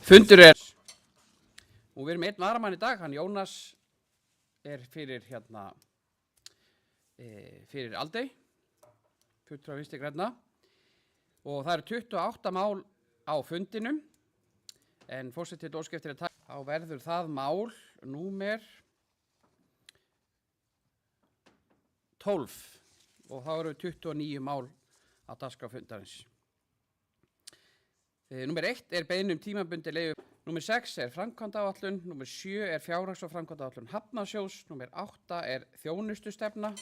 Fundur og við erum einn varamann í dag, hann Jónas fyrir fyrir Aldey, fulltrúi Vinstri grænna, og það eru 28 mál á fundinum, en forseti óska eftir að taka, þá verður það mál númer 12 og þá eru 29 mál á dagskrá fundarins. Númer 1 er beiðni tímabundið leyfi. Númer 6 er framkvæmdaáætlun. Númer 7 er fjárhags- og framkvæmdaáætlun Hafnarsjóðs. Númer 8 er þjónustustefna.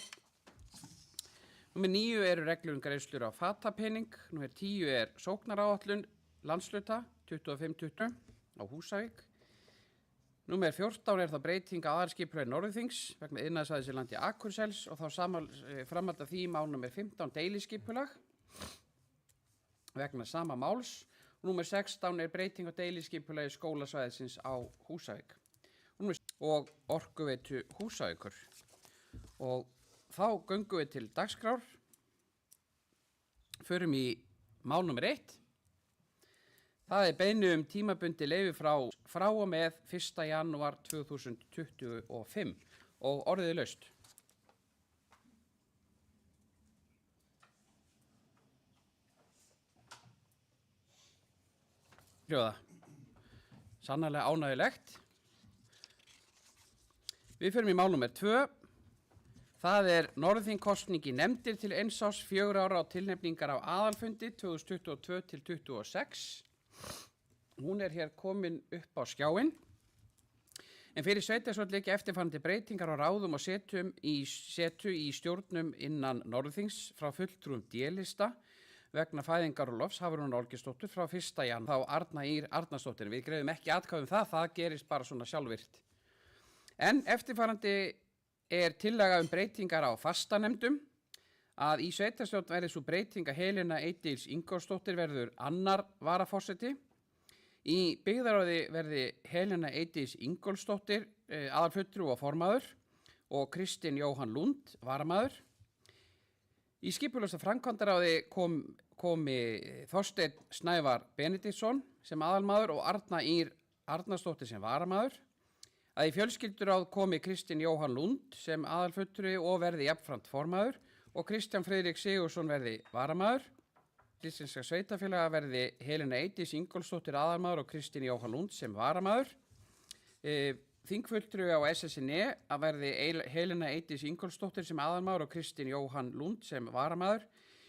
Númer 9 eru reglur greiðslur á fatapening. Númer 10 er sóknaráætlun landshluta 25-20 á Húsavík. Númer 14 er þá breyting á aðalskipulagi Norðurþings vegna iðnaðarsvæðis í landi Akursels og þá framhald af því mál númer 15 deiliskipulag vegna sama máls. Númer 16 er breyting á deiliskipulagi skólasvæðisins á Húsavík og Orkuveitu Húsavíkur. Og þá göngum við til dagskrár, förum í mál númer 1. Það er beiðni tímabundið leyfi frá og með 1. janúar 2025 og orðið er laust. Sannarlega ánægjulegt. Við förum í mál númer 2. Það er Norðurþing-kosning í nefndir til 1 árs 4 ára á tilnefningar á aðalfundi 2022-26. Hún er hér komin upp á skjáinn. En fyrir sveitarstjórn liggja eftirfarandi breytingar á ráðum og setu í stjórnum innan Norðurþings frá fulltrúum D-lista vegna fæðingarorlofs Hafrúnar Olgeirsdóttur frá 1. janúar, þá Arna Ýr Arnarsdóttir. Við greiðum ekki atkvæði það gerist bara svona sjálfvirkt. En eftirfarandi er tillaga breytingar á fastanefndum, að í sveitarstjórn verði sú breyting að Helena Eydís Ingólfsdóttir verður 2. varaforseti. Í byggðarráði verði Helena Eydís Ingólfsdóttir aðalfulltrúi og formaður og Kristinn Jóhann Lund varamaður. Í skipulags- og framkvæmdaráði komi Þorsteinn Snævar Benediktsson sem aðalmaður og Arna Ýr Arnarsdóttir sem varamaður. Að í fjölskylduráð komi Kristinn Jóhann Lund sem aðalfulltrúi og verði jafnframt formaður og Kristján Friðrik Sigurðsson verði varamaður. Íslenska sveitarfélaga verði Helena Eydís Ingólfsdóttir aðalmaður og Kristinn Jóhann Lund sem varamaður. Þingfulltrúi á SSNE að verði Helena Eydís Ingólfsdóttir sem aðalmaður og Kristinn Jóhann Lund sem varamaður.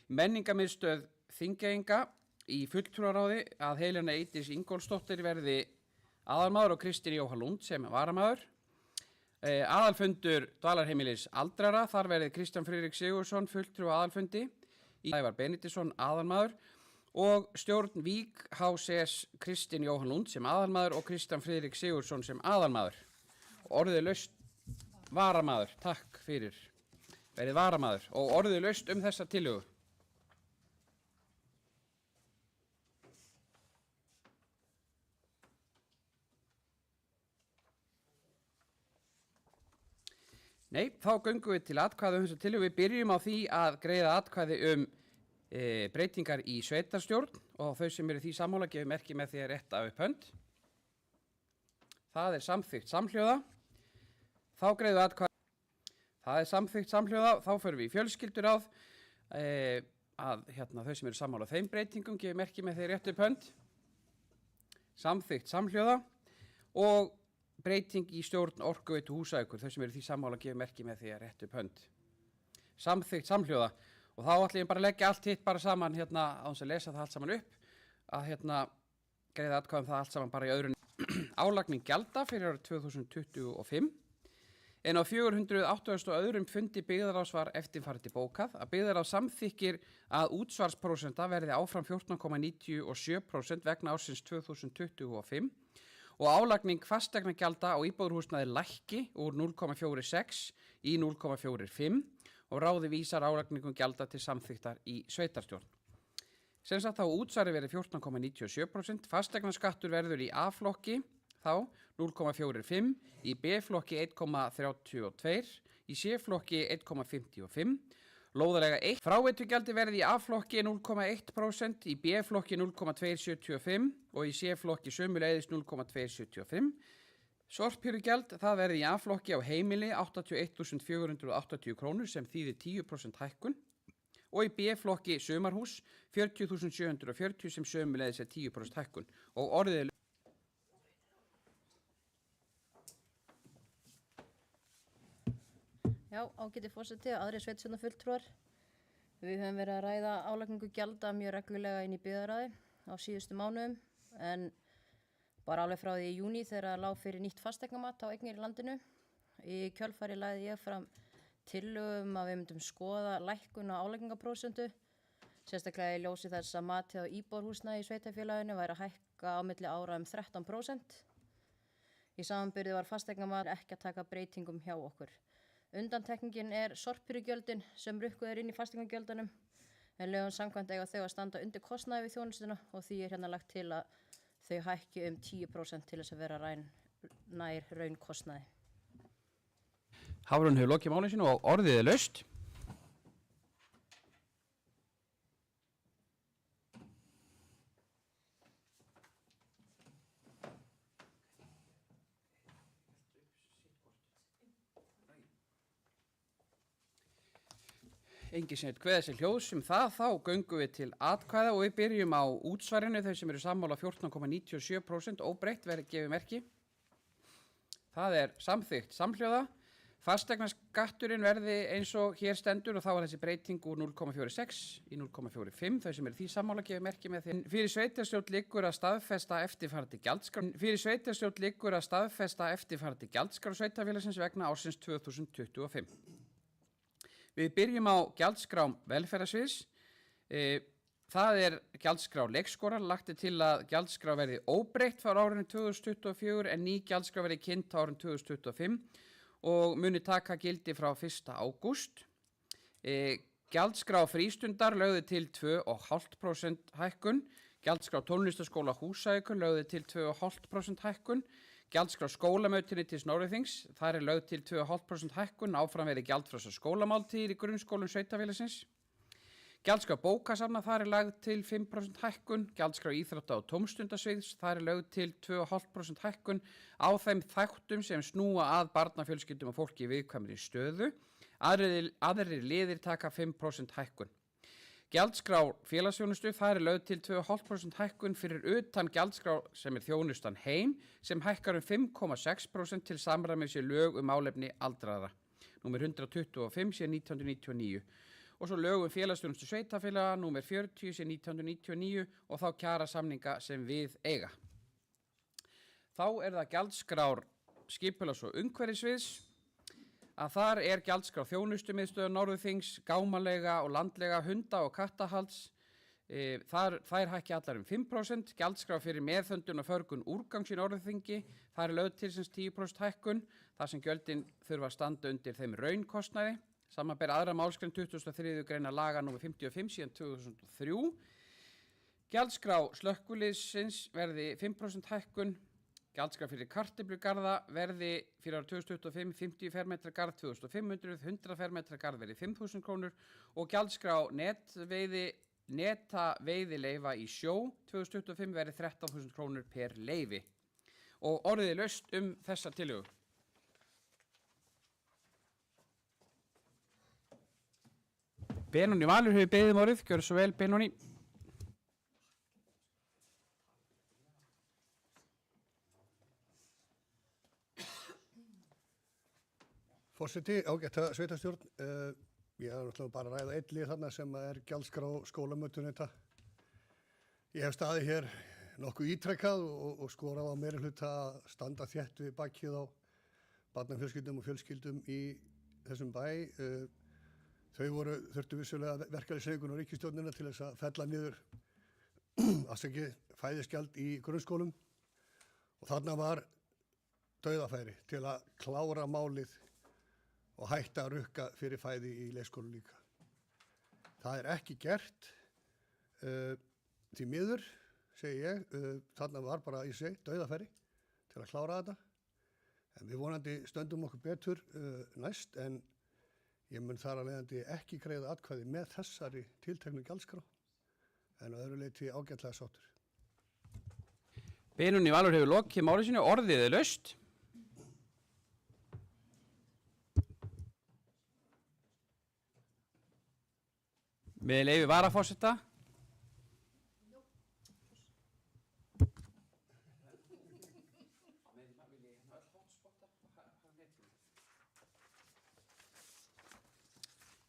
Menningarmiðstöð Þingeyinga í fulltrúaráði að Helena Eydís Ingólfsdóttir verði aðalmaður og Kristinn Jóhann Lund sem varamaður. Aðalfundur Dvalarheimilis aldrara, þar verði Kristján Friðrik Sigurðsson fulltrúi á aðalfundi, Snævar Benediktsson aðalmaður og stjórn Vík HCS Kristinn Jóhann Lund sem aðalmaður og Kristján Friðrik Sigurðsson sem aðalmaður. Orðið laust varamaður, takk fyrir, verið varamaður og orðið laust þessa tillögu. Nei, þá göngum við til atkvæði þessa tillögu. Við byrjum á því að greiða atkvæði breytingar í sveitarstjórn og þau sem eru því sammála gefur merki með því að rétta upp hönd. Það er samþykkt samhljóða. Þá greiðum við atkvæði. Það er samþykkt samhljóða. Þá förum við í fjölskylduráð að þau sem eru sammála þeim breytingum gefur merki með því að rétta upp hönd. Samþykkt samhljóða og breyting í stjórn Orkuveitu Húsavíkur. Þau sem eru því sammála gefur merki með því að rétta upp hönd. Samþykkt samhljóða. Og þá ætlum ég bara að leggja allt hitt bara saman á þess að lesa það allt saman upp, að greiða atkvæðum það allt saman bara í öðru álagning gjalda fyrir árið 2025. En á 482. fundi byggðarráðs var eftirfarandi bókað að byggðarráð samþykkir að útsvarsprósenta verði áfram 14,97% vegna ársins 2025 og álagning fasteignagjalda á íbúðarhúsnæði lækki úr 0,46 í 0,45 og ráði vísar álagningum gjalda til samþykktar í sveitarstjórn. Sem sagt þá útsvari verði 14,97%, fasteignaskattur verður í A-flokki þá 0,45, í B-flokki 1,32, í C-flokki 1,55, Lóðalega 1. Fráveitugjaldi verði í A-flokki 0,1%, í B-flokki 0,275 og í C-flokki sömuleiðis 0,275. Sorphirðugjald, það verði í A-flokki á heimili 81.480 krónur sem þýðir 10% hækkun og í B-flokki sumarhús 40.740 sem sömuleiðis 10% hækkun og orðið Já, ágæti forseti og aðrir sveitarstjórnarfulltrúar. Við höfum verið að ræða álagningu gjalda mjög reglulega inn í byggðarráði á síðustu mánuðum en bara alveg frá því í júní þegar það lá fyrir nýtt fasteignamat á eignir í landinu. Í kjölfari lagði ég fram tillögu að við myndum skoða lækkun á álagningaprósentu, sérstaklega í ljósi þess að matið á íbúðarhúsnæði í sveitarfélaginu væri að hækka á milli ára 13%. Í samanburði var fasteignamat ekki að taka breytingum hjá okkur. Undantekningin sorphirðugjöldin sem rukkuð inn í fasteignagjöldunum en lögum samkvæmt eiga þau að standa undir kostnaði við þjónustuna og því hérna lagt til að þau hækki 10% til þess að vera nær raunkostnaði. Hafrún hefur lokið máli sínu og orðið laust. Engin sem kveða sér hljóðs það, þá göngum við til atkvæða og við byrjum á útsvarinu. Þau sem eru sammála 14,97% óbreytt verði gefið merki. Það samþykkt samhljóða. Fasteignaskatturinn verði eins og hér stendur og þá þessi breyting úr 0,46 í 0,45. Þau sem eru því sammála gefið merki með því. Fyrir sveitarstjórn liggur að staðfesta eftirfarandi gjaldskrá sveitarfélagsins vegna ársins 2025. Við byrjum á gjaldskrám velferðarsviðs. Það gjaldskrá leikskóla. Lagt til að gjaldskrá verði óbreytt frá árinu 2024 en ný gjaldskrá verði kynnt á árinu 2025 og muni taka gildi frá 1. ágúst. Gjaldskrá frístundar lögðu til 2,5% hækkun. Gjaldskrá tónlistaskóla Húsavíkur lögðu til 2,5% hækkun. Gjaldskrá skólamautinni til Norðurþings, þar lögð til 2,5% hækkun, áfram verði gjaldfrjálsar skólamáltíðir í grunnskólum sveitarfélagsins. Gjaldskrá bókasafna, þar lagð til 5% hækkun. Gjaldskrá íþrótta- og tómstundasviðs, þar lögð til 2,5% hækkun á þeim þáttum sem snúa að barnafjölskyldum og fólki í viðkvæmri stöðu. Aðrir liðir taka 5% hækkun. Gjaldskrá félagsþjónustu, það lögð til 2,5% hækkun fyrir utan gjaldskrá sem þjónustan heim sem hækkar 5,6% til samræmis við lög málefni aldraðra. Númer 125 síðan 1999. Og svo lög félagsþjónustu sveitarfélaga, númer 40 síðan 1999 og þá kjarasamninga sem við eiga. Þá það gjaldskrár skipulags- og umhverfissviðs. Að þar gjaldskrá þjónustumiðstöðvar Norðurþings, gámaleiga og landlega hunda- og kattahalds. Þær hækki allar 5%. Gjaldskrá fyrir meðhöndun og förgun úrgangs í Norðurþingi. Það lögð til 10% hækkun, þar sem gjöldin þurfa að standa undir þeim raunkostnaði. Samanber 2. málsgrein 23. greina laga nr. 55 síðan 2003. Gjaldskrá slökkviliðsins verði 5% hækkun. Gjaldskrá fyrir kartöflugarða verði fyrir árið 2025 50 fermetra garð 2.500, 100 fermetra garð verði 5.000 krónur og gjaldskrá netaveiðileyfa í sjó 2025 verði 13.000 krónur per leyfi. Og orðið laust þessa tillögu. Benóni Valur hefur beðið orðið, gjörðu svo vel Benóni. Forseti, ágæta sveitarstjórn. Ég náttúrulega bara að ræða einn lið þarna sem gjaldskrá skólamötuneta. Ég hef staðið hér nokkuð ítrekkað og skorað á meiri hluta að standa þétt við bakið á barnafjölskyldum og fjölskyldum í þessum bæ. Þau þurftu vissulega verkalýðshreyfinguna og ríkisstjórnina til þess að fella niður fæðisgjald í grunnskólum og þarna var dauðafæri til að klára málið og hætta að rukka fyrir fæði í leikskólu líka. Það ekki gert, því miður, segi ég, þarna var bara í sig dauðafæri til að klára þetta. En við vonandi stöndum okkur betur næst, en Ég mun þar að leiðandi ekki greiða atkvæði með þessari tilteknu gjaldskrá en að öðru leyti ágætlega sáttur. Benóný Valur hefur lokið máli sínu, orðið laust. Með leyfi varaforseta.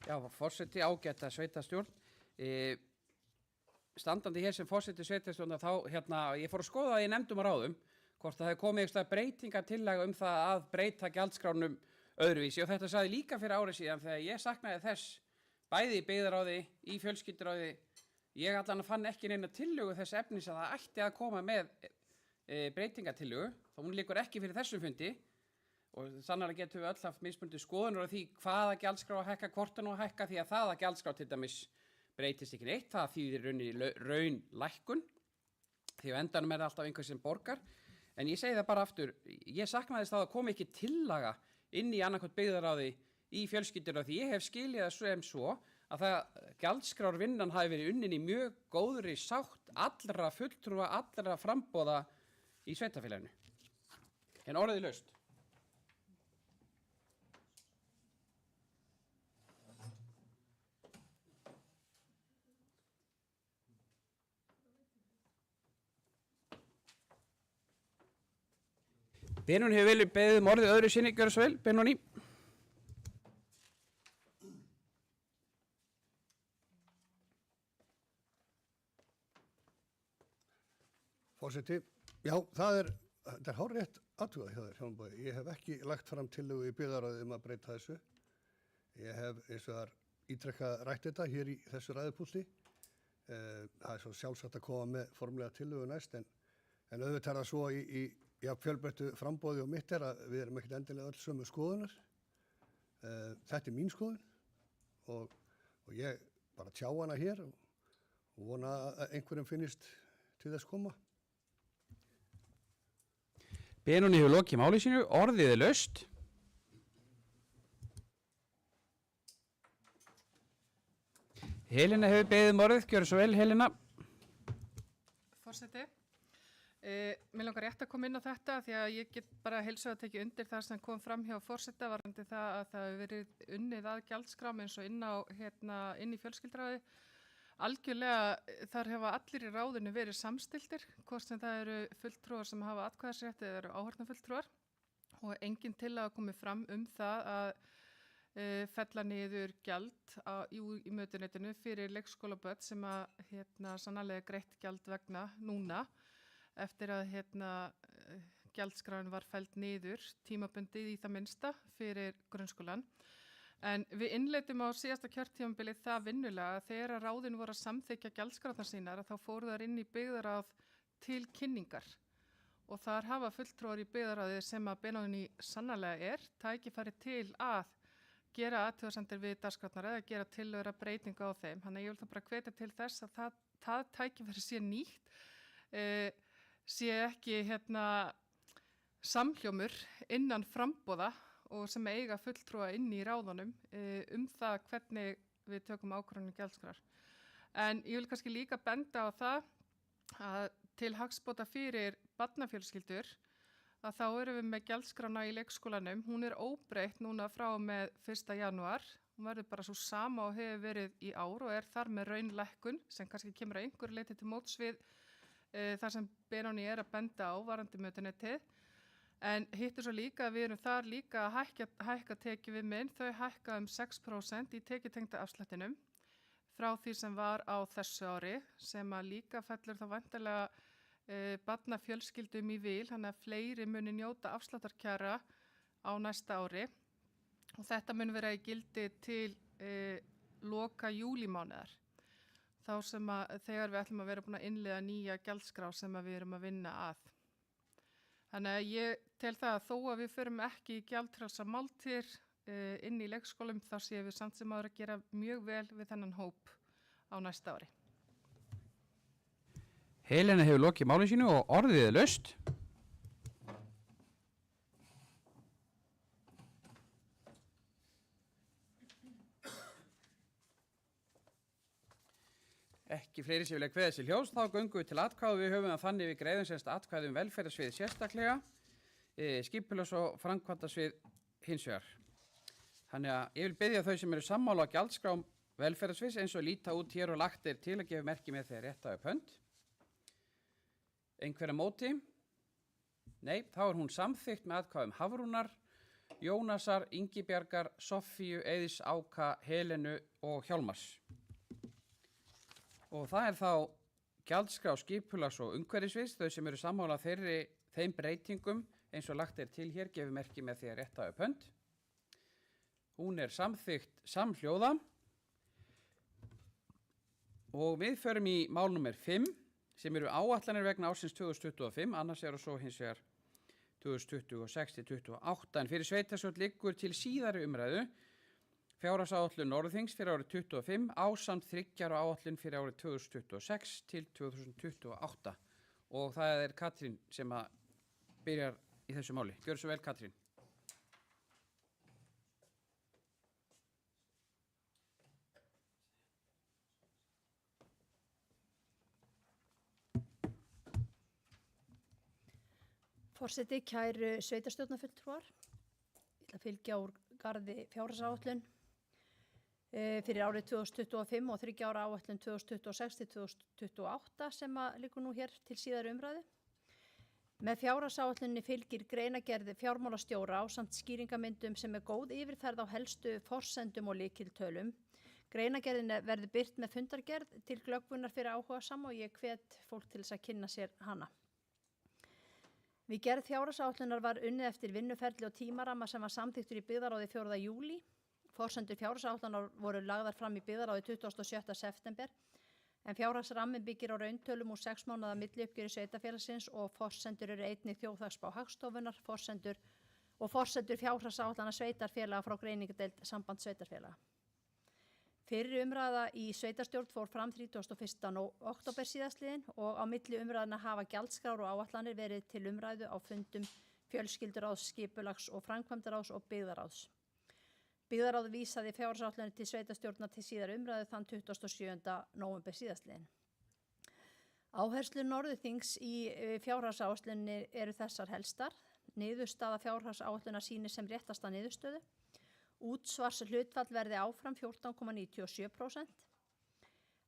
Já, forseti ágæta sveitastjórn. Standandi hér sem forseti sveitastjórnar þá, ég fór að skoða það í nefndum og ráðum, hvort það hefði komið eitthvað breytingartillaga það að breyta gjaldskránum öðruvísi og þetta sagði líka fyrir árið síðan þegar ég saknaði þess bæði í byggðaráði, í fjölskylduráði, ég allan fann ekki neina tillögu þess efnis að það ætti að koma með breytingartillögu, þá hún liggur ekki fyrir þessum fundi og sannarlega getum við öll haft mismunandi skoðanir á því hvaða gjaldskrá að hækka, hvort hann á að hækka því að það að gjaldskrá til dæmis breytist ekki neitt, það þýðir raun lækkun, því á endanum er það alltaf einhver sem borgar, en ég segi það bara aftur, ég saknaðist að það komi ekki tillaga inn í annarkvæmt byggðaráði í fjölskylduráði, því ég hef skilið það sem svo að það gjaldskrárvinnan hafi verið unnin í mjög góðri sátt allra fulltrúa, allra framboða í sveitarfélaginu. En orðið laust. Benóný hefur vel beðið orðið öðru sinni, gjörðu svo vel, Benóný. Forseti, já, þetta er hárrétt athugað hjá þér, Hjálmar. Ég hef ekki lagt fram tillögu í byggðaráði að breyta þessu. Ég hef eins og þar ítrekkað rætt þetta hér í þessu ræðupúlti. Það er svo sjálfsagt að koma með formlega tillögu næst, en auðvitað er það svo í fjölbreyttu framboði og mitt er að við erum ekkert endilega öll sömu skoðunar. Þetta er mín skoðun og ég bara tjá hana hér og vona að einhverjum finnist til þess koma. Benóný hefur lokið máli sínu, orðið laust. Helena hefur beðið orðið, gjörðu svo vel, Helena. Forseti, mér langar rétt að koma inn á þetta því að ég get bara heilsu að tekja undir það sem kom fram hjá forseta varðandi það að það hefur verið unnið að gjaldskrám eins og inn í fjölskylduráði. Algjörlega þar hefa allir í ráðinu verið samstiltir, hvort sem það eru fulltrúar sem hafa atkvæðisrétt eða eru áheyrnarfulltrúar og engin tillaga komið fram það að fella niður gjald í mötuneytinu fyrir leikskólabörn sem að sannarlega greitt gjald vegna núna eftir að gjaldskráin var felld niður tímabundið í það minnsta fyrir grunnskólan. En við innleitum á síðasta kjörtímabili það vinnulega að þegar ráðin voru að samþykkja gjaldskráðar sínar að þá fóru þær inn í byggðaráð til kynningar og þar hafa fulltrúar í byggðaráði sem að Benóný sannarlega er tækifæri til að gera athugasemdir við dagskrárnar eða gera tillögur að breytingu á þeim. Þannig að ég vil það bara hvetja til þess að það tækifæri sé nýtt, sé ekki samhljómur innan framboða og sem eiga fulltrúa inn í ráðunum það hvernig við tökum ákvörðun gjaldskrár. En ég vil kannski líka benda á það að til hagsbóta fyrir barnafjölskyldur að þá erum við með gjaldskrána í leikskólanum. Hún er óbreytt núna frá með 1. janúar. Hún verður bara svo sama og hefur verið í ár og er þar með raunlækkun sem kannski kemur að einhverju leyti til móts við þar sem Benóný er að benda á varðandi mötuneytið. En hittir svo líka að við erum þar líka að hækka tekjuviðmið, þau hækka 6% í tekjutengda afslættinum frá því sem var á þessu ári sem að líka fellur þá væntanlega barnafjölskyldum í vil, þannig að fleiri muni njóta afsláttarkjara á næsta ári og þetta mun vera í gildi til loka júlímánaðar. Þá sem að þegar við ætlum að vera búin að innleiða nýja gjaldskrá sem að við erum að vinna að. Þannig að ég tel það að þó að við förum ekki í gjaldfrjálsar máltíðir inn í leikskólum þá séum við samt sem áður að gera mjög vel við þennan hóp á næsta ári. Helena hefur lokið máli sínu og orðið laust. ekki fleiri sem vilja kveða sér hljóðs, þá göngum við til atkvæðu. Við höfum það þannig við greiðum semst atkvæði velferðarsvið sérstaklega, skipulags- og framkvæmdasvið hins vegar. Þannig að ég vil biðja þau sem eru sammála á gjaldskrám velferðarsviðs eins og líta út hér og lagt til að gefa merki með þegar rétta upp hönd. Einhverja móti? Nei, þá er hún samþykkt með atkvæðum Hafrúnar, Jónasar, Ingibjargar, Soffíu, Eiðs, Áka, Helenu og Hjálmars. Og það er þá gjaldskrá skipulags- og umhverfisviðs, þau sem eru sammála þeim breytingum eins og lagt til hér, gefur merki með því að rétta upp hönd. Hún er samþykkt samhljóða og við förum í mál nummer 5 sem eru áætlanir vegna ársins 2025, annars og svo hins vegar 2026-28, en fyrir sveitarstjórn liggur til síðari umræðu fjárhagsáætlun Norðurþings fyrir árið 25 ásamt 3 ára áætlun fyrir árið 2026 til 2028 og það er Katrín sem að byrjar í þessu máli. Gjörðu svo vel, Katrín. Forseti, kæru sveitarstjórnarfulltrúar, ég ætla að fylgja úr garði fjárhagsáætlun fyrir árið 2025 og 3 ára áætlun 2026 til 2028 sem að liggur nú hér til síðari umræðu. Með fjárhagsáætlunni fylgir greinagerð fjármálastjóra ásamt skýringamyndum sem er góð yfirferð á helstu forsendum og lykiltölum. Greinagerðin verður birt með fundargerð til glöggvunar fyrir áhugasama og ég hvet fólk til þess að kynna sér hana. Við gerð fjárhagsáætlunar var unnið eftir vinnuferli og tímaramma sem var samþykktur í byggðaráði 4. júlí. Forsendur fjárhagsáætlunar voru lagðar fram í byggðaráði 27. september en fjárhagsrammin byggir á rauntölum úr 6 mánaða milliuppgjöri sveitarfélagsins og forsendur eru einnig þjóðhagsspá Hagstofunnar, forsendur fjárhagsáætlana sveitarfélaga frá greiningardeild Samband sveitarfélaga. Fyrri umræða í sveitarstjórn fór fram 31. október síðastliðinn og á milli umræðina hafa gjaldskrár og áætlanir verið til umræðu á fundum fjölskylduráðs, skipulags- og framkvæmdaráðs og byggðaráðs. Byggðaráð vísaði fjárhagsáætlanir til sveitarstjórnar til síðar umræðu þann 27. nóvember síðastliðinn. Áherslur Norðurþings í fjárhagsáætluninni eru þessar helstar. Niðurstaða fjárhagsáætlunar sýnir sem réttasta niðurstöðu. Útsvars hlutfall verði áfram 14,97%.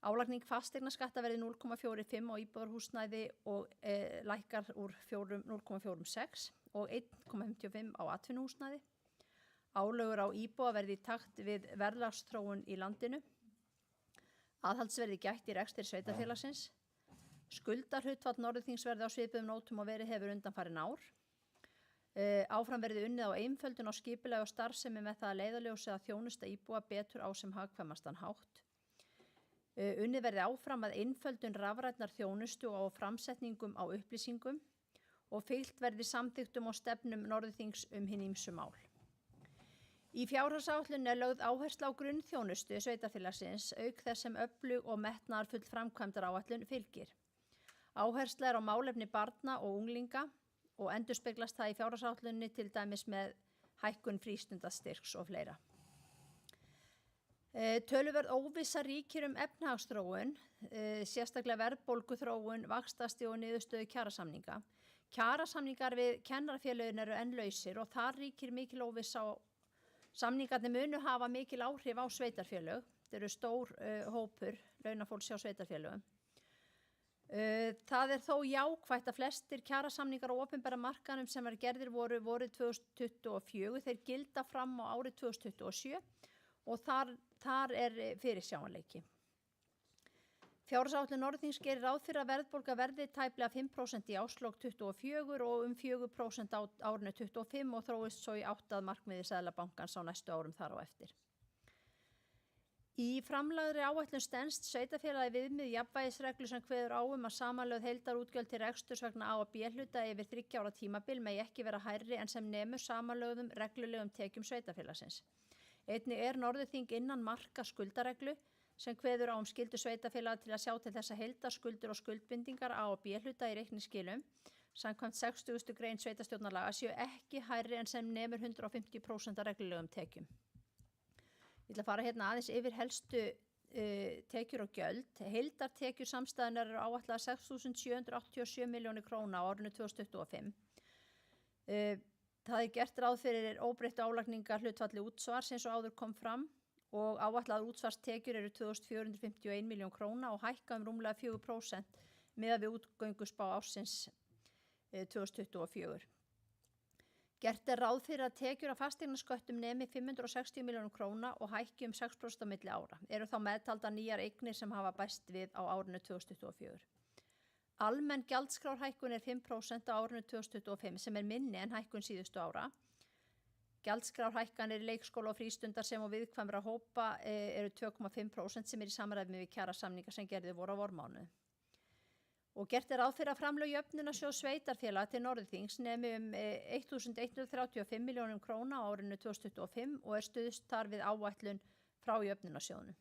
Álagning fasteignaskatta verði 0,45 á íbúðarhúsnæði og lækkar úr 0,46 og 1,55 á atvinnuhúsnæði. Álögur á íbúa verði í takt við verðlagsþróun í landinu. Aðhalds verði gætt í rekstri sveitarfélagsins. Skuldarhlutfall Norðurþings verði á svipuðum nótum og verið hefur undanfarin ár. Áfram verði unnið á einföldun á skipulega og starfsemi með það að leiðarljósi að þjónusta íbúa betur á sem hagkvæmastan hátt. Unnið verði áfram að einföldun rafrænnar þjónustu og framsetningum á upplýsingum og fylgt verði samþykktum og stefnum Norðurþings hin ýmsu mál. Í fjárhagsáætlun lögð áhersla á grunnþjónustu sveitarfélagsins auk þess sem öflug og metnaðarfull framkvæmdaráætlun fylgir. Áhersla á málefni barna og unglinga og endurspeglast það í fjárhagsáætlunni til dæmis með hækkun frístundastyrks og fleira. Töluverð óvissa ríkir efnahagsþróun, sérstaklega verðbólguþróun, vaxtastig og niðurstöðu kjarasamninga. Kjarasamningar við kennarafélögin eru enn lausir og þar ríkir mikil óvissa og samningarnir munu hafa mikil áhrif á sveitarfélög. Þetta eru stór hópur launafólks hjá sveitarfélögum. Það er þó jákvætt að flestir kjarasamningar á opinbera markaðnum sem gerðir voru vorið 2024, þeir gilda fram á árið 2027 og þar er fyrirsjáanleiki. Fjárhagsáætlun Norðurþings gerir ráð fyrir að verðbólga verði tæplega 5% í árslok 24 og 4% á árinu 25 og þróist svo í 8 markmiði Seðlabankans á næstu árum þar á eftir. Í framlagðri áætlun stenst sveitarfélagi viðmið jafnvægisreglu sem kveður á að samanlögð heildarútgjöld til reksturs vegna A- og B-hluta yfir 3 ára tímabil megi ekki vera hærri en sem nemur samanlögðum reglulegum tekjum sveitarfélagsins. Einnig er Norðurþing innan marka skuldareglu sem kveður á skyldu sveitarfélaga til að sjá til þess að heildarskuldur og skuldbindingar A- og B-hluta í reikningsskilum samkvæmt 60. grein sveitarstjórnarlaga séu ekki hærri en sem nemur 150% af reglulegum tekjum. Ég ætla að fara hérna aðeins yfir helstu tekjur og gjöld. Heildartekjur samstæðunar eru áætlaðar 6.787 milljónir króna á árinu 2025. Það er gert ráð fyrir óbreyttu álagningar hlutfalli útsvars eins og áður kom fram og áætlaðar útsvarstekjur eru 2.451 miljón króna og hækka rúmlega 4% miðað við útgönguspá ársins 2024. Gert er ráð fyrir að tekjur af fasteignasköttum nemi 560 milljónum króna og hækki 6% á milli ára. Eru þá meðtaldar nýjar eignir sem hafa bæst við á árinu 2024. Almenn gjaldskrárhækkun er 5% á árinu 2025 sem er minni en hækkun síðustu ára. Gjaldskrárhækkanir í leikskóla og frístundar sem og viðkvæmra hópa eru 2,5% sem er í samræmi við kjarasamninga sem gerðir voru á vormánuði. Og gert er ráð fyrir að framlög jöfnunarsjóðs sveitarfélaga til Norðurþings nemi 1.135 milljónum króna á árinu 2025 og er stuðst þar við áætlun frá jöfnunarsjóðnum.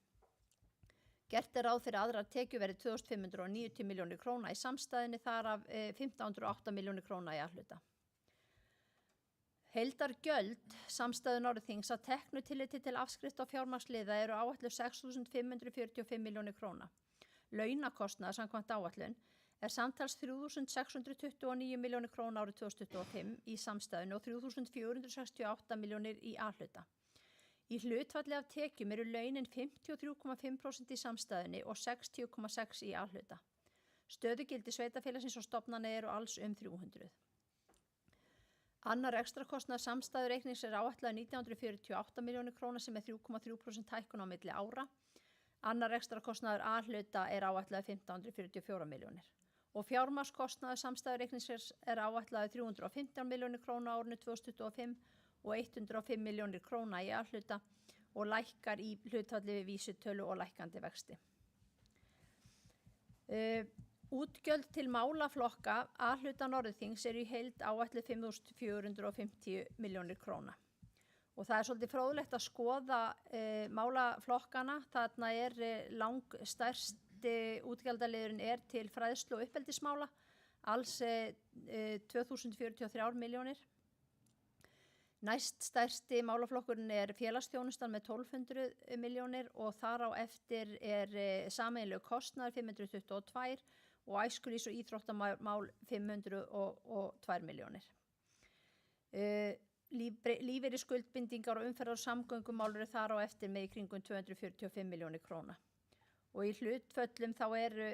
Gert er ráð fyrir aðrar tekjur verið 2.590 milljónir króna í samstæðinni, þar af 1.508 milljónir króna í A-hluta. Heildargjöld samstæðu Norðurþings að teknu tilliti til afskrift og fjármagnsliða eru áætluð 6.545 milljónir króna. Launakostnaður samkvæmt áætlun er samtals 3.629 milljónir króna árið 2025 í samstæðunni og 3.468 milljónir í A-hluta. Í hlutfalli af tekjum eru launin 53,5% í samstæðunni og 60,6% í A-hluta. Stöðugildi sveitarfélagsins og stofnana eru alls 300. Annar ekstrakostnaður samstæðureiknings er áætlaður 1948 milljónir króna sem er 3,3% hækkun á milli ára. Annar ekstrakostnaður A-hluta er áætlaður 1.544 milljónir. Og fjármagnskostnaður samstæðureiknings er áætlaður 315 milljónir króna á árinu 2025 og 105 milljónir króna í A-hluta og lækkar í hlutfalli við vísitölu og lækkandi vexti. Útgjöld til málaflokka A-hluta Norðurþings eru í heild áætluð 5.450 milljónir króna. Og það er svolítið fróðlegt að skoða málaflokkana. Þarna er langstærsti útgjaldaliðurinn er til fræðslu og uppeldismála, alls 2.043 milljónir. Næst stærsti málaflokkurinn er félagsþjónustan með 1.200 milljónir og þar á eftir er sameiginlegur kostnaður 522 og æskulýðs- og íþróttamál 502 milljónir. Lífeyrisskuldbindingar og umferðar- og samgöngumál eru þar á eftir með í kringum 245 milljónir króna. Og í hlutföllum þá eru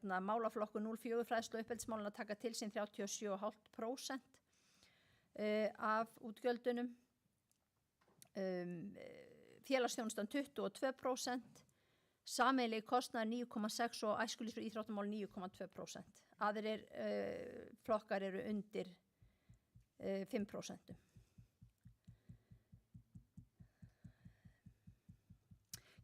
málaflokkur 04 fræðslu og uppeldismálin að taka til sín 37,5% af útgjöldunum. Félagsþjónustan 22%, sameiginlegi kostnaður 9,6% og æskulýðs- og íþróttamál 9,2%. Aðrir flokkar eru undir 5%.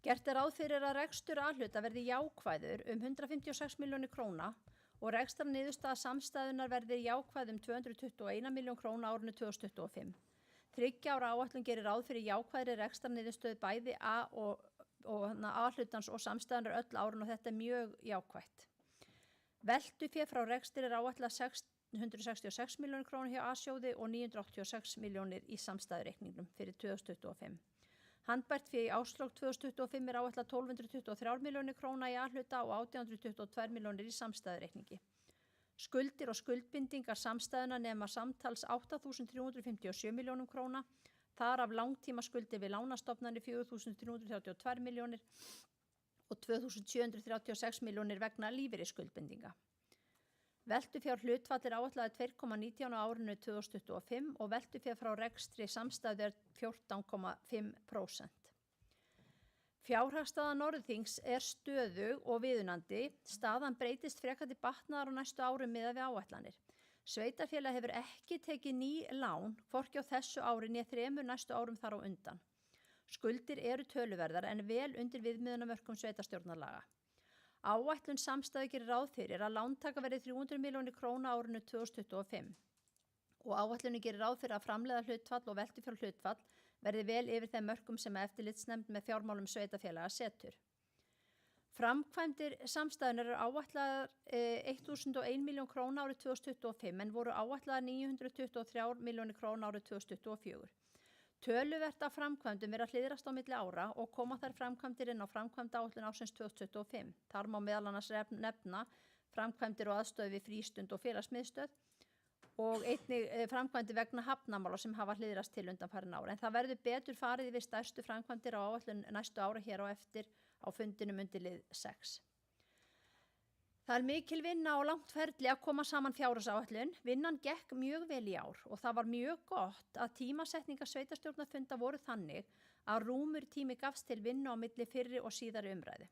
Gert er ráð fyrir að rekstur A-hluta verði jákvæður 156 milljónir króna og rekstrarniðurstaða samstæðunnar verði jákvæð 221 miljón króna árinu 2025. 3 ára áætlun gerir ráð fyrir jákvæðri rekstrarniðurstöðu bæði A-hlutans og samstæðunnar öll árun og þetta er mjög jákvætt. Veltufé frá rekstri er áætlað 666 milljónir króna hjá A-sjóði og 986 milljónir í samstæðureikningnum fyrir 2025. Handbært fé í árslok 2025 er áætlað 1.223 milljónir króna í A-hluta og 1.822 milljónir í samstæðureikningi. Skuldir og skuldbindingar samstæðuna nema samtals 8.357 milljónum króna, þar af langtímaskuldir við lánastofnanir 4.332 milljónir og 2.736 milljónir vegna lífeyrisskuldbindinga. Veltufjár hlutfall er áætlaði 2,19 á árinu 2025 og veltufjár frá rekstri samstæðu er 14,5%. Fjárhagsstaða Norðurþings er stöðug og viðunandi. Staðan breytist frekar til batnaðar á næstu árum miðað við áætlanir. Sveitarfélag hefur ekki tekið ný lán, hvorki á þessu ári né 3 næstu árum þar á undan. Skuldir eru töluverðar en vel undir viðmiðunarmörkum sveitarstjórnarlaga. Áætlun samstæðu gerir ráð fyrir að lántaka verði 300 milljónir króna árinu 2025 og áætlunni gerir ráð fyrir að framleiða hlutfall og veltufjár hlutfall verði vel yfir þeim mörkum sem eftirlitsnefnd með fjármálum sveitarfélaga setur. Framkvæmdir samstæðunar eru áætlaðar 1.001 miljón króna árið 2025 en voru áætlaðar 923 miljónir króna árið 2024. Töluvert af framkvæmdum vera hliðrast á milli ára og koma þær framkvæmdir inn á framkvæmdaáætlun ársins 2025. Þar má meðal annars nefna framkvæmdir og aðstöðu við frístund og félagsmiðstöð og einnig framkvæmdir vegna hafnamála sem hafa hliðrast til undanfarin ára. En það verður betur farið við stærstu framkvæmdir á áætlun næstu ára hér á eftir á fundinum undir lið 6. Það mikil vinna og langt ferli að koma saman fjárhagsáætlun. Vinnan gekk mjög vel í ár og það var mjög gott að tímasetningar sveitarstjórnarfunda voru þannig að rúmur tími gafst til vinnu á milli fyrri og síðari umræðu.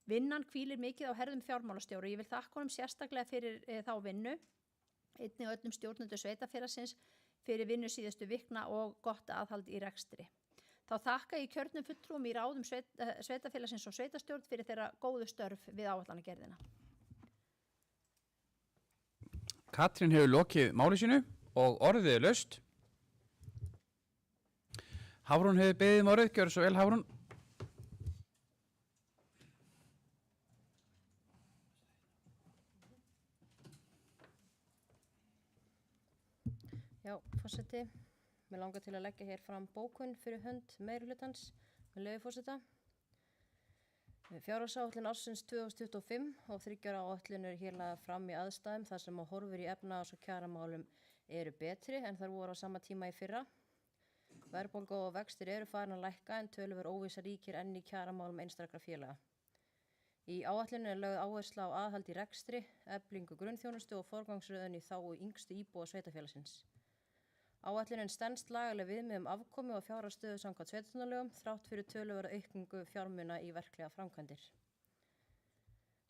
Vinnan hvílir mikið á herðum fjármálastjóra og ég vil þakka honum sérstaklega fyrir þá vinnu, einnig öllum stjórnendur sveitarfélagsins fyrir vinnu síðustu vikna og gott aðhald í rekstri. Þá þakka ég kjörnum fulltrúum í ráðum sveitarfélagsins og sveitarstjórn fyrir þeirra góðu störf við áætlanagerðina. Katrín hefur lokið máli sínu og orðið er laust. Hafrún hefur beðið orðið, gjörðu svo vel Hafrún. Já, forseti, mér langar til að leggja hér fram bókun fyrir hönd meirihlutans með leyfi forseta. Fjárhagsáætlun ársins 2025 og 3 ára áætlun hér lagðar fram í aðstæðum þar sem horfur í efnahags- og kjaramálum eru betri en þær voru á sama tíma í fyrra. Verðbólga og vextir eru farin að lækka en töluverð óvissa ríkir enn í kjaramálum einstakra félaga. Í áætlunum er lögð áhersla á aðhald í rekstri, eflingu grunnþjónustu og forgangsröðun í þágu yngstu íbúa sveitarfélagsins. Áætlunin stenst lagaleg viðmið afkomu og fjárhagsstöðu samkvæmt sveitarstjórnarlögum þrátt fyrir töluverða aukningu fjármuna í verklega framkvæmdir.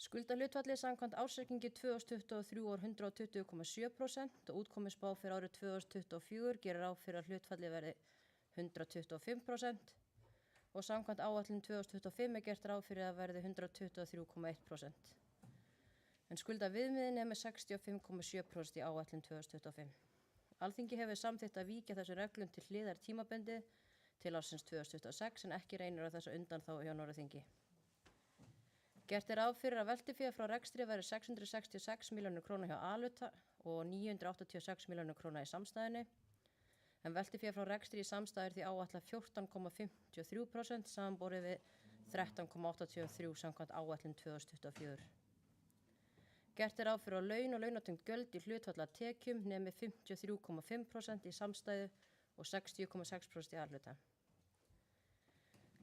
Skuldahlutfallið samkvæmt ársreikningi 2023 er 120,7% og útkomuspá fyrir árið 2024 gerir ráð fyrir að hlutfallið verði 125% og samkvæmt áætlun 2025 er gert ráð fyrir að verði 123,1%. En skuldaviðmiðin er með 65,7% í áætlun 2025. Alþingi hefur samþykkt að víkja þessum reglum til hliðar tímabundið til ársins 2026 en ekki reynir á þessa undanþágu hjá Norðurþingi. Gert er ráð fyrir að veltufé frá rekstri verði 666 milljónir króna hjá A-hluta og 986 milljónir króna í samstæðunni, en veltufé frá rekstri í samstæður því áætla 14,53% samanborið við 13,83 samkvæmt áætlun 2024. Gert er ráð fyrir að laun og launatengt gjöld í hlutfall af tekjum nemi 53,5% í samstæðu og 60,6% í A-hluta.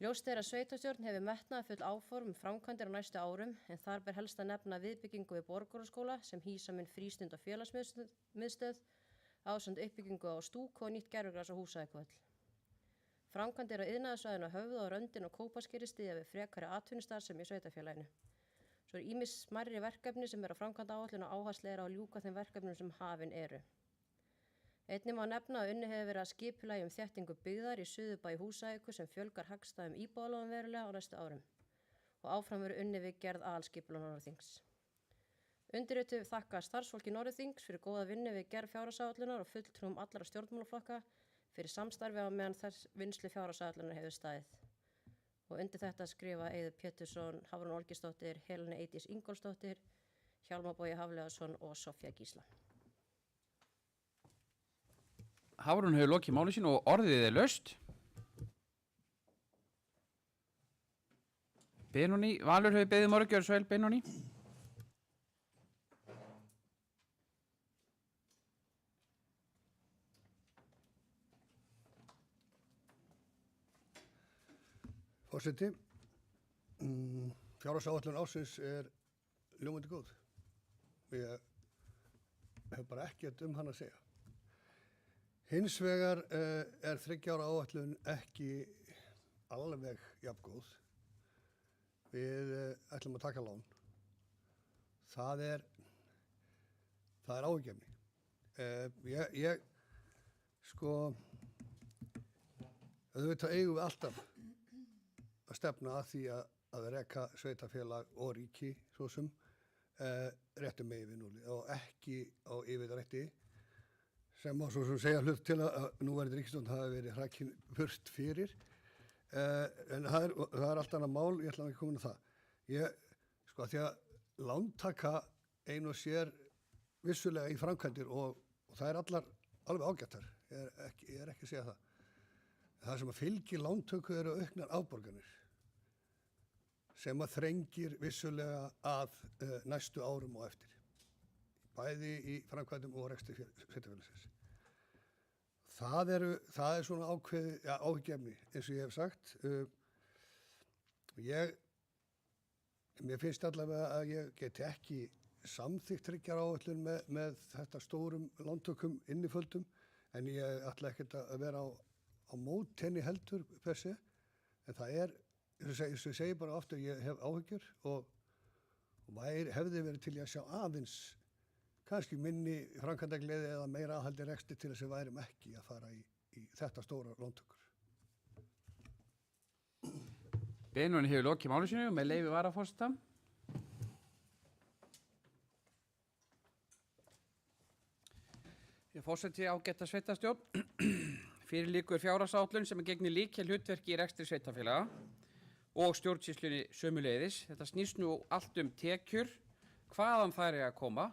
Ljóst er að sveitarstjórn hefur metnaðarfull áform framkvæmdir á næstu árum en þar ber helst að nefna viðbyggingu við Borgarskóla sem hýsa mun frístund og félagsmiðstöð ásamt uppbyggingu á stúku og nýtt gervigras á Húsavíkurvöll. Framkvæmdir á iðnaðarsvæðinu á Höfða og Röndin og Kópaskeri styðja við frekari atvinnustarfsemi í sveitarfélaginu. Svo er ýmis smærri verkefni sem eru á framkvæmdaáætlun og áhersla er á að ljúka þeim verkefnum sem hafin eru. Einnig má nefna að unnið hefur verið að skipulagi þéttingu byggðar í Suðurbæ Húsavíkur sem fjölgar hagstæðum íbúðalóðum verulega á næstu árum og áfram verið unnið við gerð aðalskipulag Norðurþings. Undirrituð þakka starfsfólki Norðurþings fyrir góða vinnu við gerð fjárhagsáætlunar og fulltrúum allra stjórnmálaflokka fyrir samstarfi á meðan þess vinnslu fjárhagsáætlunar hefur staðið. Og undir þetta skrifa Eiður Pétursson, Hafrún Olgeirsdóttir, Helena Eydís Ingólfsdóttir, Hjálmar Bogi Hafliðason og Soffía Gísla. Hafrún hefur lokið máli sínu og orðið er laust. Benóní, Valur hefur beðið orðið, gjörðu svo vel Benóní. Forseti, fjárhagsáætlun ársins er ljómandi góð. Ég hef bara ekkert hann að segja. Hins vegar er 3 ára áætlun ekki alveg jafngóð. Við ætlum að taka lán. Það er áhyggjuefni. Auðvitað eigum við alltaf að stefna að því að reka sveitarfélag og ríki svo sem réttum megin við núli og ekki á yfirrétti sem má svo sem segja hlut til að núverandi ríkisstjórn hafi verið hrakin burt fyrir en það er allt annað mál, ég ætla ekki að koma inn á það. Því að lántaka ein og sér vissulega í framkvæmdir og það er allar alveg ágættar, ég er ekki að segja það. Það sem að fylgir lántöku eru auknar afborganir sem að þrengir vissulega að næstu árum og eftir. Bæði í framkvæmdum og rekstri sveitarfélagsins. Það er svona áhyggjuefni eins og ég hef sagt. Mér finnst allavega að ég geti ekki samþykkt tryggjaráætlun með þetta stórum lántökum inniföldum, en ég ætla ekkert að vera á mót henni heldur per se, en það er, eins og ég segi bara aftur, ég hef áhyggjur og hefði verið til að sjá aðeins kannski minni framkvæmdagleði eða meira aðhaldi rekstri til þess að værum ekki að fara í þetta stóra lántökur. Benóni hefur lokið máli sínu með leyfi varaforseta. Forseti ágæta sveitarstjórn. Fyrir liggur fjárhagsáætlun sem gegnir lykilhlutverki í rekstri sveitarfélaga og stjórnsýslunni sömuleiðis. Þetta snýst nú allt tekjur, hvaðan þær eiga að koma,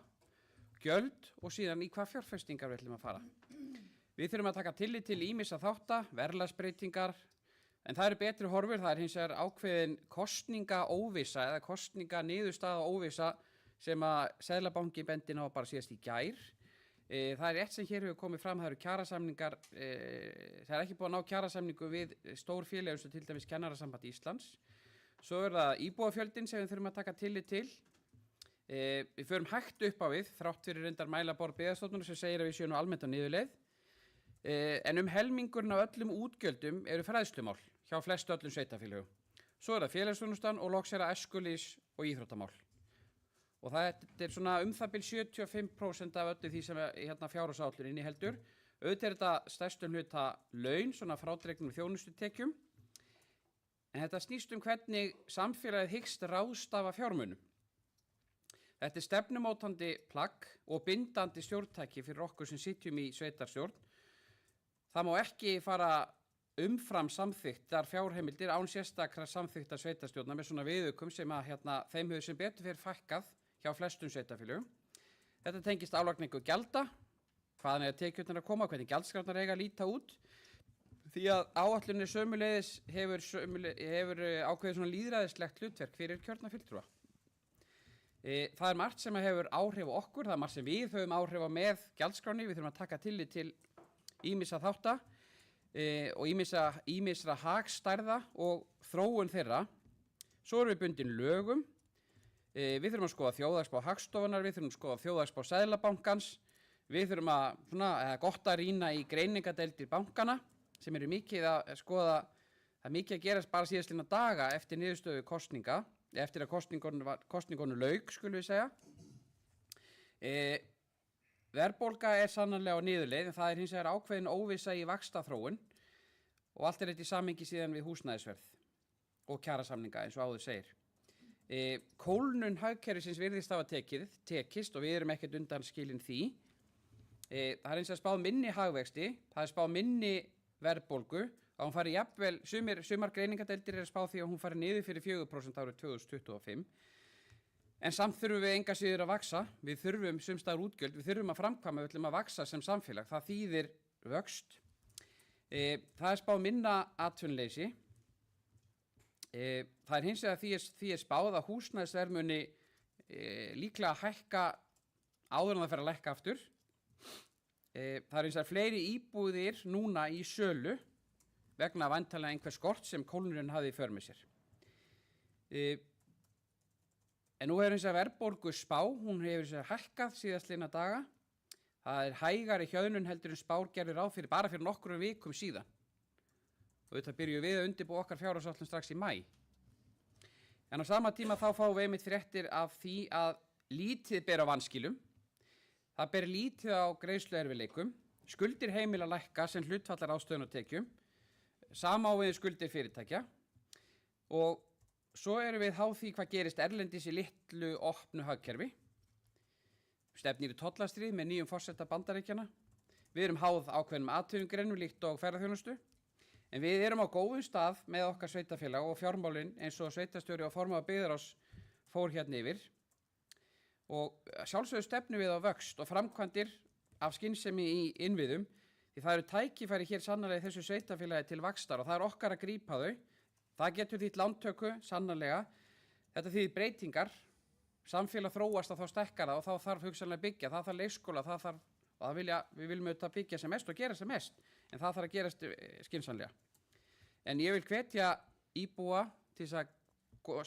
gjöld og síðan í hvað fjárfestingar við ætlum að fara. Við þurfum að taka tillit til ýmissa þátta, verðlagsbreytingar, en það eru betri horfur, það hins vegar ákveðin kosningaóvissa eða kosninganiðurstaða óvissa sem að Seðlabanki bendi á bara síðast í gær. Það er eitt sem hér hefur komið fram, það eru kjarasamningar, það er ekki búið að ná kjarasamningu við stór félög eins og til dæmis Kennarasamband Íslands. Svo er það íbúafjöldin sem við þurfum að taka tillit til. Við förum hægt upp á við, þrátt fyrir reyndar mælaborð Byggðastofnunar sem segir að við séum nú almennt á niðurleið. En helmingurinn af öllum útgjöldum eru fræðslumál hjá flestu öllum sveitarfélögum. Svo er það félagsþjónustan og loks er það æskulýðs og íþróttamál. Og það er svona það bil 75% af öllu því sem fjárhagsáætlunin inniheldur. Auðvitað er þetta stærstum hluta laun, svona frádregnum þjónustutekjum. En þetta snýst hvernig samfélagið hyggst ráðstafa fjármunum. Þetta er stefnumótandi plagg og bindandi stjórntæki fyrir okkur sem sitjum í sveitarstjórn. Það má ekki fara umfram samþykktar fjárheimildir án sérstakra samþykktar sveitarstjórnar með svona viðaukum sem að þeim hefur sem betur fyrir fækkað hjá flestum sveitarfélögum. Þetta tengist álagningu gjalda, hvaðan er tekjurnar að koma, hvernig gjaldskrárnar eiga að líta út. Því að áætlunin sömuleiðis hefur ákveðið svona lýðræðislegt hlutverk fyrir kjörna fulltrúa. Það er margt sem hefur áhrif á okkur, það er margt sem við höfum áhrif á með gjaldskráni, við þurfum að taka tillit til ýmissa þátta og ýmissra hagstærða og þróun þeirra. Svo erum við bundin lögum. Við þurfum að skoða þjóðhagsspá Hagstofunnar, við þurfum að skoða þjóðhagsspá Seðlabankans, við þurfum gott að rýna í greiningadeildir bankana sem eru mikið að skoða, það er mikið að gerast bara síðastliðna daga eftir niðurstöðu kosninga, eftir að kosningunum lauk, skulum við segja. Verðbólga er sannarlega á niðurleið, en það er hins vegar ákveðin óvissa í vaxtaþróun og allt er þetta í samhengi síðan við húsnæðisverð og kjarasamninga eins og áður segir. Kólnun hagkerfisins virðist hafa tekist og við erum ekkert undan skilin því. Það er eins og spáð minni hagvexti, það er spáð minni verðbólgu og hún fari jafnvel, sumar greiningadeildir spáð því að hún fari niður fyrir 4% árið 2025. En samt þurfum við enga síður að vaksa, við þurfum sumstaðar útgjöld, við þurfum að framkvæma, við ætlum að vaksa sem samfélag, það þýðir vöxt. Það er spáð minna atvinnuleysi. Það er hins vegar því er spáð að húsnæðisverð muni líklega hækka áður en það fer að lækka aftur. Það er hins vegar fleiri íbúðir núna í sölu vegna væntanlega einhver skort sem kólnurinn hafði í för með sér. En nú hefur hins vegar verðbólgu spá, hún hefur hins vegar hækkað síðastliðna daga. Það er hægari hjöðnun heldur en spár gerði ráð fyrir bara fyrir nokkrum vikum síðan. Og þetta byrjum við að undirbúa okkar fjárhagsáætlun strax í maí. En á sama tíma þá fáum við einmitt fréttir af því að lítið ber á vanskilum. Það ber lítið á greiðsluerfiðleikum. Skuldir heimila lækka sem hlutfallar ráðstöfunartekjum. Sama á við skuldir fyrirtækja. Og svo erum við háð því hvað gerist erlendis í litlu opnu hagkerfi. Stefnir í tollastríð með nýjum forseta Bandaríkjanna. Við erum háð ákveðnum atvinnugreinum líkt og ferðaþjónustu. En við erum á góðum stað með okkar sveitarfélag og fjármálin eins og sveitarstjóri og formaður Byggðarráðs fór hérna yfir. Og sjálfsögðu stefnum við á vöxt og framkvæmdir af skynsemi í innviðum. Því það eru tækifæri hér sannarlega í þessu sveitafélagi til vaxtar og það er okkar að grípa þau. Það getur þýtt lántöku, sannarlega. Þetta þýðir breytingar. Samfélag þróast og þá stekkar það og þá þarf hugsanlega byggja. Það þarf leikskóla, það þarf, og við viljum auðvitað byggja sem mest og gera sem mest. En það þarf að gerast skynsamlega. En ég vil hvetja íbúa til þess að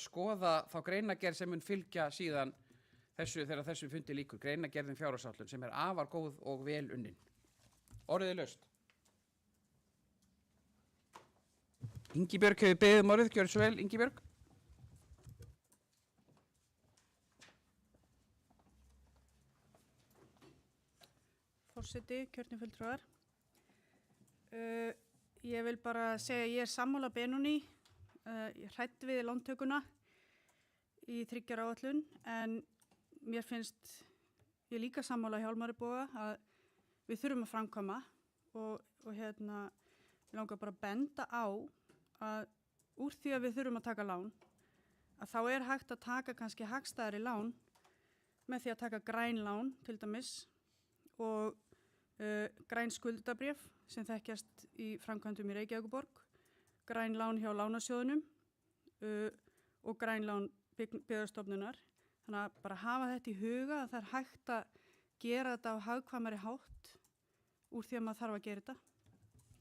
skoða þá greinagerð sem mun fylgja síðan þegar þessum fundi líkur. Greinagerðin fjárhagsáætlun sem er afar góð og vel unnin. Orðið er laust. Ingibjörg hefur beðið orðið, gjörðu svo vel, Ingibjörg. Forseti, kjörni fulltrúar. Ég vil bara segja að ég er sammála Benóný, ég hrædd við lántökuna í 3 ára áætlun, en mér finnst ég líka sammála Hjálmari Boga að við þurfum að framkvæma og ég langar bara að benda á að úr því að við þurfum að taka lán, að þá er hægt að taka kannski hagstæðari lán með því að taka græn lán til dæmis og græn skuldabréf sem þekkjast í framkvæmdum í Reykjavíkurborg, græn lán hjá lánasjóðunum og græn lán Byggðastofnunar. Þannig að bara hafa þetta í huga að það er hægt að gera þetta á hagkvæmari hátt úr því að maður þarf að gera þetta.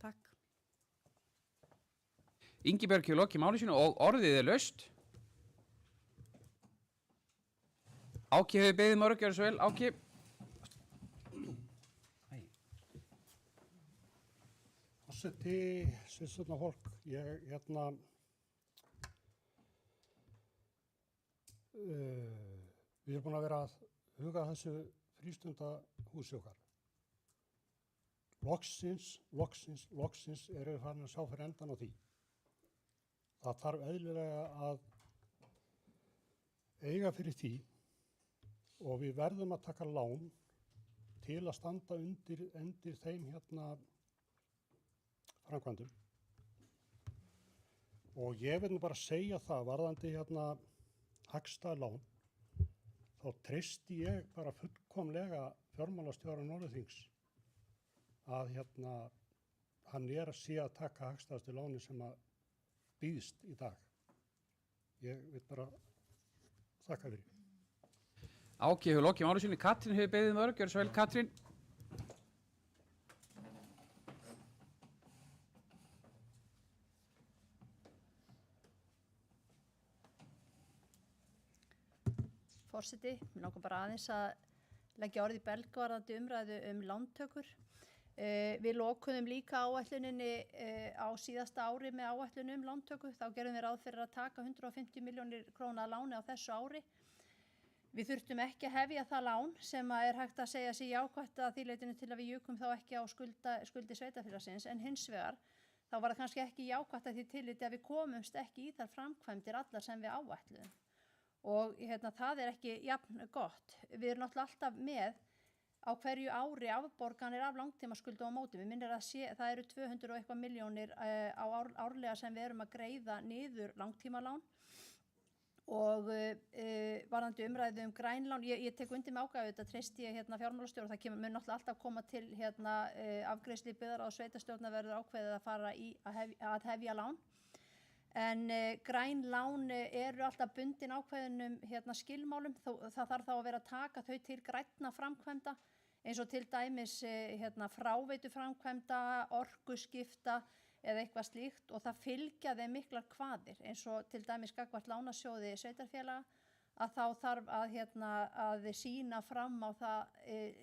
Takk. Ingibjörg hefur lokið máli sínu og orðið er laust. Áki hefur beðið orðið, gjörðu svo vel, Áki. Forseti, sviðsvöldna fólk, við erum búin að vera að huga þessu frístundahúsi okkar. Loksins eru farin að sjá fyrir endan á því. Það þarf eðlilega að eiga fyrir því og við verðum að taka lán til að standa undir þeim framkvæmdum. Og ég vil nú bara segja það, varðandi hagstæð lán, þá treysti ég bara fullkomlega fjármálastjóra Norðurþings að hann er að sé að taka hagstæðastu láni sem að býðst í dag. Ég vil bara þakka fyrir. Áki hefur lokið máli sínu, Katrín hefur beðið orðið, gjörðu svo vel, Katrín. Forseti, mér langar bara aðeins að leggja orðið í belg varðandi umræðu lántökur. Við lokuðum líka áætluninni á síðasta ári með áætlun lántöku. Þá gerðum við ráð fyrir að taka 150 milljónir króna láni á þessu ári. Við þurftum ekki að hefja það lán sem er hægt að segja sig jákvætt að því leytinu til að við jukum þá ekki á skuldi sveitarfélagsins, en hins vegar þá var það kannski ekki jákvætt að því tilliti að við komumst ekki í þær framkvæmdir allar sem við áætluðum. Og það er ekki jafn gott. Við erum náttúrulega alltaf með á hverju ári afborganir af langtímaskuldum á móti. Við minnir að það eru 200 og eitthvað milljónir árlega sem við erum að greiða niður langtímalán. Og varðandi umræðu grænlán, ég tek undir með ágæðu, þetta treysti ég fjármálastjóra, það mun náttúrulega alltaf koma til afgreiðslu byggðarráðs sveitarstjórnar verður ákveðið að fara í að hefja lán. En græn lán eru alltaf bundin ákveðnum skilmálum, það þarf þá að vera að taka þau til grænna framkvæmda, eins og til dæmis fráveituframkvæmda, orkuskipta eða eitthvað slíkt, og það fylgja þeim miklar kvaðir, eins og til dæmis gagnvart lánasjóði sveitarfélaga, að þá þarf að sýna fram á það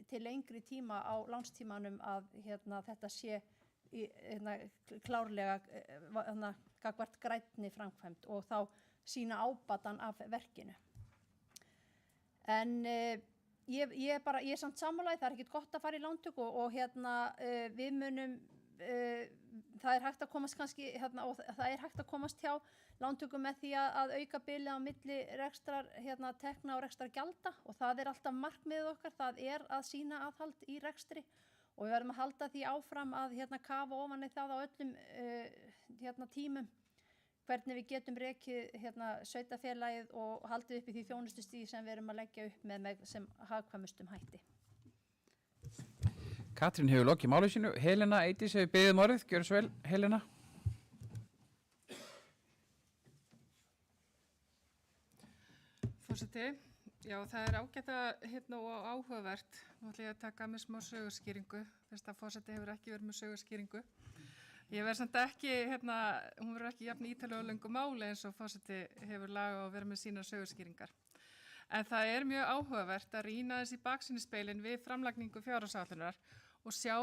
til lengri tíma á lánstímanum að þetta sé klárlega gagnvart grænni framkvæmd og þá sýna ábatan af verkinu. En ég er samt sammála, það er ekkert gott að fara í lántöku og við munum, það er hægt að komast kannski, og það er hægt að komast hjá lántöku með því að auka bilið á milli rekstrar tekna og rekstrar gjalda, og það er alltaf markmiðið okkar, það er að sýna aðhald í rekstri. Og við verðum að halda því áfram að kafa ofan í það á öllum tímum, hvernig við getum rekið sveitarfélagið og haldið upp í því þjónustustígi sem við erum að leggja upp með sem hagkvæmustum hætti. Katrín hefur lokið máli sínu. Helena Eydís hefur beðið orðið. Gjörðu svo vel, Helena. Forseti, já það ágætt og áhugavert. Nú ætla ég að taka með smá sögurskýringu. Fyrst að forseti hefur ekki verið með sögurskýringu. Ég verð samt ekki, hún verður ekki jafn ítalega og löngu máli eins og forseti hefur laga og verið með sína sögurskýringar. En það mjög áhugavert að rýna þessi baksýnisspegilinn við framlagningu fjárhagsáætlunar og sjá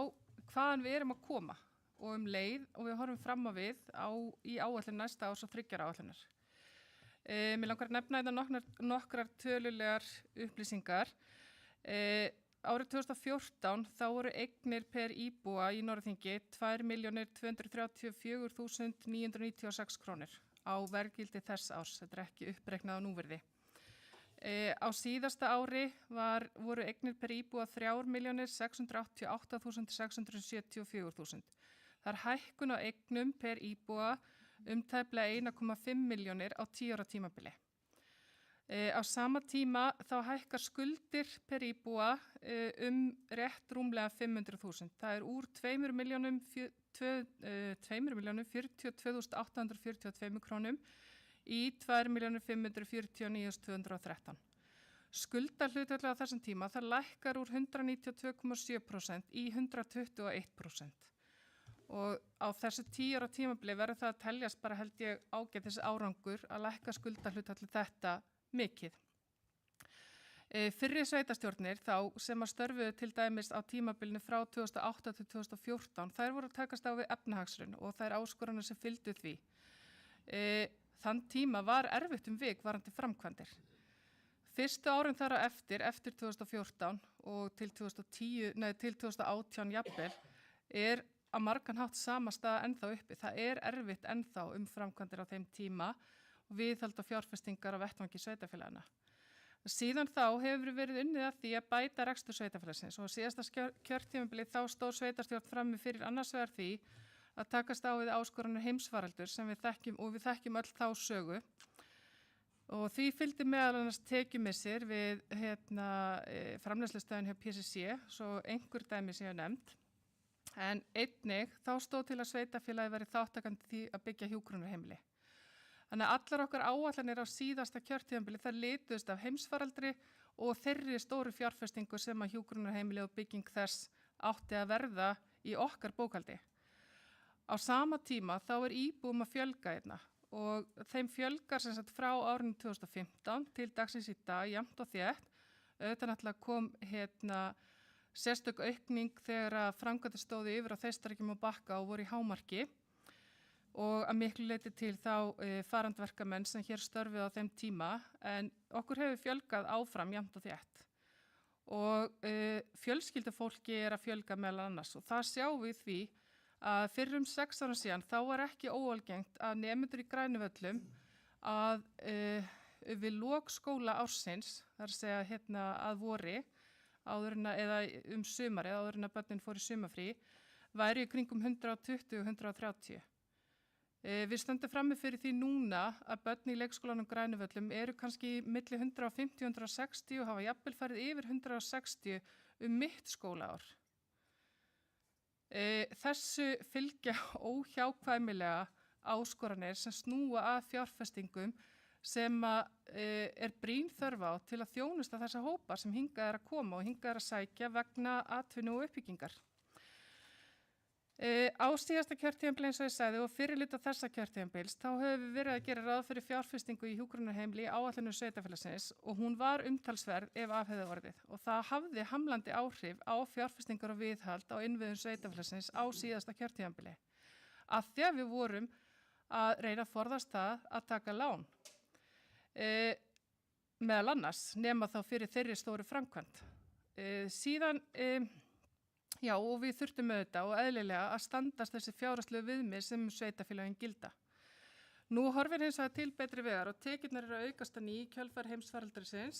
hvaðan við erum að koma og leið og við horfum fram á við í áætlun næsta árs og 3 ára áætlunar. Mér langar að nefna þetta nokkrar tölulegar upplýsingar. Árið 2014 þá voru eignir per íbúa í Norðþingi 2.234.996 krónur á verðgildi þess árs. Þetta ekki uppreiknað á núvirði. Á síðasta ári voru eignir per íbúa 3.688.674.000. Það hækkun á eignum per íbúa tæplega 1,5 milljónir á 10 ára tímabili. Á sama tíma þá hækkar skuldir per íbúa rétt rúmlega 500.000. Það úr 2.042.842 krónum í 2.549.213. Skuldahlutfallið á þessum tíma það lækkar úr 192,7% í 121%. Og á þessu 10 ára tímabili verður það að teljast bara held ég ágætis árangur að lækka skuldahlutfallið þetta mikið. Fyrri sveitarstjórnir þá sem að störfuðu til dæmis á tímabilinu frá 2008 til 2014, þær voru að takast á við efnahagshrun og þær áskoranir sem fylgdu því. Þann tíma var erfitt vik varðandi framkvæmdir. Fyrstu árin þar á eftir 2014 og til 2018 jafnvel, á margan hátt sama staða ennþá uppi. Það erfitt ennþá framkvæmdir á þeim tíma og viðhald og fjárfestingar á vettvangi sveitarfélagana. Síðan þá hefur verið unnið að því að bæta rekstur sveitarfélagsins og síðasta kjörtímabili þá stóð sveitarstjórn frammi fyrir annars vegar því að takast á við áskoranir heimsfaraldur sem við þekkjum öll þá sögu. Og því fylgdi meðal annars tekjumissir við framleiðslustöðin hjá PCC, svo einhver dæmi sem ég hef nefnt. En einnig þá stóð til að sveitarfélagi verið þáttakandi því að byggja hjúkrunarheimili. Þannig að allar okkar áætlanir á síðasta kjörtímabili þar lituðust af heimsfaraldri og þeirri stóru fjárfestingu sem að hjúkrunarheimili og bygging þess átti að verða í okkar bókhaldi. Á sama tíma þá íbúum að fjölga einna og þeim fjölgar sem sagt frá árinu 2015 til dagsins í dag jafnt og þétt. Auðvitað náttúrulega kom sérstök aukning þegar að framkvæmdir stóðu yfir á Þeistareykjum og Bakka og voru í hámarki og að miklu leyti til þá farandverkamenn sem hér störfuðu á þeim tíma en okkur hefur fjölgað áfram jafnt og þétt. Og fjölskyldufólki að fjölga meðal annars og það sjáum við því að fyrir 6 ára síðan þá var ekki óalgengt að nemendur í Grænuvöllum að við lok skóla ársins, þar að segja að vori, eða sumarið, áður en að börnin fór í sumarfrí, væri í kringum 120-130. Við stöndum frammi fyrir því núna að börn í leikskólanum Grænuvöllum eru kannski milli 150-160 og hafa jafnvel farið yfir 160 mitt skólaár. Þessu fylgja óhjákvæmilega áskoranir sem snúa að fjárfestingum sem brýn þörf á til að þjónusta þessa hópa sem hingað að koma og hingað að sækja vegna atvinnu og uppbyggingar. Á síðasta kjörtímabili eins og ég sagði og fyrir hluta þessa kjörtímabils þá höfum við verið að gera ráð fyrir fjárfestingu í hjúkrunarheimili í áætlun sveitarfélagsins og hún var umtalsverð ef af hefði orðið og það hafði hamlandi áhrif á fjárfestingar og viðhald á innviðum sveitarfélagsins á síðasta kjörtímabili. Af því að við vorum að reyna að forðast það að taka lán. Meðal annars nema þá fyrir þeirri stóru framkvæmd. Síðan já, og við þurftum auðvitað og eðlilega að standast þessi fjárhagslegu viðmið sem sveitarfélögin gilda. Nú horfir hins vegar til betri vegar og tekjurnar eru að aukast að ný í kjölfar heimsfaraldursins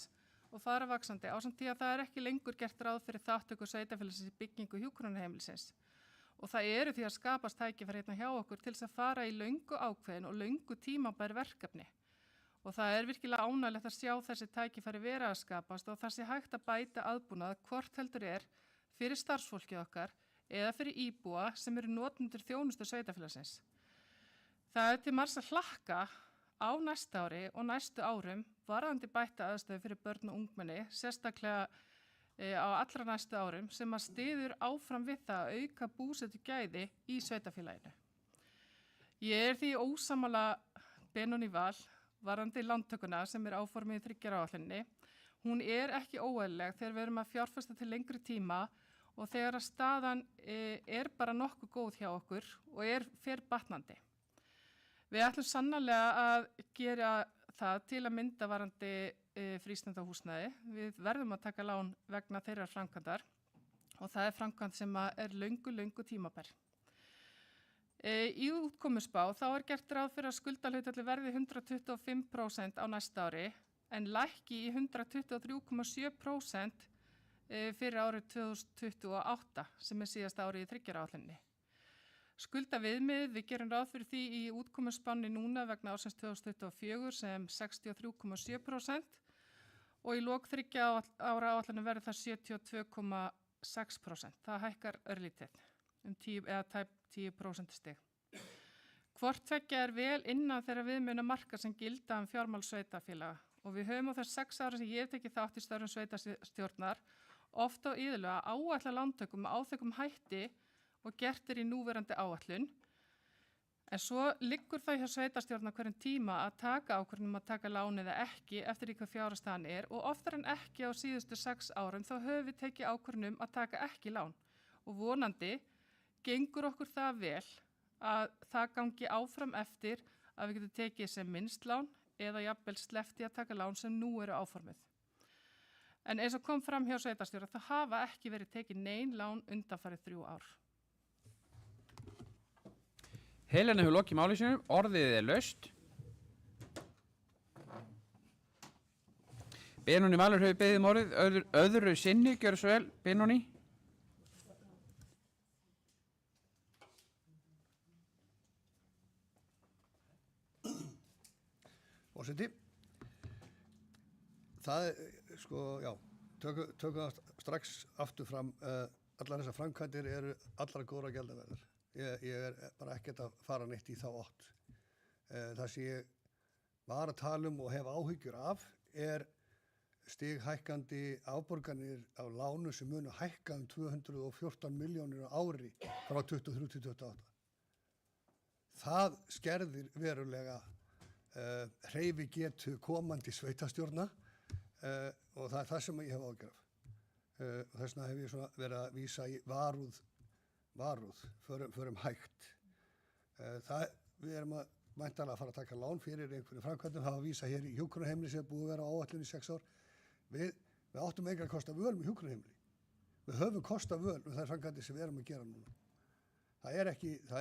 og fara vaxandi ásamt því að það ekki lengur gert ráð fyrir þátttöku sveitarfélagsins í byggingu hjúkrunarheimilisins. Og það eru því að skapast tækifæri hjá okkur til þess að fara í löngu ákveðin og löngu tímabær verkefni. Og það virkilega ánægilegt að sjá þessi tækifæri vera að skapast og það sé hægt að bæta aðbúnað hvort heldur fyrir starfsfólkið okkar eða fyrir íbúa sem eru notendur þjónustu sveitafélagsins. Það er til margs að hlakka á næsta ári og næstu árum varðandi bætta aðstöðu fyrir börn og ungmenni, sérstaklega á allra næstu árum sem að styður áfram við það að auka búsetu gæði í sveitafélaginu. Ég er því ósammála Benóný Val varðandi lántökuna sem er áformið í 3 ára áætluninni. Hún er ekki óeðlileg þegar við erum að fjárfesta til lengri tíma og þegar að staðan er bara nokkuð góð hjá okkur og fer batnandi. Við ætlum sannarlega að gera það til að mynda varðandi frístundahúsnæði. Við verðum að taka lán vegna þeirrar framkvæmdar og það er framkvæmd sem er löngu tímabær. Í útkomuspá þá er gert ráð fyrir að skuldahlutfallið verði 125% á næsta ári en lækki í 123,7% fyrir árið 2028 sem er síðasta árið í 3 ára áætluninni. Skuldaviðmið, við gerum ráð fyrir því í útkomuspánni núna vegna ársins 2024 sem 63,7% og í lok 3 ára áætlunum verður það 72,6%. Það hækkar örlítið 10 eða tæp 10% stig. Hvort tveggja er vel innan þeirra viðmiðna marka sem gilda fjármál sveitafélaga og við höfum á þess 6 ára sem ég hef tekið þátt í störfum sveitastjórnar oft á iðulega áætla lántökum með áþekkum hætti og gert í núverandi áætlun. En svo liggur það hjá sveitastjórnar hverjum tíma að taka ákvörðun að taka lán eða ekki eftir því hvað fjárhagsstaðan er og oftar en ekki á síðustu 6 árum þá höfum við tekið ákvörðun að taka ekki lán og vonandi gengur okkur það vel að það gangi áfram eftir að við getum tekið sem minnst lán eða jafnvel sleppti að taka lán sem nú eru áformið. En eins og kom fram hjá sveitastjóra það hafa ekki verið tekið nein lán undanfarið 3 ár. Helena hefur lokið máli sínum, orðið er laust. Benóný Valur hefur beðið orðið öðru sinni, gjörðu svo vel, Benóný. Forseti, það tökum það strax aftur fram, allar þessar framkvæmdir eru allra góðra gjaldaverðar. Ég er bara ekkert að fara neitt í þá átt. Það sem ég var að tala og hef áhyggjur af stighækkandi afborganir á lánu sem munu hækka 214 milljónir á ári frá 23-28. Það skerðir verulega hreyfigetu komandi sveitastjórna og það er það sem ég hef ágjörð af. Þess vegna hef ég verið að vísa í varúð, förum hægt. Við erum væntanlega að fara að taka lán fyrir einhverju framkvæmdum, hafa vísa hér í hjúkrunarheimili sem er búið að vera á áætlun í 6 ár. Við áttum engan kost af völ með hjúkrunarheimili. Við höfum kost af völ með þær framkvæmdir sem við erum að gera núna. Það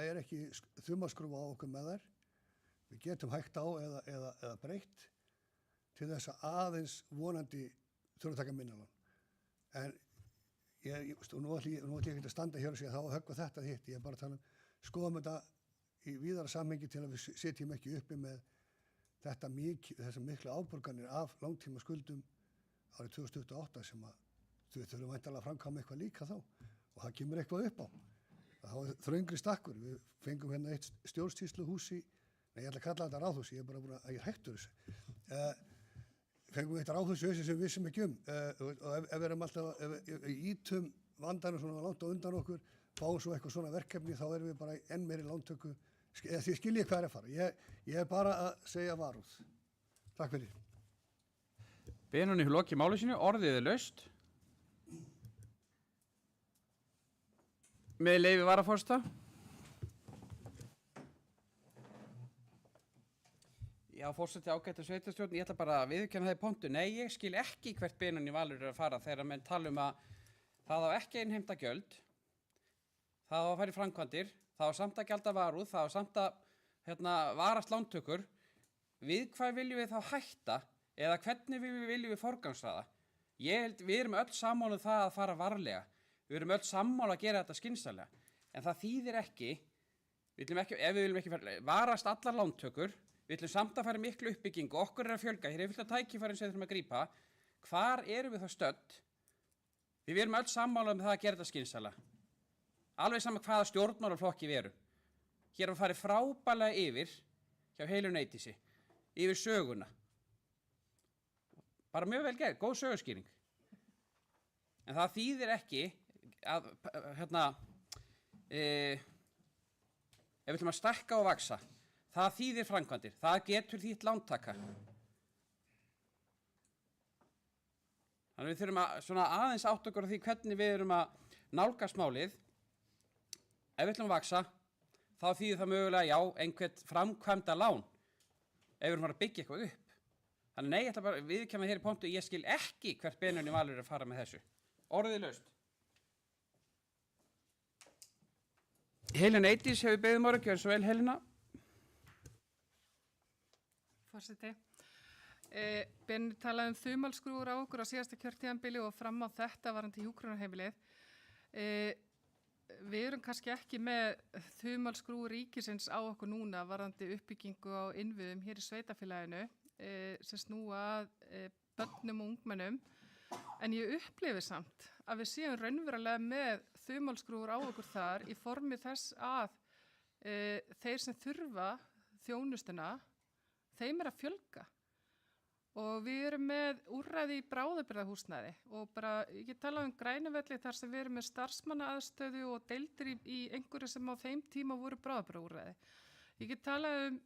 er ekki þumalskrúfa á okkur með þær. Við getum hægt á eða breytt til þess að aðeins vonandi þurfa að taka minna lán. En nú ætlum ég ekki að standa hér og segja þá að höggva þetta hitt. Ég er bara að tala skoðum þetta í víðara samhengi til að við setjum ekki uppi með þessar miklu afborganir af langtíma skuldum árið 2028 sem að þau þurfum væntanlega að framkvæma eitthvað líka þá og það kemur eitthvað upp á. Það er þröngri stakkur. Við fengum hérna eitt stjórnsýsluhús ég ætla að kalla þetta ráðhús, ég er bara búin að ég er hættur þessu. Fengum eitt ráðhús sem við vissum ekki og ef við erum alltaf, ef við ítum vandanum svona langt á undan okkur, fáum svo eitthvað svona verkefni, þá erum við bara enn meiri lántöku. Þið skiljið hvað er að fara. Ég er bara að segja varúð. Takk fyrir. Benóný hefur lokið máli sínu, orðið er laust. Með leyfi varaforseta. Já, forseti ágættu sveitastjórn, ég ætla bara að viðurkenna það í pontu. Nei, ég skil ekki hvert Benóný Valur er að fara þegar menn tala að það á ekki innheimta gjöld, það á að fara í framkvæmdir, það á samt að gjalda varúð, það á samt að varast lántökur. Við hvað viljum við þá hætta eða hvernig viljum við forgangsraða? Ég held við erum öll sammála það að fara varlega. Við erum öll sammála að gera þetta skynsamlega. En það þýðir ekki, ef við viljum ekki varast allar lántökur, við ætlum samt að fara miklu uppbyggingu, okkur er að fjölga, hér er fullt af tækifærum sem við þurfum að grípa. Hvar erum við þá stödd Við erum öll sammála það að gera þetta skynsamlega. Alveg sama hvaða stjórnmálaflokki við erum. Hér var farið frábærlega yfir hjá Heilunni Eydísi, yfir söguna. Bara mjög vel gerð, góð söguskýring. En það þýðir ekki að, ef við ætlum að stækka og vaxa, það þýðir framkvæmdir, það getur þýtt lántaka. Þannig við þurfum að svona aðeins átta okkur á því hvernig við erum að nálgast málið. Ef við ætlum að vaxa, þá þýðir það mögulega, já, einhvert framkvæmda lán, ef við erum að byggja eitthvað upp. Þannig nei, ég ætla bara að viðurkenna hér í pontu, ég skil ekki hvert Benóný Valur er að fara með þessu. Orðið laust. Helena Eydís hefur beðið morgun, gjörðu svo vel, Helena. Forseti. Benóný talaði þumalskrúfur á okkur á síðasta kjörtíðanbili og fram á þetta varandi hjúkrunarheimilið. Við erum kannski ekki með þumalskrúfur ríkisins á okkur núna varandi uppbyggingu á innviðum hér í sveitafélaginu sem snúa að börnum og ungmennum. En ég upplifi samt að við séum raunverulega með þumalskrúfur á okkur þar í formi þess að þeir sem þurfa þjónustuna, þeim er að fjölga. Og við erum með úrræði í bráðabirgðahúsnæði og bara, ég get talað Grænuvelli þar sem við erum með starfsmannaaðstöðu og deildir í einhverju sem á þeim tíma voru bráðabirgðaúrræði. Ég get talað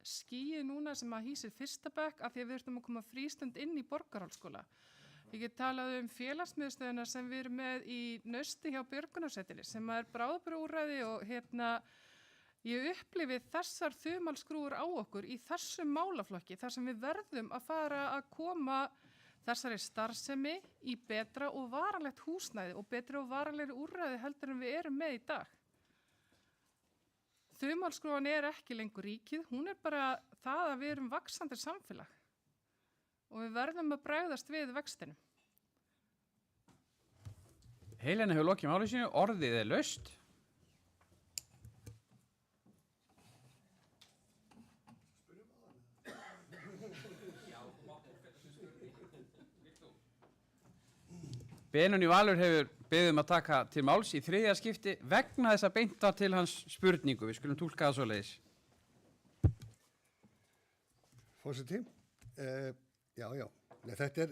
skíið núna sem að hýsir fyrsta bekk af því að við erum að koma frístund inn í Borgarholtsskóla. Ég get talað félagsmiðstöðuna sem við erum með í Nausti hjá Björgunarsveitinni sem er bráðabirgðaúrræði og ég upplifi þessar þumalskrúfur á okkur í þessum málaflokki þar sem við verðum að fara að koma þessari starfsemi í betra og varanlegt húsnæði og betra og varanlegri úrræði heldur en við erum með í dag. Þumalskrúfan er ekki lengur ríkið, hún er bara það að við erum vaxandi samfélag og við verðum að bregðast við vextinum. Helena hefur lokið máli sínu, orðið er laust. Benóný Valur hefur beðið að taka til máls í 3. skipti vegna þess að beinta til hans spurningu. Við skulum túlka það svoleiðis. Forseti, já, nei, þetta er,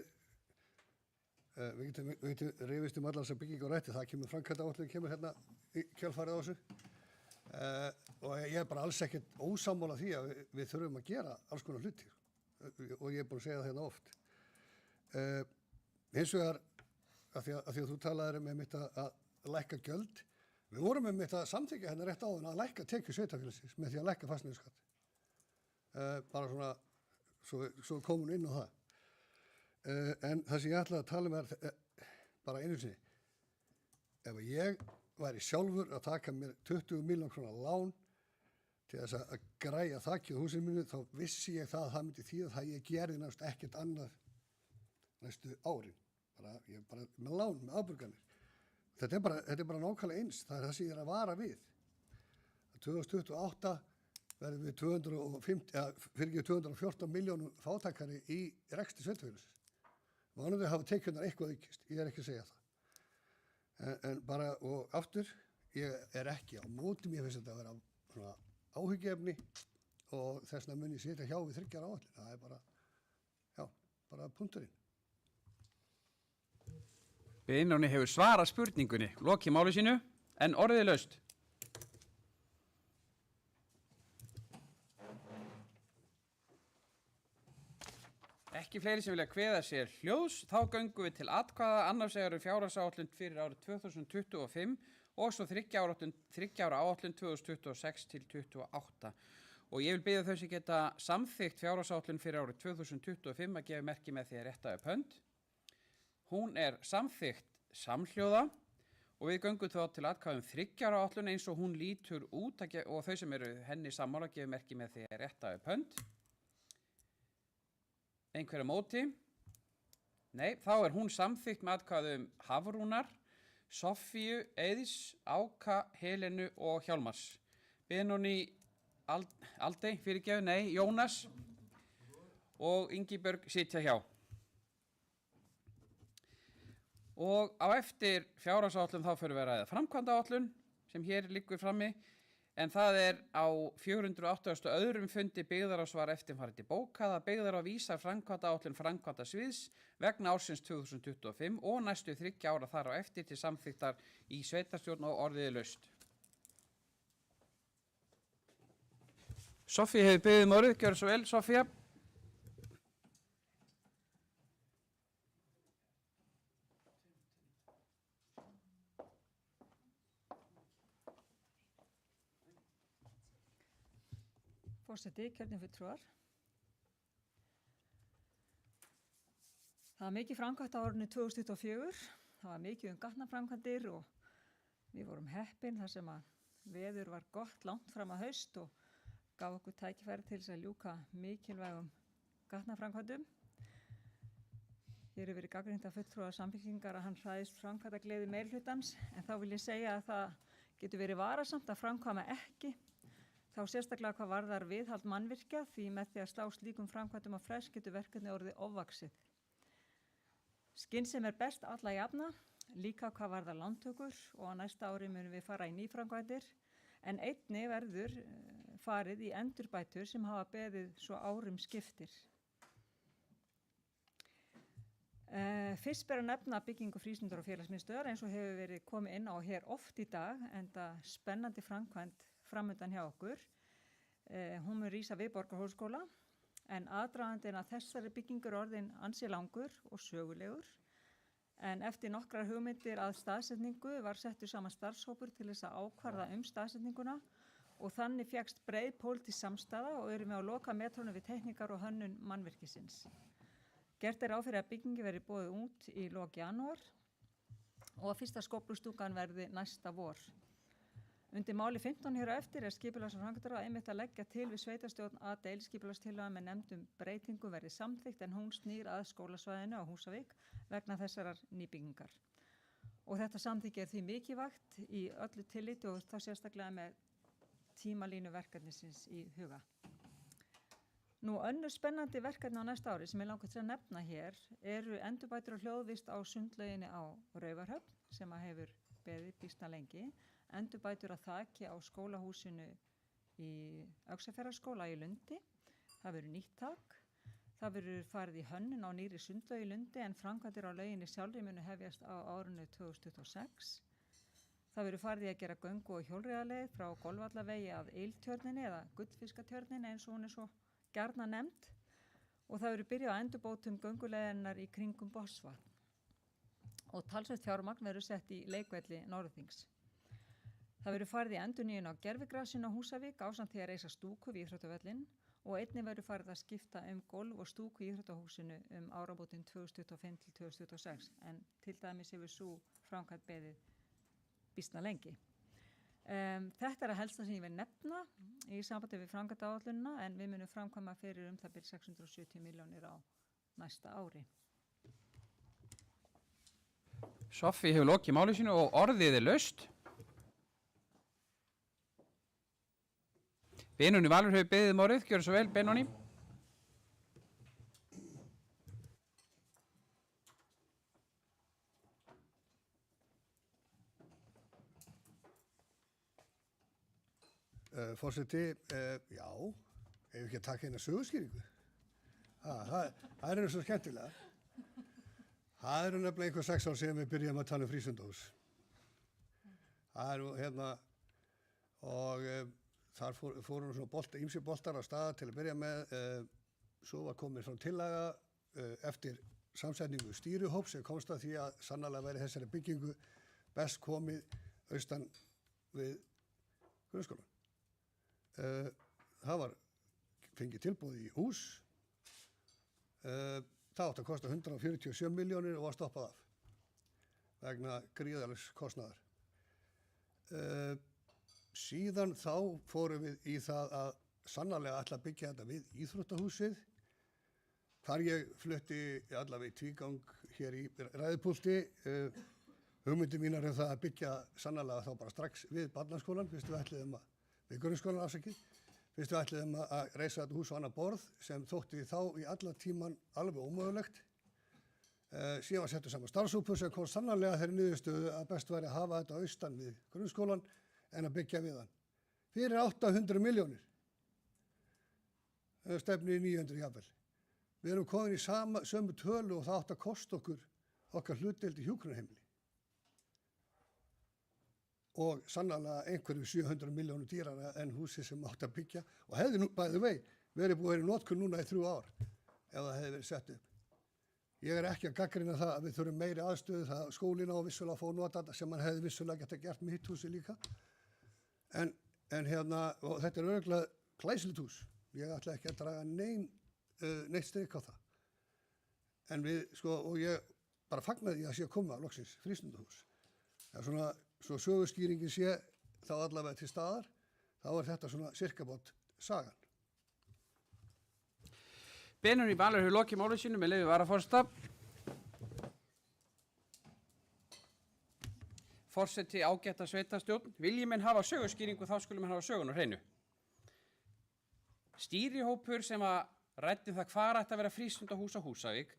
við getum rifist allar þessar byggingar og rétti, það kemur framkvæmdaáætlun, kemur hérna í kjölfarið á þessu. Og ég er bara alls ekkert ósammála því að við þurfum að gera alls konar hluti og ég er búin að segja það hérna oft. Hins vegar, af því að þú talaðir mitt að lækka gjöld, við vorum mitt að samþykkja hérna rétt áðan að lækka tekjur sveitarfélagsins með því að lækka fasteignaskatt. Bara svona, svo komum við inn á það. En það sem ég ætlaði að tala með bara einu sinni, ef ég væri sjálfur að taka mér 20 milljón króna lán til þess að græja þakið á húsinu mínu, þá vissi ég það myndi þýða það ég gerði næst ekkert annað næstu árin. Ég er bara með lán, með afborganir. Þetta er bara nákvæmlega eins. Það er það sem ég er að vara við. 2028 verðum við 214 miljónum fátækari í rekstri sveitarfélagsins. Vonandi hafa tekjurnar eitthvað aukist. Ég er ekki að segja það. En bara, og aftur, ég er ekki á móti, mér finnst þetta að vera svona áhyggjuefni og þess vegna mun ég sitja hjá við 3 ára áætlun. Það er bara, já, bara punkturinn. Benóný hefur svarað spurningunni, lokið máli sínu, en orðið er laust. Ekki fleiri sem vilja kveða sér hljóðs, þá göngum við til atkvæða, annars vegar fjárhagsáætlun fyrir árið 2025 og svo 3 ára áætlun 2026 til 2028. Og ég vil biðja þau sem geta samþykkt fjárhagsáætlun fyrir árið 2025 að gefa merki með því að rétta upp hönd. Hún er samþykkt samhljóða og við göngum þá til atkvæðum 3 ára áætlun eins og hún lítur út og þau sem eru henni sammála gefa merki með því að rétta upp hönd. Einhverja móti? Nei, þá er hún samþykkt með atkvæðum Hafrúnar, Soffíu, Eiðs, Áka, Helenu og Hjálmars. Benóný Aldey, fyrirgefðu, nei, Jónas og Ingibjörg sitja hjá. Og á eftir fjárhagsáætlun þá fyrir við að ræða framkvæmdaáætlun sem hér liggur frammi, en það á 482. fundi byggðaráðs var eftirfarandi bókað að byggðaráð vísar framkvæmdaáætlun framkvæmdasviðs vegna ársins 2025 og næstu 3 ára þar á eftir til samþykktar í sveitarstjórn og orðið laust. Sofía hefur beðið orðið, gjörðu svo vel, Sofía. Forseti, kjörnir fulltrúar. Það var mikið framkvæmt á árinu 2024. Það var mikið gatnaframkvæmdir og við vorum heppin þar sem að veður var gott langt fram að haust og gaf okkur tækifæri til þess að ljúka mikilvægum gatnaframkvæmdum. Hér hefur verið gagnrýnt af fulltrúa Samfylkingar að hann hræðist framkvæmdagleði meirihlutans, en þá vil ég segja að það getur verið varasamt að framkvæma ekki. Þá sérstaklega hvað varðar viðhald mannvirkja, því með því að slá slíkum framkvæmdum á frest getur verkefni orðið ofvaxið. Skynsemin best alla jafna, líka hvað varðar lántökur og á næsta ári munum við fara í nýframkvæmdir, en einnig verður farið í endurbætur sem hafa beðið svo árum skiptir. Fyrst ber að nefna byggingu frístundar og félagsmiðstöðvar eins og hefur verið komið inn á hér oft í dag, enda spennandi framkvæmd framundan hjá okkur. Hún mun rísa við Borgarhólsskóla, en aðdragandinn að þessari byggingur orðin ansi langur og sögulegur. En eftir nokkrar hugmyndir að staðsetningu var settur saman starfshópur til þess að ákvarða staðsetninguna og þannig fékkst breið pólitísk samstaða og erum við á loka metrónu við teikningar og hönnun mannvirkisins. Gert ráð fyrir að byggingi verði boðið út í lok janúar og að fyrsta skóflustúkan verði næsta vor. Undir máli 15 hér á eftir skipulags- og framkvæmdaráð einmitt að leggja til við sveitarstjórn að deiliskipulagstillaga með nefndum breytingum verði samþykkt en hún snýr að skólasvæðinu á Húsavík vegna þessarar nýbyggingar. Og þetta samþykki því mikilvægt í öllu tilliti og þá sérstaklega með tímalínu verkefnisins í huga. Nú önnur spennandi verkefni á næsta ári sem ég langar til að nefna hér eru endurbætur og hljóðvist á sundlauginni á Raufarhöfn sem að hefur beðið býsna lengi, endurbætur að þaki á skólahúsinu í Öxarfjarðarskóla í Lundi, það verður nýtt þak, það verður farið í hönnun á nýrri sundlaug í Lundi en framkvæmdir á lauginni sjálfri munu hefjast á árinu 2026. Það verður farið í að gera göngu- og hjólreiðaleið frá Golvallavegi að Eiltjörninni eða Gullfiskatjörninni eins og hún svo gjarnan nefnd og það verður byrjað á endurbótum gönguleiðinnar í kringum Botnsvatn og talsvert fjármagn verður sett í leikvelli Norðþings. Það verður farið í endurnýjun á gervigrasinu á Húsavík ásamt því að reisa stúku við íþróttavöllinn og einnig verður farið að skipta gólf og stúku í íþróttahúsinu áramótin 2025 til 2026 en til dæmis hefur svo framkvæmt beðið býsna lengi. Þetta að helsta sem ég vil nefna í sambandi við framkvæmdaáætlunina en við munum framkvæma fyrir það byrja 670 milljónir á næsta ári. Sofía hefur lokið máli sínu og orðið laust. Benóni Valur hefur beðið orðið, gjörðu svo vel, Benóni. Forseti, já, ef ekki að taka eina sögurskýringu. Það er svo skemmtilega. Það eru nefnilega einhver 6 ár síðan við byrjum að tala um frístundahús. Það eru og þar fórum svona ýmsir boltar á stað til að byrja með. Svo var komin frá tillaga eftir samsetningu stýrihóps sem komst að því að sannarlega væri þessari byggingu best komið austan við grunnskólann. Það var fengið tilboð í hús. Það átti að kosta 147 milljónir og var stoppað af vegna gríðarlegs kostnaðar. Síðan þá fórum við í það að sannarlega ætla að byggja þetta við íþróttahúsið. Þar ég flutti allavega í tvígang hér í ræðupúlti hugmyndi mínar það að byggja sannarlega þá bara strax við barnaskólann, fyrst við ætliðum við grunnskólann afsakið, fyrst við ætliðum að reisa þetta hús á annað borð sem þótti þá í alla tíman alveg ómögulegt. Síðan var settur saman starfshópur sem kom sannarlega þeirri niðurstöðu að best væri að hafa þetta austan við grunnskólan en að byggja við hann. Fyrir 800 milljónir. Stefni í 900 jafnvel. Við erum komin í sömu tölu og það átt að kosta okkar hlutdeild í hjúkrunarheimili. Og sannarlega einhverju 700 milljónir dýrara en húsi sem átt að byggja og hefði nú bæði vei verið búið í notkun núna í 3 ár ef það hefði verið sett upp. Ég er ekki að gagnrýna það að við þurfum meiri aðstöðu, það skólinn á vissulega að fá nota þetta sem hann hefði vissulega geta gert með hitt húsi líka. En og þetta er örugglega glæsilegt hús. Ég ætla ekki að draga neitt strik á það. En og ég bara fagnaði að sé að koma loksins frístundahús. Það er svona, svo söguskýringin sé þá allavega til staðar, þá er þetta svona sirkabót sagan. Benóný Valur hefur lokið máli sínu með leyfi varaforseta. Forseti ágætta sveitarstjórn. Vilji menn hafa söguskýringu, þá skulum menn hafa sögun á hreinu. Stýrihópur sem að ræddi það hvar ætti að vera frístundahús á Húsavík,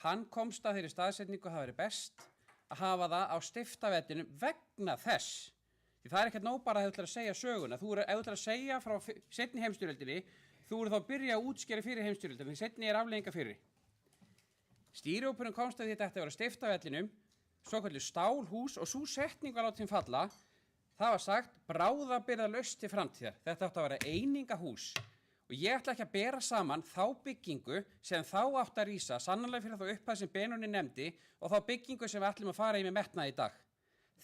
hann komst að þeirri staðsetningu að það veri best að hafa það á Stiftavellinum vegna þess. Því það er ekkert nóg bara að þú ætlar að segja söguna. Ef þú ætlar að segja frá seinni heimsstyrjöldinni, þú eru þá að byrja að útskýra fyrir heimsstyrjöldinni, því seinni er afleiðinga fyrir. Stýrihópurinn komst að því að þetta var á Stiftavellinum, svokölluð stálhús og sú setning var látin falla. Það var sagt bráðabirgðalaust til framtíðar. Þetta átti að vera einingahús. Og ég ætla ekki að bera saman þá byggingu sem þá átti að rísa, sannarlega fyrir þá upphæð sem Benóný nefndi og þá byggingu sem við ætlum að fara í með metnað í dag.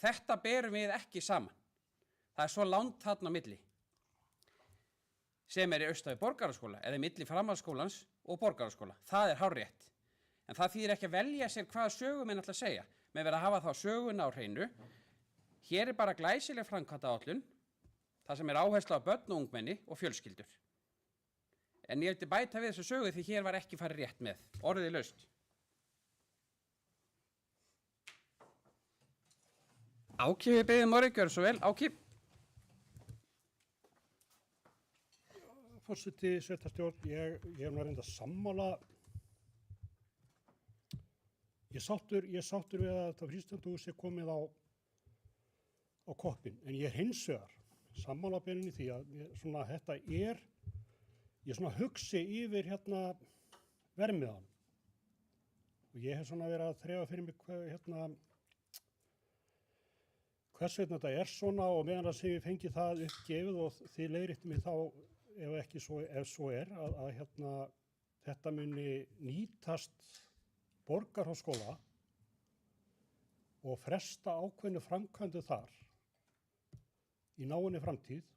Þetta berum við ekki saman. Það er svo langt þarna á milli. Sem er í austan við Borgarskóla eða milli framhaldsskólans og Borgarskóla. Það er hárrétt. En það þýðir ekki að velja sér hvaða sögu menn ætla að segja. Menn verða að hafa þá söguna á hreinu. Hér er bara glæsileg framkvæmdaáætlun, það sem er áhersla á börn og ungmenni og fjölskyldur. En ég vildi bæta við þessu sögu því hér var ekki farið rétt með. Orðið er laust. Áki, við beðum orðið, gjör svo vel. Áki. Forseti sveitarstjórn, ég er nú reynda sammála. Ég sáttur við að þetta frístundahús er komið á koppinn, en ég er hins vegar sammála Benóný því að þetta er, ég hugsi yfir vermiðan. Og ég hef verið að þrefa fyrir mig hvers vegna þetta er svona og meðan að sem ég fengi það uppgefið og þið leiðréttið mig þá ef svo er að þetta muni nýtast Borgarháskóla og fresta ákveðnu framkvæmdu þar í náinni framtíð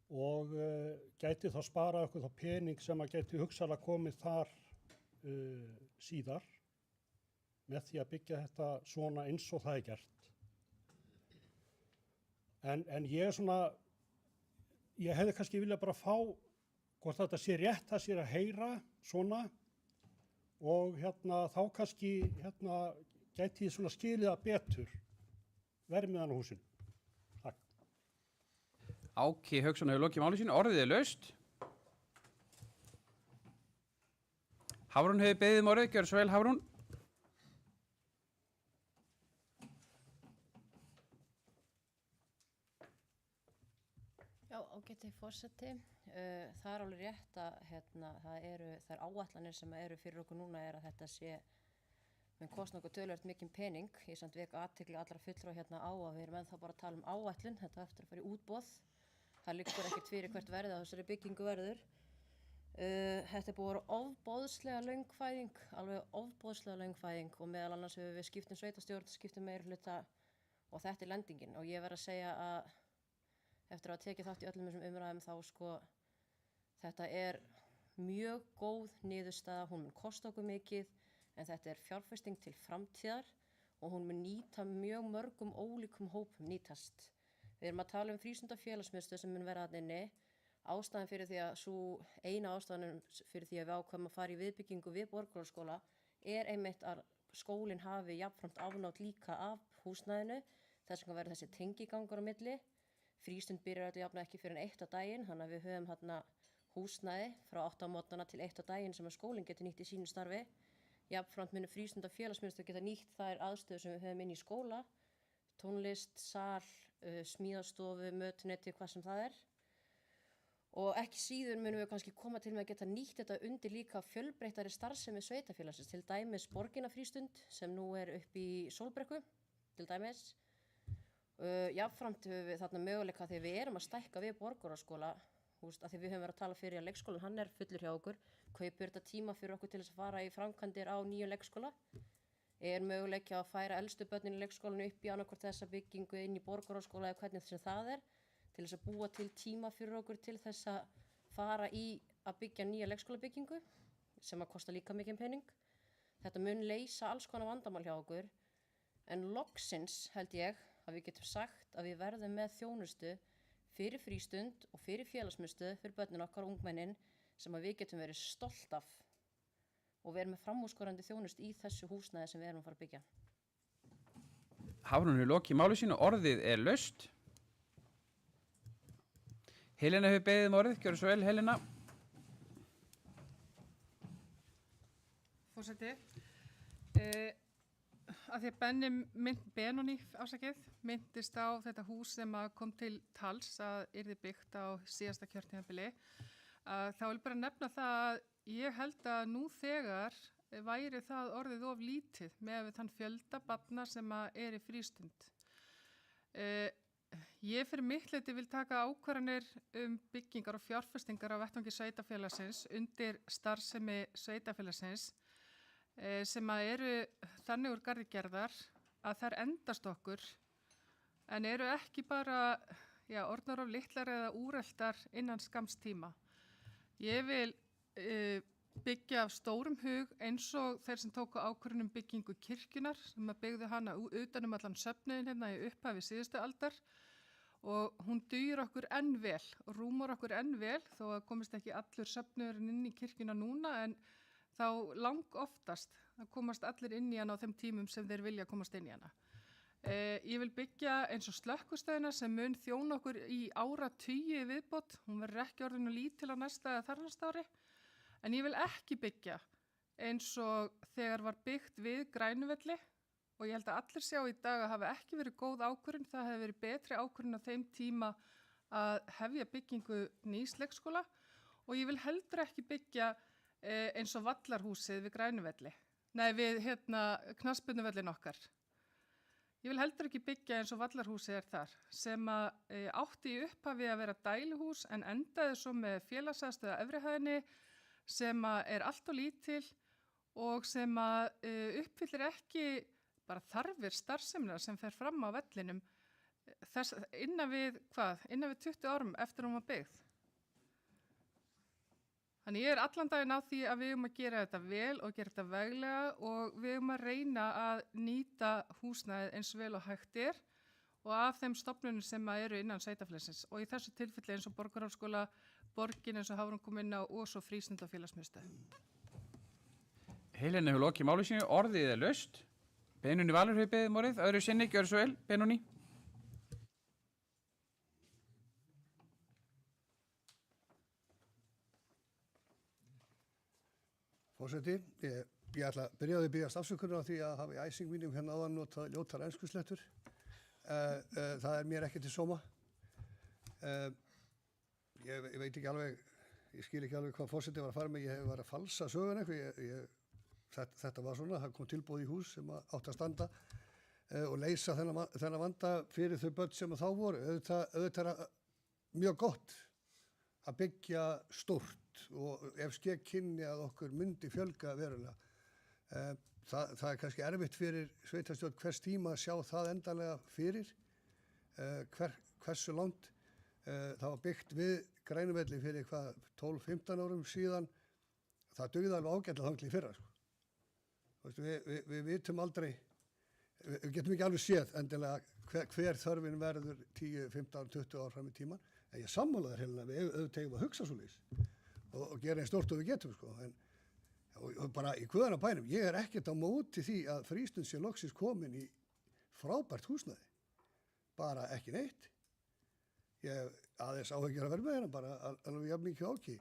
og gæti þá spara okkur þá pening sem að gæti hugsanlega komið þar síðar með því að byggja þetta svona eins og það er gert. En ég hefði kannski viljað bara fá hvort þetta sé rétt að sér að heyra svona og þá kannski gæti ég skilið það betur vermiðan á húsinu. Takk. Áki Hauksson hefur lokið máli sínu, orðið er laust. Hafrún hefur beðið orðið, gjör svo vel Hafrún. Já, ágæti forseti. Það er alveg rétt að þær áætlanir sem eru fyrir okkur núna er að þetta sé með kostnað okkur töluvert mikinn pening. Ég samt vek athygli allra fulltrúa á að við erum ennþá bara að tala um áætlun. Þetta eftir að fara í útboð. Það liggur ekkert fyrir hvert verðið á þessari byggingu verður. Þetta er búið að vera ofboðslega löngfæðing, alveg ofboðslega löngfæðing og meðal annars hefur við skiptum sveitarstjórn, skiptum meirihluta og þetta er lendingin. Og ég verð að segja að eftir að tekið þátt í öllum þessum umræðum þá þetta er mjög góð niðurstaða, hún mun kosta okkur mikið en þetta er fjárfesting til framtíðar og hún mun nýta mjög mörgum ólíkum hópum nýtast. Við erum að tala um frístundafélagsmiðstöð sem mun vera þarna inni. Ástæðan fyrir því að eina ástæðan fyrir því að við ákveðum að fara í viðbyggingu við Borgarskóla er einmitt að skólinn hafi jafnframt afnátt líka af húsnæðinu, þess vegna verður þessi tengigangur á milli. Frístund byrjar þetta jafnvel ekki fyrir 1 á daginn, þannig að við höfum húsnæði frá 8 á morgnana til 1 á daginn sem að skólinn getur nýtt í sínu starfi. Jafnframt munu frístunda félagsmiðstöð geta nýtt þær aðstöður sem við höfum inn í skóla, tónlist, sal, smíðastofu, mötuneyti, hvað sem það er. Og ekki síður munum við kannski koma til með að geta nýtt þetta undir líka fjölbreyttari starfsemi sveitafélagsins, til dæmis borginafrístund sem nú er upp í Sólbrekku, til dæmis. Jafnframt höfum við þarna möguleika þegar við erum að stækka við Borgarskóla, að því við höfum verið að tala fyrir að leikskólan hann er fullur hjá okkur, kaupir þetta tíma fyrir okkur til þess að fara í framkvæmdir á nýjum leikskóla. Er möguleiki að færa elstu börnin í leikskólanu upp í annarkvort þessa byggingu inn í Borgarskóla eða hvernig sem það er, til þess að búa til tíma fyrir okkur til þess að fara í að byggja nýja leikskólabyggingu sem að kosta líka mikið pening. Þetta mun leysa alls konar vandamál hjá okkur, en loksins held ég að við getum sagt að við verðum með þjónustu fyrir frístund og fyrir félagsmiðstöð fyrir börnin okkar og ungmennin sem að við getum verið stolt af og verið með framúrskorandi þjónustu í þessu húsnæði sem við erum að fara að byggja. Hafrún hefur lokið máli sínu, orðið er laust. Helena hefur beðið orðið, gjörðu svo vel, Helena. Forseti, að því að Benóný myndist á þetta hús sem kom til tals að yrði byggt á síðasta kjörtímabili, þá vil bara nefna það að ég held að nú þegar væri það orðið of lítið með þann fjölda barna sem er í frístund. Ég fyrir mitt leyti vil taka ákvarðanir byggingar og fjárfestingar á vettvangi sveitafélagsins undir starfsemi sveitafélagsins sem eru þannig úr garði gerðar að þær endast okkur en eru ekki bara orðnar of litlar eða úreltar innan skamms tíma. Ég vil byggja af stórum hug eins og þeir sem tóku ákvörðun byggingu kirkjunar sem byggðu hana utanum allan söfnuðin hérna í upphafi síðustu aldar og hún dugir okkur enn vel og rúmar okkur enn vel þó að komist ekki allur söfnuðurinn inn í kirkjuna núna en þá lang oftast að komast allir inn í hana á þeim tímum sem þeir vilja komast inn í hana. Ég vil byggja eins og slökkvistöðina sem mun þjóna okkur í áratugi viðbót, hún verður ekki orðinu lítil á næsta eða þarnæsta ári, en ég vil ekki byggja eins og þegar var byggt við Grænuvelli og ég held að allir sjá í dag að hafa ekki verið góð ákvörðun, það hefði verið betri ákvörðun á þeim tíma að hefja byggingu nýs leikskóla og ég vil heldur ekki byggja eins og vallarhúsið við Grænuvelli, við knattspyrnuvöllin okkar. Ég vil heldur ekki byggja eins og vallarhúsið þar, sem átti í upphafi að vera dæluhús en endaði svo með félagsaðstöðu á efri hæðinni sem allt og lítil og sem uppfyllir ekki bara þarfir starfsemina sem fer fram á vellinum innan við 20 árum eftir hún var byggð. Þannig ég allan daginn á því að við að gera þetta vel og gera þetta veglega og við að reyna að nýta húsnæðið eins vel og hægt og af þeim stofnunum sem eru innan sveitafélagsins og í þessu tilfelli eins og Borgarskóla, borgin eins og Hafrún kom inn á og svo frístund og félagsmiðstöð. Helena hefur lokið máli sínu, orðið er laust. Benóný Valur hefur beðið orðið, öðru sinni, gjörðu svo vel, Benóný. Forseti, ég ætla að byrja á því að biðjast afsökunar á því að hafa í æsing mínum hérna áðan notað ljótar enskuslettur. Það er mér ekki til sóma. Ég veit ekki alveg, ég skil ekki alveg hvað forseti var að fara með, ég hef verið að falsa söguna eitthvað. Þetta var svona, það kom tilboð í hús sem átti að standa og leysa þennan vanda fyrir þau börn sem þá voru. Auðvitað er mjög gott að byggja stórt og ef skegg kynni að okkur myndi fjölga verulega. Það er kannski erfitt fyrir sveitarstjórn hvers tíma að sjá það endanlega fyrir, hversu langt. Það var byggt við Grænuvelli fyrir 12-15 árum síðan. Það dugði alveg ágætlega þangað í fyrra. Við vitum aldrei, við getum ekki alveg séð endilega hver þörfin verður 10, 15, 20 ár fram í tíman. En ég sammála þér hérna, við auðvitað eigum að hugsa svoleiðis og gera eins stórt og við getum, sko. Og bara í guðanna bænum, ég er ekkert á móti því að frístund sé loksins komin í frábært húsnæði. Bara ekki neitt. Ég aðeins áhyggjur að vera með hérna, bara alveg jafn mikið áki.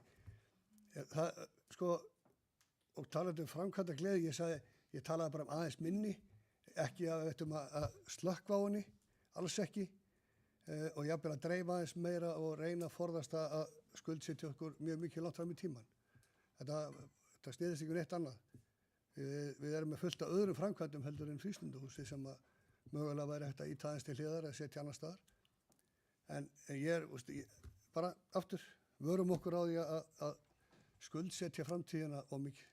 og talandi framkvæmda gleði, ég talaði bara aðeins minni, ekki að við ættum að slökkva á henni, alls ekki, og jafnvel að dreifa aðeins meira og reyna að forðast að skuldsetja okkur mjög mikið langt fram í tíman. Þetta sniðist ekki neitt annað. Við erum með fullt af öðrum framkvæmdum heldur en frístundahúsi sem að mögulega væri hægt að íta aðeins til hliðar eða setja annar staðar. En ég bara aftur, vörum okkur á því að skuldsetja framtíðina of mikið.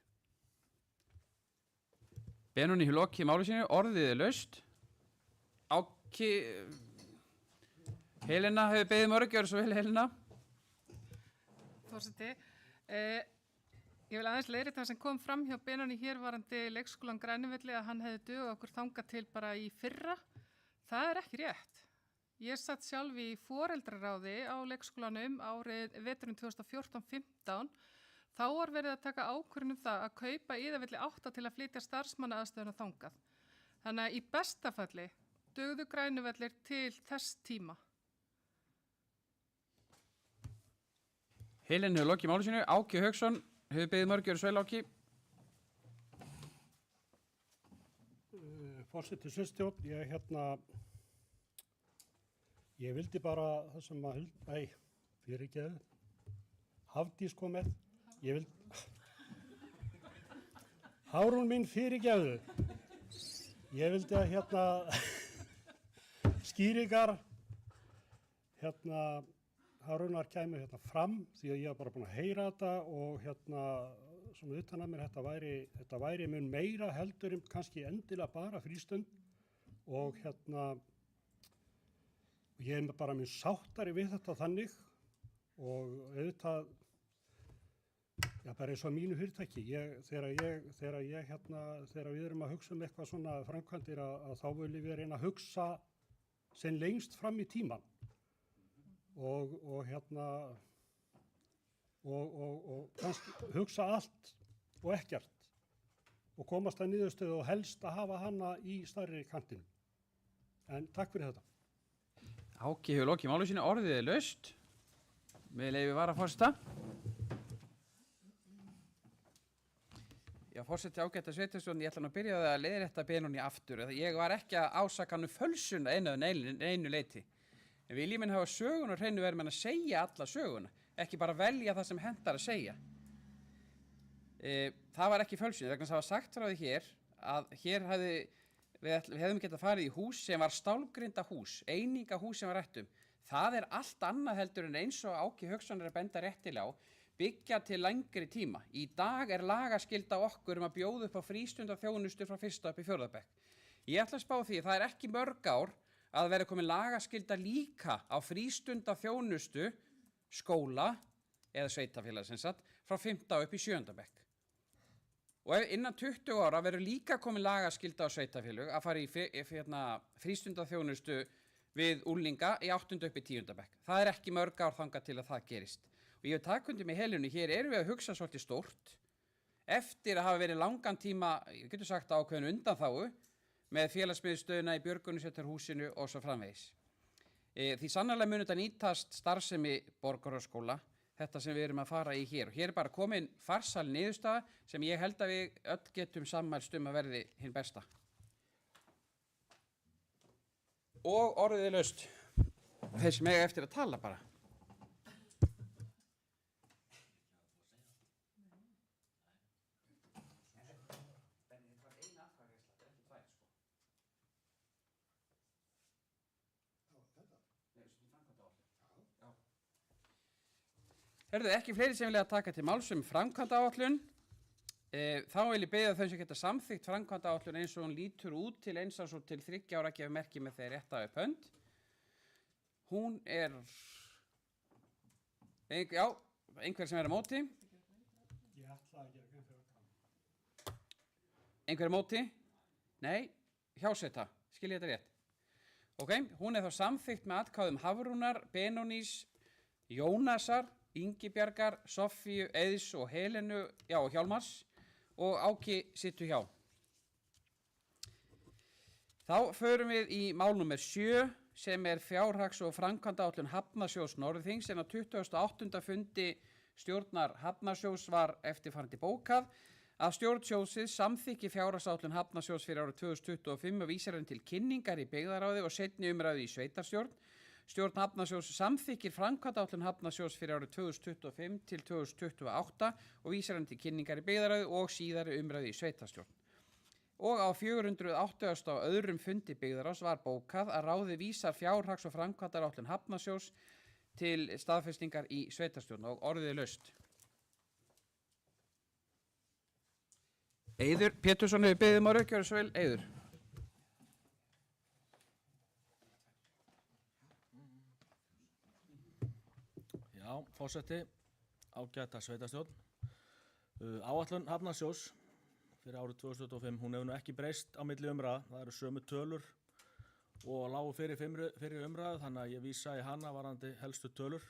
Benóný hefur lokið máli sínu, orðið er laust. Áki, Helena hefur beðið gjörðu svo vel, Helena. Forseti, ég vil aðeins leiðrétta það sem kom fram hjá Benóný hér varandi leikskólan Grænuvelli að hann hefði dugað okkur þangað til bara í fyrra. Það er ekki rétt. Ég satt sjálf í foreldraráði á leikskólanum veturinn 2014-15. Þá var verið að taka ákvörðun það að kaupa Iðavelli 8 til að flytja starfsmannaaðstöðuna þangað. Þannig að í besta falli dugðu Grænuvellir til þess tíma. Helena hefur lokið máli sínu, Áki Hauksson hefur beðið gjörðu svo vel, Áki. Forseti Sviðstjórn, ég vildi bara það sem að, fyrirgeðu, Hafdís kom með, Hárún mín fyrirgeðu, ég vildi að skýringar, Hárúnar kæmi fram því að ég var bara búin að heyra þetta og svona utan að mér þetta væri mun meira heldur en kannski endilega bara frístund og ég er bara mjög sáttari við þetta þannig og auðvitað bara eins og mínu fyrirtæki þegar við erum að hugsa eitthvað svona framkvæmdir að þá viljum við reyna að hugsa sem lengst fram í tíman og kannski hugsa allt og ekkert og komast að niðurstöðu og helst að hafa hana í stærri kantinu. En takk fyrir þetta. Áki hefur lokið máli sínu, orðið er laust. Með leyfi varaforseta. Já, forseti ágæta sveitarstjórn, ég ætla nú að byrja að leiðrétta Benóný aftur. Ég var ekki að ásaka hann fölsun einu leyti. En viljið menn hafa söguna og hreinu verið menn að segja alla söguna, ekki bara velja það sem hentar að segja. Það var ekki fölsun, vegna það var sagt frá því hér að hér við hefðum getað farið í hús sem var stálgrinda hús, einingahús sem var rætt Það er allt annað heldur en eins og Áki Hauksson er að benda réttilega á, byggja til lengri tíma. Í dag er lagaskylda okkur að bjóða upp á frístundaþjónustu frá 1. upp í 4. bekk. Ég ætla að spá því að það er ekki mörg ár að vera komin lagaskylda líka á frístundaþjónustu skóla eða sveitafélag frá 5. upp í 7. bekk. Og innan 20 ára verður líka komin lagaskylda á sveitafélag að fara í frístundaþjónustu við úlinga í 8. upp í 10. bekk. Það er ekki mörg ár þangað til að það gerist. Og ég hef takk undir með Helenu, hér erum við að hugsa svolítið stórt eftir að hafa verið langan tíma, ég getur sagt ákveðinu undanþágu, með félagsmiðstöðuna í Björgunarsveitarhúsinu og svo framvegis. Því sannarlega mun þetta nýtast starfsemi Borgarhússkóla, þetta sem við erum að fara í hér. Og hér er bara komin farsæl niðurstaða sem ég held að við öll getum sammælst að verði hinn besta. Og orðið er laust. Þeir sem eiga eftir að tala bara. Herðu, ekki fleiri sem vilja taka til máls framkvæmdaáætlun. Þá vil ég biðja þau sem geta samþykkt framkvæmdaáætlun eins og hún lítur út til 1 árs og til 3 ára að gefa merki með þeir rétta upp hönd. Hún er, einhver sem er á móti. Ég ætla að gera grein fyrir það. Einhver á móti? Nei, hjáseta, skil ég þetta rétt. Ok, hún er þá samþykkt með atkvæðum Hafrúnar, Benónýs, Jónasar, Ingibjargar, Soffíu, Eiðs og Helenu, og Hjálmars og Áki situr hjá. Þá förum við í mál númer 7 sem er fjárhags- og framkvæmdaáætlun Hafnarsjóðs Norðurþings en á 28. fundi stjórnar Hafnarsjóðs var eftirfarandi bókað að stjórn sjóðsins samþykki fjárhagsáætlun Hafnarsjóðs fyrir árið 2025 og vísar henni til kynningar í byggðaráði og seinni umræðu í sveitarstjórn. Stjórn Hafnarsjóðs samþykkir framkvæmdaáætlun Hafnarsjóðs fyrir árið 2025 til 2028 og vísar henni til kynningar í byggðaráði og síðari umræðu í sveitarstjórn. Og á 480. á öðrum fundi byggðaráðs var bókað að ráðið vísar fjárhags- og framkvæmdaáætlun Hafnarsjóðs til staðfestingar í sveitarstjórn og orðið er laust. Eiður Pétursson hefur beðið um að rökja svo vel. Eiður. Já, forseti, ágæta sveitarstjórn. Áætlun Hafnarsjóðs fyrir árið 2025, hún hefur nú ekki breyst á milli umræða. Það eru sömu tölur og lágu fyrir umræðu, þannig að ég vísa í hana varðandi helstu tölur.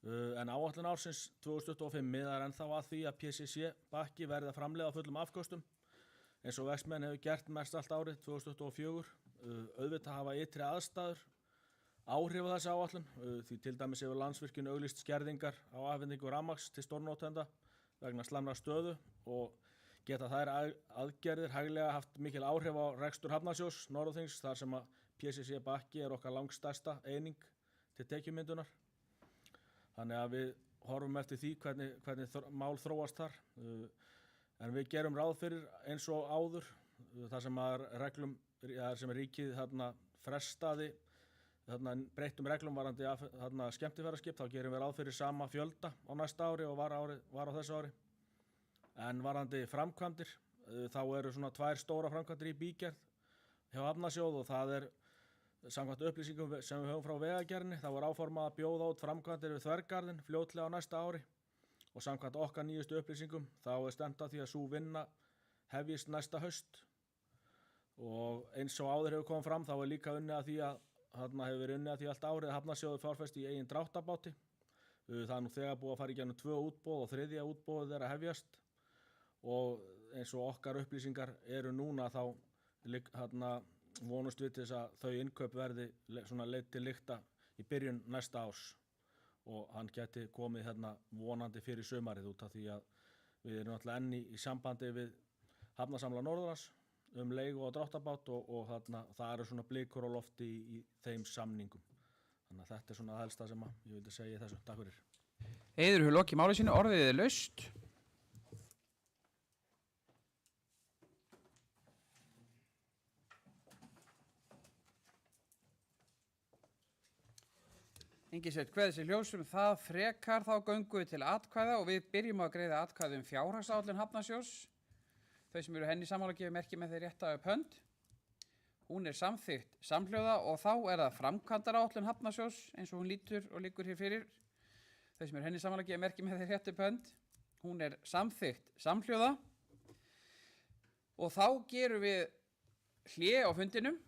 En áætlun ársins 2025 miðar ennþá að því að PCC bakki verði að framleiða fullum afköstum eins og Vestmenn hefur gert mest allt árið 2024. Auðvitað hafa ytri aðstæður áhrif á þessi áætlun, því til dæmis hefur Landsvirkjun auglýst skerðingar á afhendingu rafmagns til stórnotenda vegna slæmrar stöðu og geta þær aðgerðir hæglega haft mikil áhrif á rekstur Hafnarsjóðs Norðurþings þar sem að PCC bakki er okkar langstærsta eining til tekjumyndunar. Þannig að við horfum eftir því hvernig mál þróast þar. En við gerum ráð fyrir eins og áður, þar sem að ríkið frestaði breyttum reglum varandi skemmtiferðaskip, þá gerum við ráð fyrir sama fjölda á næsta ári og var á þessu ári. En varandi framkvæmdir, þá eru svona 2 stóra framkvæmdir í bígerð hjá Hafnarsjóð og það er samkvæmt upplýsingum sem við höfum frá Vegagerðinni, þá er áformað að bjóða út framkvæmdir við Þvergarðinn fljótlega á næsta ári og samkvæmt okkar nýjustu upplýsingum þá er stefnt að því að sú vinna hefjist næsta haust. Og eins og áður hefur komið fram þá er líka unnið að því hefur verið unnið að því allt árið að Hafnarsjóður fjárfesti í eigin dráttabáti. Það er nú þegar búið að fara í gegnum 2 útboð og 3. útboðið er að hefjast og eins og okkar upplýsingar eru núna þá vonumst við til þess að þau innkaup verði leidd til lykta í byrjun næsta árs og hann geti komið vonandi fyrir sumarið út af því að við erum alltaf enn í sambandi við Hafnasamlag Norðurlands leigu og dráttabát og það eru svona blikur á lofti í þeim samningum. Þannig að þetta er svona helsta sem ég vildi segja í þessu. Takk fyrir. Eiður hefur lokið máli sínu, orðið er laust. Engisveit kveður sér ljósum það frekar þá göngum við til atkvæða og við byrjum að greiða atkvæði fjárhagsáætlun Hafnarsjóðs. Þau sem eru henni sammála gefa merki með þeir rétta upp hönd. Hún er samþykkt samhljóða og þá er það framkvæmdaáætlun Hafnarsjóðs eins og hún lítur og liggur hér fyrir. Þau sem eru henni sammála gefa merki með þeir rétta upp hönd. Hún er samþykkt samhljóða og þá gerum við hlé á fundinum.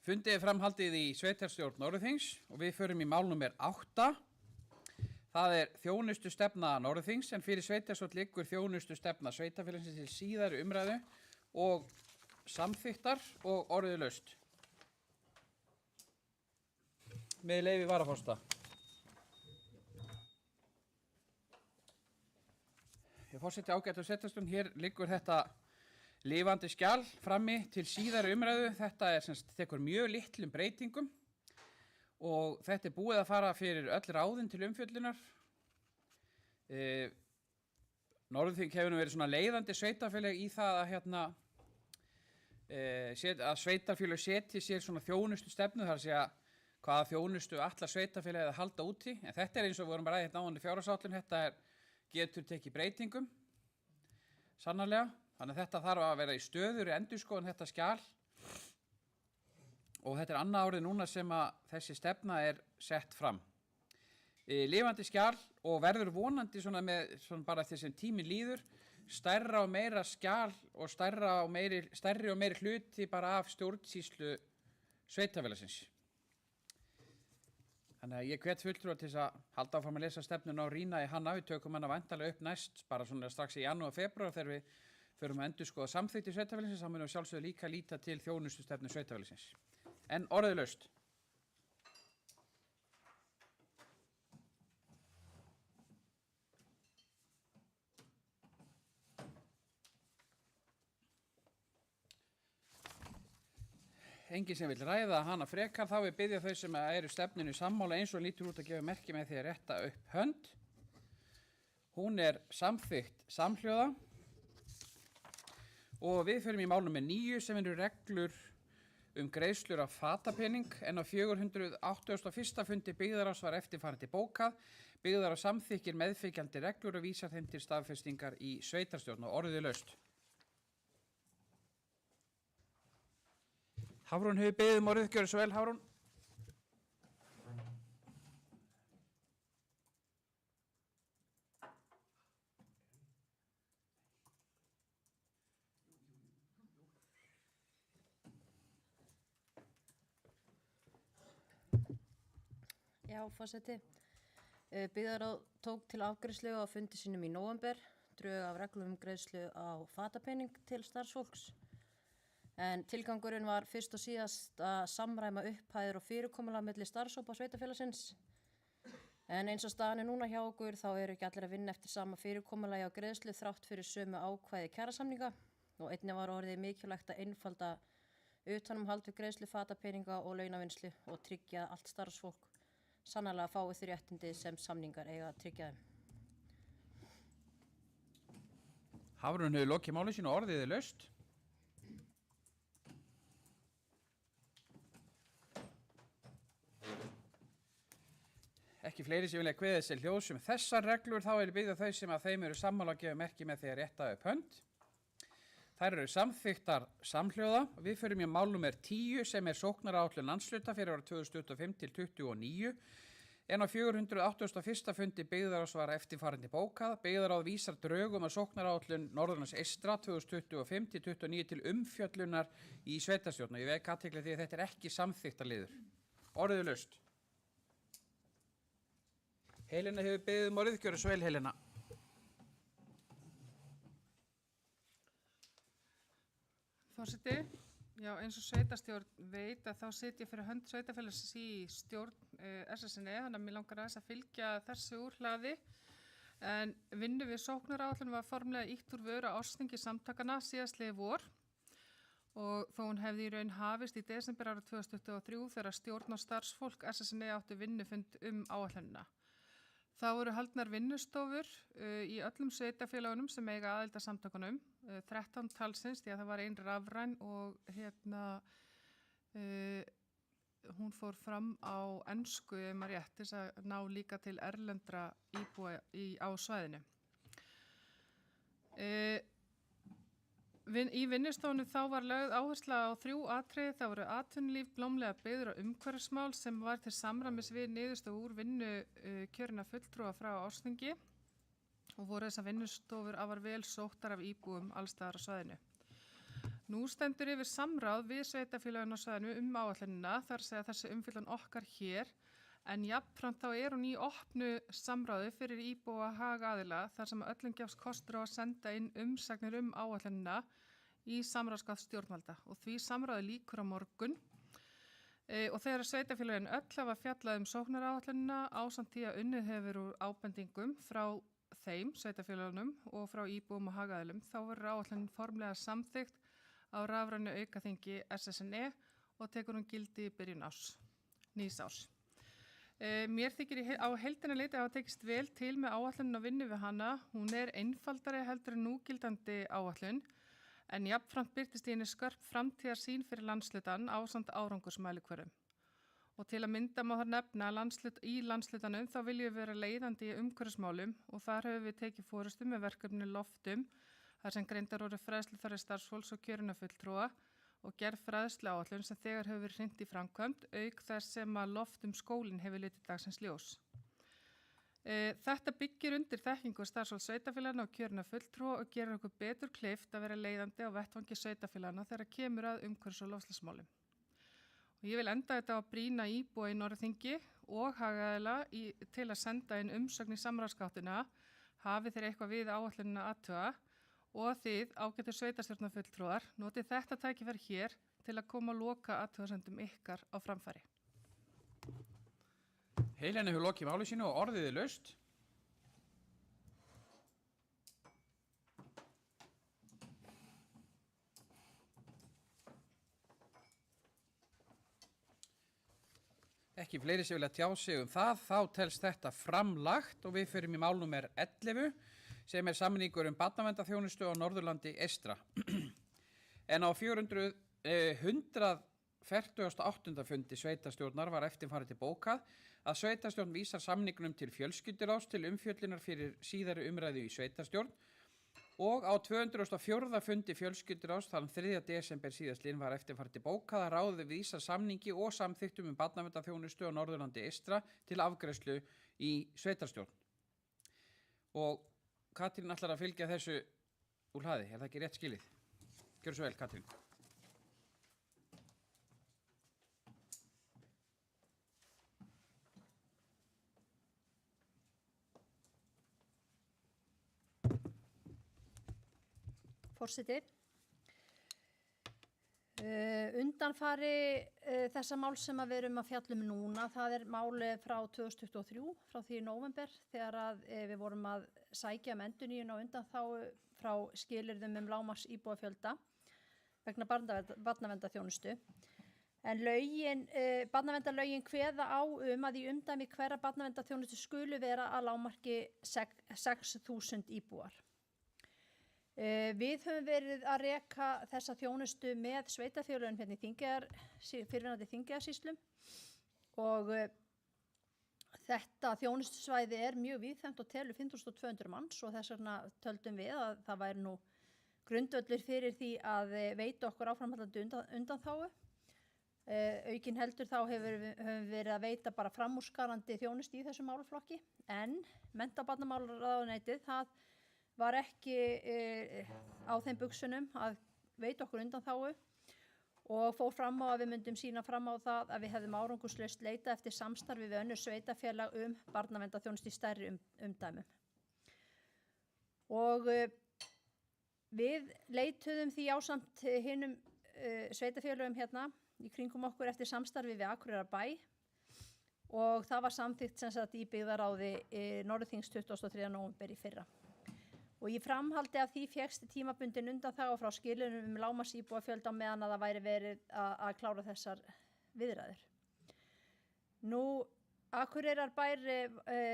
Fundið er framhaldið í sveitarstjórn Norðurþings og við förum í mál númer 8. Það er þjónustu stefna Norðurþings en fyrir sveitarstjórn liggur þjónustu stefna sveitarfélagsins til síðari umræðu og samþykktar og orðið með leyfi varaforsta. Forseti ágætu sveitarstjórn, hér liggur þetta lifandi skjal frammi til síðari umræðu. Þetta er tekur mjög litlum breytingum og þetta er búið að fara fyrir öll ráðin til umfjöllunar. Norðurþing hefur verið svona leiðandi sveitarfélag í það að sveitarfélag setji sér svona þjónustu stefnu, þar að segja hvaða þjónustu allar sveitarfélagið að halda úti. En þetta er eins og við vorum að ræða hérna áðan í fjárhagsáætlun, þetta getur tekið breytingum, sannarlega. Þannig að þetta þarf að vera í stöðugri endurskoðun þetta skjal. Og þetta er annað árið núna sem að þessi stefna er sett fram. Lifandi skjal og verður vonandi svona með svona bara eftir sem tíminn líður, stærra og meira skjal og stærri og meiri hluti bara af stjórnsýslu sveitarfélagsins. Þannig að ég hvet fulltrúa til þess að halda áfram að lesa stefnuna og rýna í hana. Við tökum hana væntanlega upp næst, bara svona strax í janúar og febrúar þegar við förum að endurskoða samþykkt sveitarfélagsins, þá munum við sjálfsögðu líka líta til þjónustustefnu sveitarfélagsins. En orðið Engin sem vil ræða hana frekar, þá við biðja þau sem eru stefninu sammála eins og lítur út að gefa merki með því að rétta upp hönd. Hún er samþykkt samhljóða og við förum í mál númer 9 sem eru reglur greiðslur af fatapening en á 481. fundi byggðarráðs var eftirfarandi bókað. Byggðarráð samþykkir meðfylgjandi reglur og vísar þeim til staðfestingar í sveitarstjórn og orðið Hafrún hefur beðið orðið, gjörðu svo vel, Hafrún. Já, forseti. Byggðarráð tók til afgreiðslu á fundi sínum í nóvember, drög af reglum greiðslu á fatapening til starfsfólks. En tilgangurinn var fyrst og síðast að samræma upphæðir og fyrirkomulag milli starfshópa sveitarfélagsins. En eins og staðan er núna hjá okkur þá eru ekki allir að vinna eftir sama fyrirkomulagi á greiðslu þrátt fyrir sömu ákvæði kjarasamninga og einnig var orðið mikilvægt að einfalda utanumhald við greiðslu fatapeninga og launavinnslu og tryggja allt starfsfólk sannarlega fái þau réttindi sem samningar eiga að tryggja þeim. Hafrún hefur lokið máli sínu og orðið laust. Ekki fleiri sem vilja kveða sér hljóðs þessar reglur, þá er byggða þau sem að þeim eru sammála að gefa merki með því að rétta upp hönd. Þær eru samþykktar samhljóða. Við förum í mál númer 10 sem er sóknaráætlun landshluta fyrir ára 2025 til 2029. En á 481. fundi byggðarráðs var eftirfarandi bókað. Byggðarráð vísar drögum að sóknaráætlun Norðurlands eystra 2025 til 2029 til umfjöllunar í sveitarstjórn. Og ég vek athygli því að þetta er ekki samþykktarliður. Orðið laust. Helena hefur beðið orðið, gjörðu svo vel, Helena. Forseti, já, eins og sveitarstjórn veit að þá sit ég fyrir hönd sveitarfélagsins í stjórn SSNE, þannig að mér langar aðeins að fylgja þessu úr hlaði. En vinnu við sóknaráætlun var formlega ýtt úr vöru ársþingi samtakana síðastliðið vor og þó hún hefði í raun hafist í desember árið 2023 þegar stjórn og starfsfólk SSNE áttu vinnufund áætlunina. Þá voru haldnar vinnustofur í öllum sveitarfélagunum sem eiga aðild að samtökunum, 13 talsins því að það var ein rafræn og hún fór fram á ensku ef maður rétt til að ná líka til erlendra íbúa á svæðinu. Í vinnustofunum þá var lögð áhersla á 3 atriði. Það voru atvinnulíf, blómlega byggður og umhverfismál sem var til samræmis við niðurstofu úr vinnu kjörinna fulltrúa frá ársþingi og voru þessar vinnustofur afar vel sóttar af íbúum alls staðar á svæðinu. Nú stendur yfir samráð við sveitarfélögin á svæðinu áætlunina, þar að segja þessi umfyllan okkar hér, en jafnframt þá hún í opnu samráði fyrir íbúa hagaðila þar sem öllum gefst kostur á að senda inn umsagnir áætlunina í samráðsgátt stjórnvalda og því samráði lýkur á morgun. Og þegar sveitarfélögin öll hafa fjallað sóknaráætlunina ásamt því að unnið hefur úr ábendingum frá þeim sveitarfélögunum og frá íbúum og hagaðilum, þá verður áætlunin formlega samþykkt á rafrænu aukaþingi SSNE og tekur hún gildi í byrjun nýs árs. Mér þykir á heildina leiti að hafa tekist vel til með áætlunina og vinnu við hana. Hún einfaldari heldur en núgildandi áætlun, en jafnframt birtist í henni skörp framtíðarsýn fyrir landslutan ásamt árangursmælikvörðum. Og til að mynda má þar nefna í landslutanum þá viljum við vera leiðandi í umhverfismálum og þar höfum við tekið forystu með verkefni Loftum, þar sem greindar voru fræðsluþarfir starfsfólks og kjörinna fulltrúa og gerð fræðsluáætlun sem þegar hefur verið hrint í framkvæmd, auk þess sem að Loftum skólinn hefur litið dagsins ljós. Þetta byggir undir þekkingu starfsfólks sveitarfélaganna og kjörinna fulltrúa og gerir okkur betur kleift að vera leiðandi á vettvangi sveitarfélaganna þegar kemur að umhverfis- og loftslagsmálum. Og ég vil enda þetta á að brýna íbúa í Norðþingi og hagaðila til að senda inn umsögn í samráðsgáttina, hafi þeir eitthvað við áætlunina athuga, og þið, ágætu sveitarstjórnarfulltrúar, notið þetta tækifæri hér til að koma að loka athugasendum ykkar á framfæri. Helena hefur lokið máli sínu og orðið laust. Ekki fleiri sem vilja tjá sig það, þá telst þetta framlagt og við förum í mál númer 11 sem samningur barnaverndarþjónustu á Norðurlandi eystra. En á 148. fundi sveitarstjórnar var eftirfarandi bókað að sveitarstjórn vísar samningnum til fjölskylduráðs til umfjöllunar fyrir síðari umræðu í sveitarstjórn og á 204. fundi fjölskylduráðs þann 3. desember síðastliðinn var eftirfarandi bókað að ráðið vísar samningi og samþykktum barnaverndarþjónustu á Norðurlandi eystra til afgreiðslu í sveitarstjórn. Og Katrín ætlar að fylgja þessu úr hlaði, það ekki rétt skilið? Gjörðu svo vel, Katrín. Forseti, undanfari þessa mál sem við erum að fjalla núna, það máli frá 2023, frá því í nóvember, þegar við vorum að sækja endurnýjun og undanþágu frá skilyrðum lágmarks íbúafjölda vegna barnaverndarþjónustu. En barnaverndarlögin kveða á að í umdæmi hverra barnaverndarþjónustu skulu vera að lágmarki 6.000 íbúar. Við höfum verið að reka þessa þjónustu með sveitarfélögum hérna í fyrrverandi Þingeyjarsýslum og þetta þjónustusvæði mjög víðfeðmt og telur 5.200 manns og þess vegna töldum við að það væri nú grundvöllur fyrir því að veita okkur áframhaldandi undanþágu. Aukin heldur þá höfum við verið að veita bara framúrskarandi þjónustu í þessum málaflokki en mennta- og barnamálaráðuneytið það var ekki á þeim buxunum að veita okkur undanþágu og fór fram á að við myndum sýna fram á það að við hefðum árangurslaust leita eftir samstarfi við önnur sveitarfélag barnaverndarþjónustu í stærri umdæmum. Og við leituðum því ásamt hinum sveitarfélögum hérna í kringum okkur eftir samstarfi við Akureyrarbæ og það var samþykkt sem sagt í byggðaráði Norðurþings 23. nóvember í fyrra. Og í framhaldi af því fékkst tímabundin undanþága frá skilyrðum lágmarks íbúafjölda á meðan að það væri verið að klára þessar viðræður. Nú, Akureyrarbær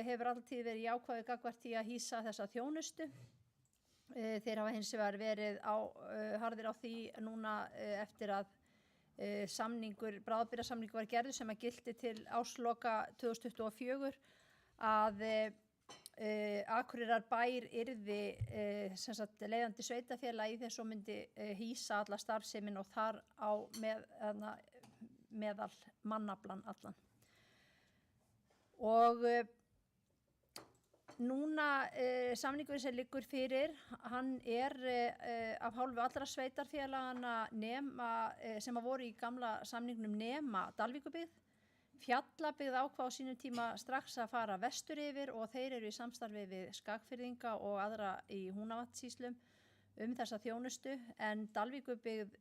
hefur alltaf verið jákvæður gagnvart því að hýsa þessa þjónustu. Þeir hafa hins vegar verið harðir á því núna eftir að bráðabirgðasamningur var gerður sem að gilti til ársloka 2024 að Akureyrarbær yrði leiðandi sveitarfélag í þess og myndi hýsa alla starfsemin og þar á meðal mannaflan allan. Og Núna samningurinn sem liggur fyrir, hann af hálfu allra sveitarfélagana sem voru í gamla samningnum nema Dalvíkurbyggð. Fjallabyggð ákvað á sínum tíma strax að fara vestur yfir og þeir eru í samstarfi við Skagfirðinga og aðra í Húnavatnssýslum þessa þjónustu, en Dalvíkurbyggð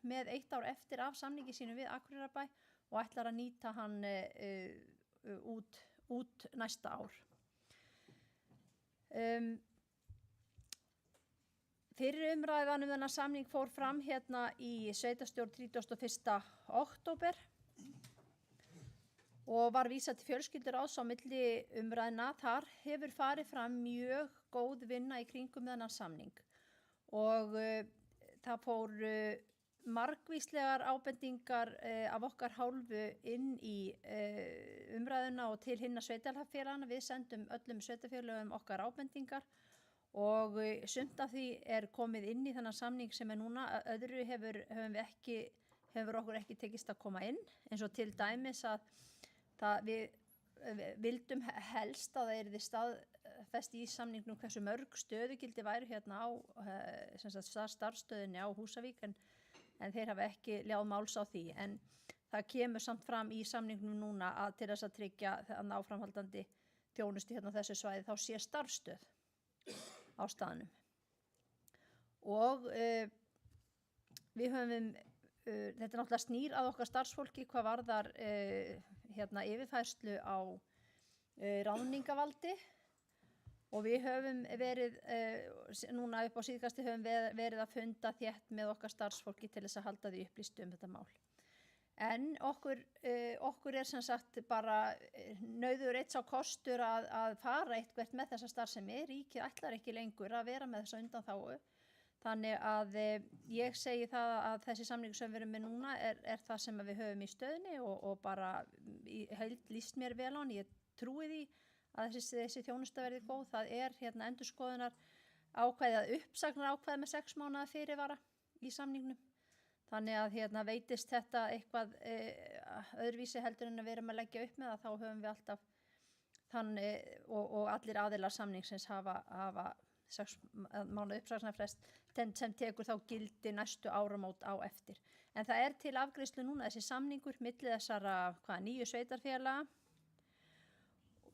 með 1 ár eftir af samningi sínum við Akureyrarbæ og ætlar að nýta hann út næsta ár. Fyrir umræðan þennan samning fór fram hérna í sveitarstjórn 31. október og var vísað til fjölskylduráðs á milli umræðna. Þar hefur farið fram mjög góð vinna í kringum þennan samning og það fór margvíslegar ábendingar af okkar hálfu inn í umræðuna og til hinna sveitarfélagana. Við sendum öllum sveitarfélögum okkar ábendingar og sumt af því komið inn í þennan samning sem núna. Öðru hefur okkur ekki tekist að koma inn, eins og til dæmis að við vildum helst að það yrði staðfest í samningnum hversu mörg stöðugildi væru hérna á starfsstöðinni á Húsavík, en þeir hafa ekki ljáð máls á því. En það kemur samt fram í samningnum núna að til þess að tryggja áframhaldandi þjónustu hérna á þessu svæði þá sé starfsstöð á staðnum. Og við höfum, þetta náttúrulega snýr að okkar starfsfólki hvað varðar yfirfærslu á ráðningavaldi og við höfum verið, núna upp á síðkasti höfum verið að funda þétt með okkar starfsfólki til þess að halda því upplýstu þetta mál. En okkur sem sagt bara nauður eitt sá kostur að fara eitthvert með þessa starfsemi. Ríkið ætlar ekki lengur að vera með þessa undanþágu. Þannig að ég segi það að þessi samningur sem við erum með núna er það sem við höfum í stöðunni og bara heild líst mér vel á hann. Ég trúi því að þessi þjónusta verði góð. Það hérna endurskoðunar ákvæði að uppsagnar ákvæði með 6 mánaða fyrirvara í samningnum. Þannig að veitist þetta eitthvað öðruvísi heldur en að við erum að leggja upp með það, þá höfum við alltaf og allir aðilar samningsins hafa 6 mánuða uppsagnarfrest sem tekur þá gildi næstu áramót á eftir. En það til afgreiðslu núna þessi samningur milli þessara 9 sveitarfélaga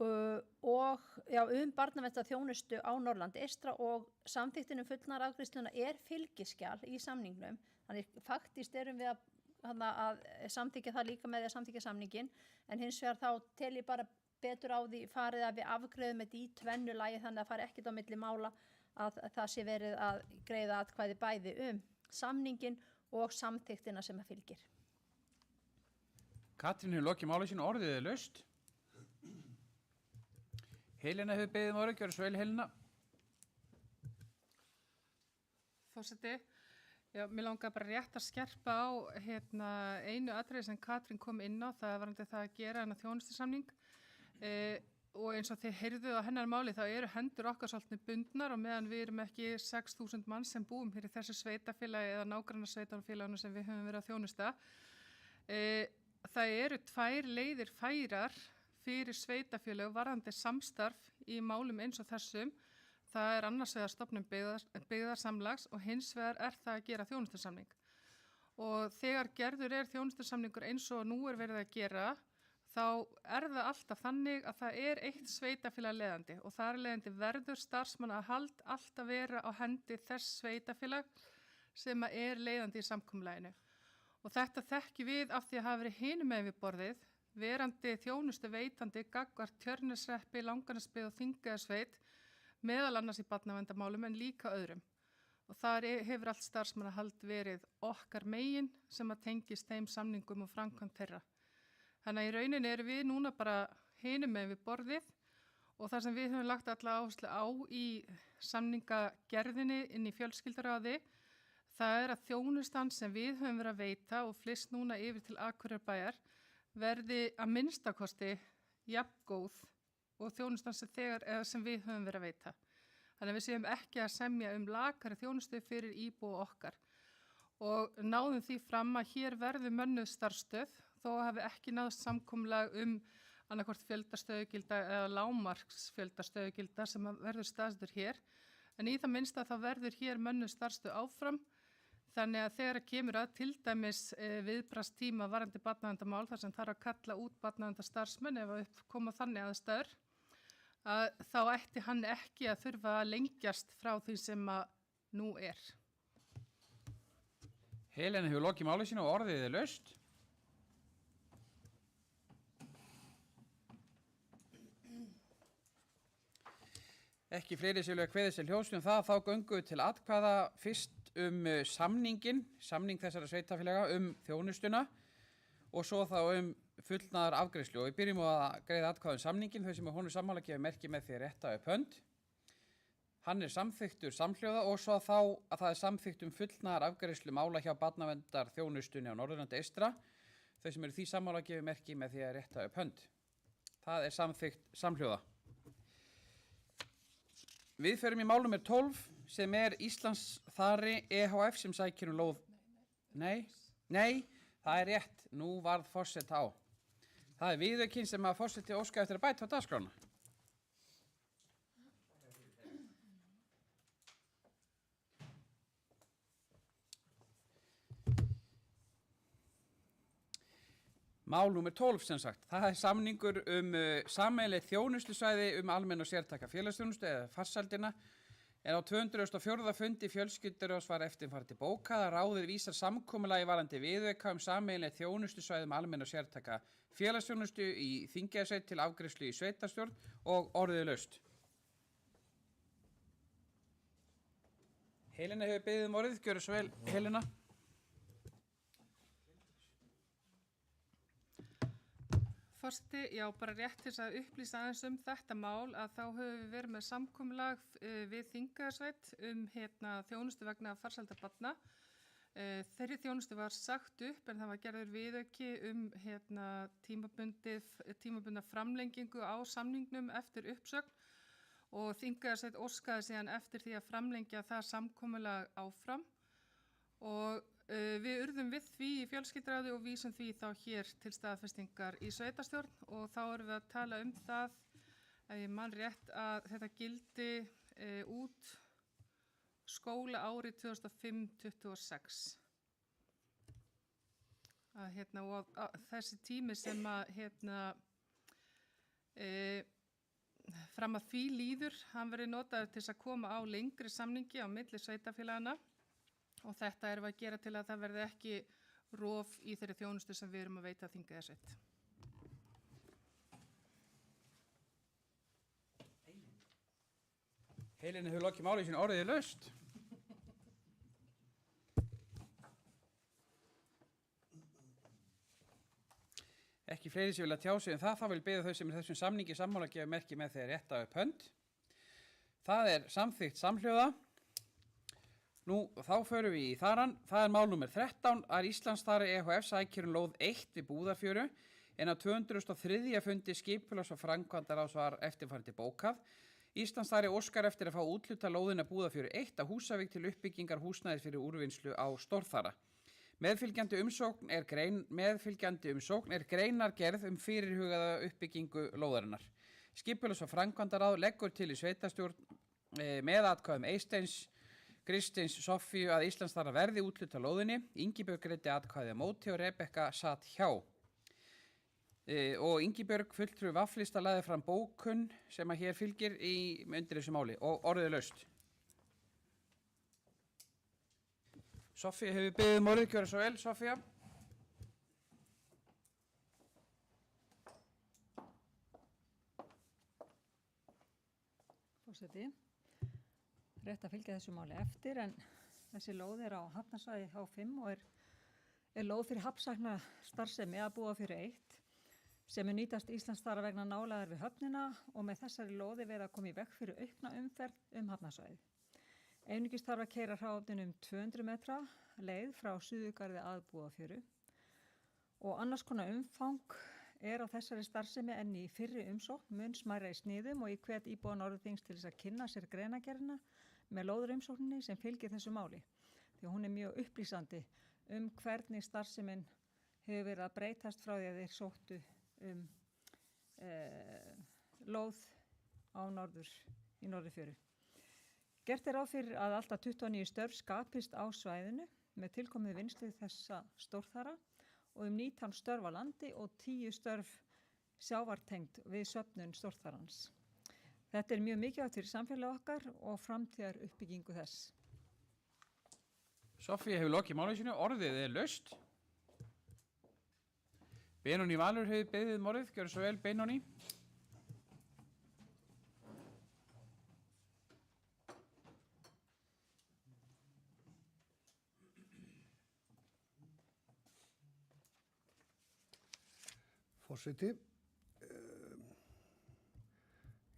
og barnaverndarþjónustu á Norðurlandi eystra og samþykktin fullnar afgreiðsluna fylgiskjal í samningnum. Þannig faktist erum við að samþykja það líka með því að samþykja samningin, en hins vegar þá tel ég bara betur á því farið að við afgreiðum þetta í tvennu lagi þannig að fari ekkert á milli mála að það sé verið að greiða atkvæði bæði samningin og samþyktina sem að fylgir. Katrín hefur lokið máli sínu, orðið laust. Helena hefur beðið orðið, gjörðu svo vel Helena. Forseti, já, mér langar bara rétt að skerpa á einu atriði sem Katrín kom inn á, það var það að gera þjónustusamning og eins og þið heyrðu á hennar máli þá eru hendur okkar svolítið bundnar og meðan við erum ekki 6.000 manns sem búum hér í þessu sveitafélagi eða nágranna sveitarfélaginu sem við höfum verið að þjónusta. Það eru 2 leiðir færar fyrir sveitafélag varðandi samstarf í málum eins og þessum. Það annars vegar stofnun byggðarsamlags og hins vegar það að gera þjónustusamning. Og þegar gerður þjónustusamningur eins og nú verið að gera, þá það alltaf þannig að það eitt sveitafélag leiðandi og þar leiðandi verður starfsmannahald alltaf vera á hendi þess sveitafélag sem leiðandi í samkomulaginu. Og þetta þekki við af því að hafa verið hinum megin við borðið, verandi þjónustu veitandi gagnvart Tjörneshreppi, Langanesbyggð og Þingeyjarsveit, meðal annars í barnaverndarmálum en líka öðrum. Og þar hefur allt starfsmannahald verið okkar megin sem að tengist þeim samningum og framkvæmd þeirra. Þannig að í rauninni erum við núna bara hinum megin við borðið og það sem við höfum lagt alla áherslu á í samningagerðinni inn í fjölskylduráði, það að þjónustan sem við höfum verið að veita og flyst núna yfir til Akureyrarbæjar verði að minnstakosti jafngóð og þjónustan sem við höfum verið að veita. Þannig að við séum ekki að semja lakari þjónustu fyrir íbúa okkar. Og náðum því fram að hér verður mönnuð starfsstöð, þó hafi ekki náðst samkomulag annarkvort fjöldastöðugilda eða lágmarksfjöldastöðugilda sem verður staðstur hér. En í það minnsta þá verður hér mönnuð starfsstöð áfram. Þannig að þegar kemur að til dæmis viðbragðstíma varðandi barnaverndarmál þar sem þarf að kalla út barnaverndarstarfsmenn ef að upp koma þannig aðstæður, þá ætti hann ekki að þurfa að lengjast frá því sem að nú er. Helena hefur lokið máli sínu og orðið er laust. Ekki fleiri sem vilja kveðið sér hljóðs það, þá göngum við til atkvæða fyrst samning þessara sveitafélaga þjónustuna og svo þá fullnaðar afgreiðslu. Og við byrjum að greiða atkvæða samningin, þau sem honum sammála gefur merki með því að rétta upp hönd. Hann er samþykktur samhljóða og svo þá að það er samþykkt fullnaðar afgreiðslu mála hjá barnaverndar þjónustunni á Norðurlandi eystra. Þau sem eru því sammála gefur merki með því að rétta upp hönd. Það er samþykkt samhljóða. Við förum í mál númer 12 sem er Íslandsþari EHF sem sækir lóð. Nei, það er rétt. Nú varð forseta á. Það er viðaukinn sem að forseti óska eftir að bæta á dagskrána. Mál númer 12 sem sagt. Það er samningur sameiginlegt þjónustusvæði almenn og sértæka félagsþjónustu eða farsældina. En á 204. fundi fjölskylduráðs var eftirfarandi bókað að ráðið vísar samkomulagi varðandi viðauka sameiginlegt þjónustusvæði almenn og sértæka félagsþjónustu í Þingeyjarsveit til afgreiðslu í sveitarstjórn og orðið laust. Helena hefur beðið orðið, gjörðu svo vel, Helena. Forseti, já, bara rétt til að upplýsa aðeins þetta mál að þá höfum við verið með samkomulag við Þingeyjarsveit þjónustu vegna farsældar barna. Þeirri þjónustu var sagt upp en það var gerður viðauki tímabundna framlengingu á samningnum eftir uppsögn og Þingeyjarsveit óskaði síðan eftir því að framlengja það samkomulag áfram og við urðum við því í fjölskylduráði og vísum því þá hér til staðfestingar í sveitarstjórn og þá erum við að tala það, ef ég man rétt, að þetta gildi út skóla árið 2005-26. Og þessi tími sem að fram að því líður, hann verið notaður til að koma á lengri samningi á milli sveitarfélagana. Og þetta erum við að gera til að það verði ekki rof í þeirri þjónustu sem við erum að veita Þingeyjarsveit. Helena hefur lokið máli sínu orðið er laust. Ekki fleiri sem vilja tjá sig það, þá vil biðja þau sem er þessum samningi sammála að gefa merki með því að rétta upp hönd. Það er samþykkt samhljóða. Nú, þá förum við í þarann. Það er mál númer 13 að Íslandsþari EHF sækir lóð 1 við Búðarfjöru en á 203. fundi skipulags- og framkvæmdaráðs var eftirfarandi bókað. Íslandsþari óskar eftir að fá útluta lóðina Búðarfjöru 1 á Húsavík til uppbyggingar húsnæðis fyrir úrvinnslu á Stórþara. Meðfylgjandi umsókn er greinargerð fyrirhugaða uppbyggingu lóðarinnar. Skipulags- og framkvæmdaráð leggur til í sveitarstjórn með atkvæðum Eysteins Kristins Soffíu að Íslandsþara verði útluta lóðinni, Ingibjörg greiddi atkvæði á móti og Rebekka satt hjá. Og Ingibjörg fulltrúi vaflista lagði fram bókun sem að hér fylgir undir þessu máli og orðið laust. Soffía hefur beðið orðið, gjörðu svo vel, Soffía. Forseti. Rétt að fylgja þessu máli eftir en þessi lóð er á hafnarsvæði H5 og er lóð fyrir hafnsækna starfsemi að Búðarfjöru 1 sem nýtast Íslandsþara vegna nálægðar við höfnina og með þessari lóði verið að koma í veg fyrir aukna umferð hafnarsvæðið. Einungis þarf að keyra hraðofnin 200 metra leið frá Suðurgarði að Búðarfjöru og annars konar umfang er á þessari starfsemi en í fyrri umsókn mun smærra í sniðum og ég hvet íbúa Norðurþings til þess að kynna sér greinargerðina með lóðarumsókninni sem fylgir þessu máli því að hún er mjög upplýsandi hvernig starfsemin hefur verið að breytast frá því að þeir sóttu lóð í Norðurfjöru. Gert er ráð fyrir að alltaf 29 störf skapist á svæðinu með tilkomið vinnslu þessa stórþara og 19 störf á landi og 10 störf sjávartengt við söfnun stórþarans. Þetta er mjög mikilvægt fyrir samfélag okkar og framtíðar uppbyggingu þess. Sofía hefur lokið máli sínu, orðið er laust. Benóný Valur hefur beðið orðið, gjörðu svo vel Benóný. Forseti,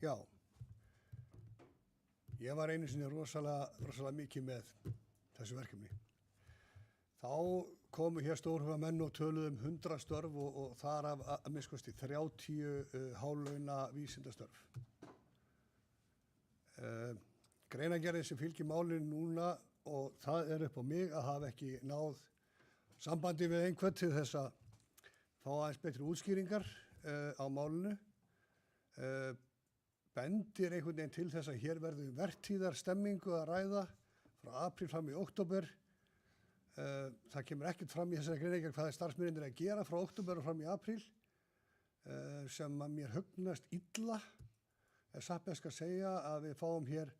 já, ég var einu sinni rosalega mikið með þessu verkefni. Þá komu hér stórhuga menn og töluðu 100 störf og þar af að minnskosti 30 hálauna vísindastörf. Greinargerðin sem fylgir málinu núna og það er upp á mig að hafa ekki náð sambandi við einhvern til þess að fá aðeins betri útskýringar á málinu. Bendir einhvern veginn til þess að hér verður vertíðarstemmingu að ræða frá apríl fram í október. Það kemur ekkert fram í þessari greinargerð hvað starfsmennirnir að gera frá október og fram í apríl sem að mér hugnast illa. Satt best að segja að við fáum hér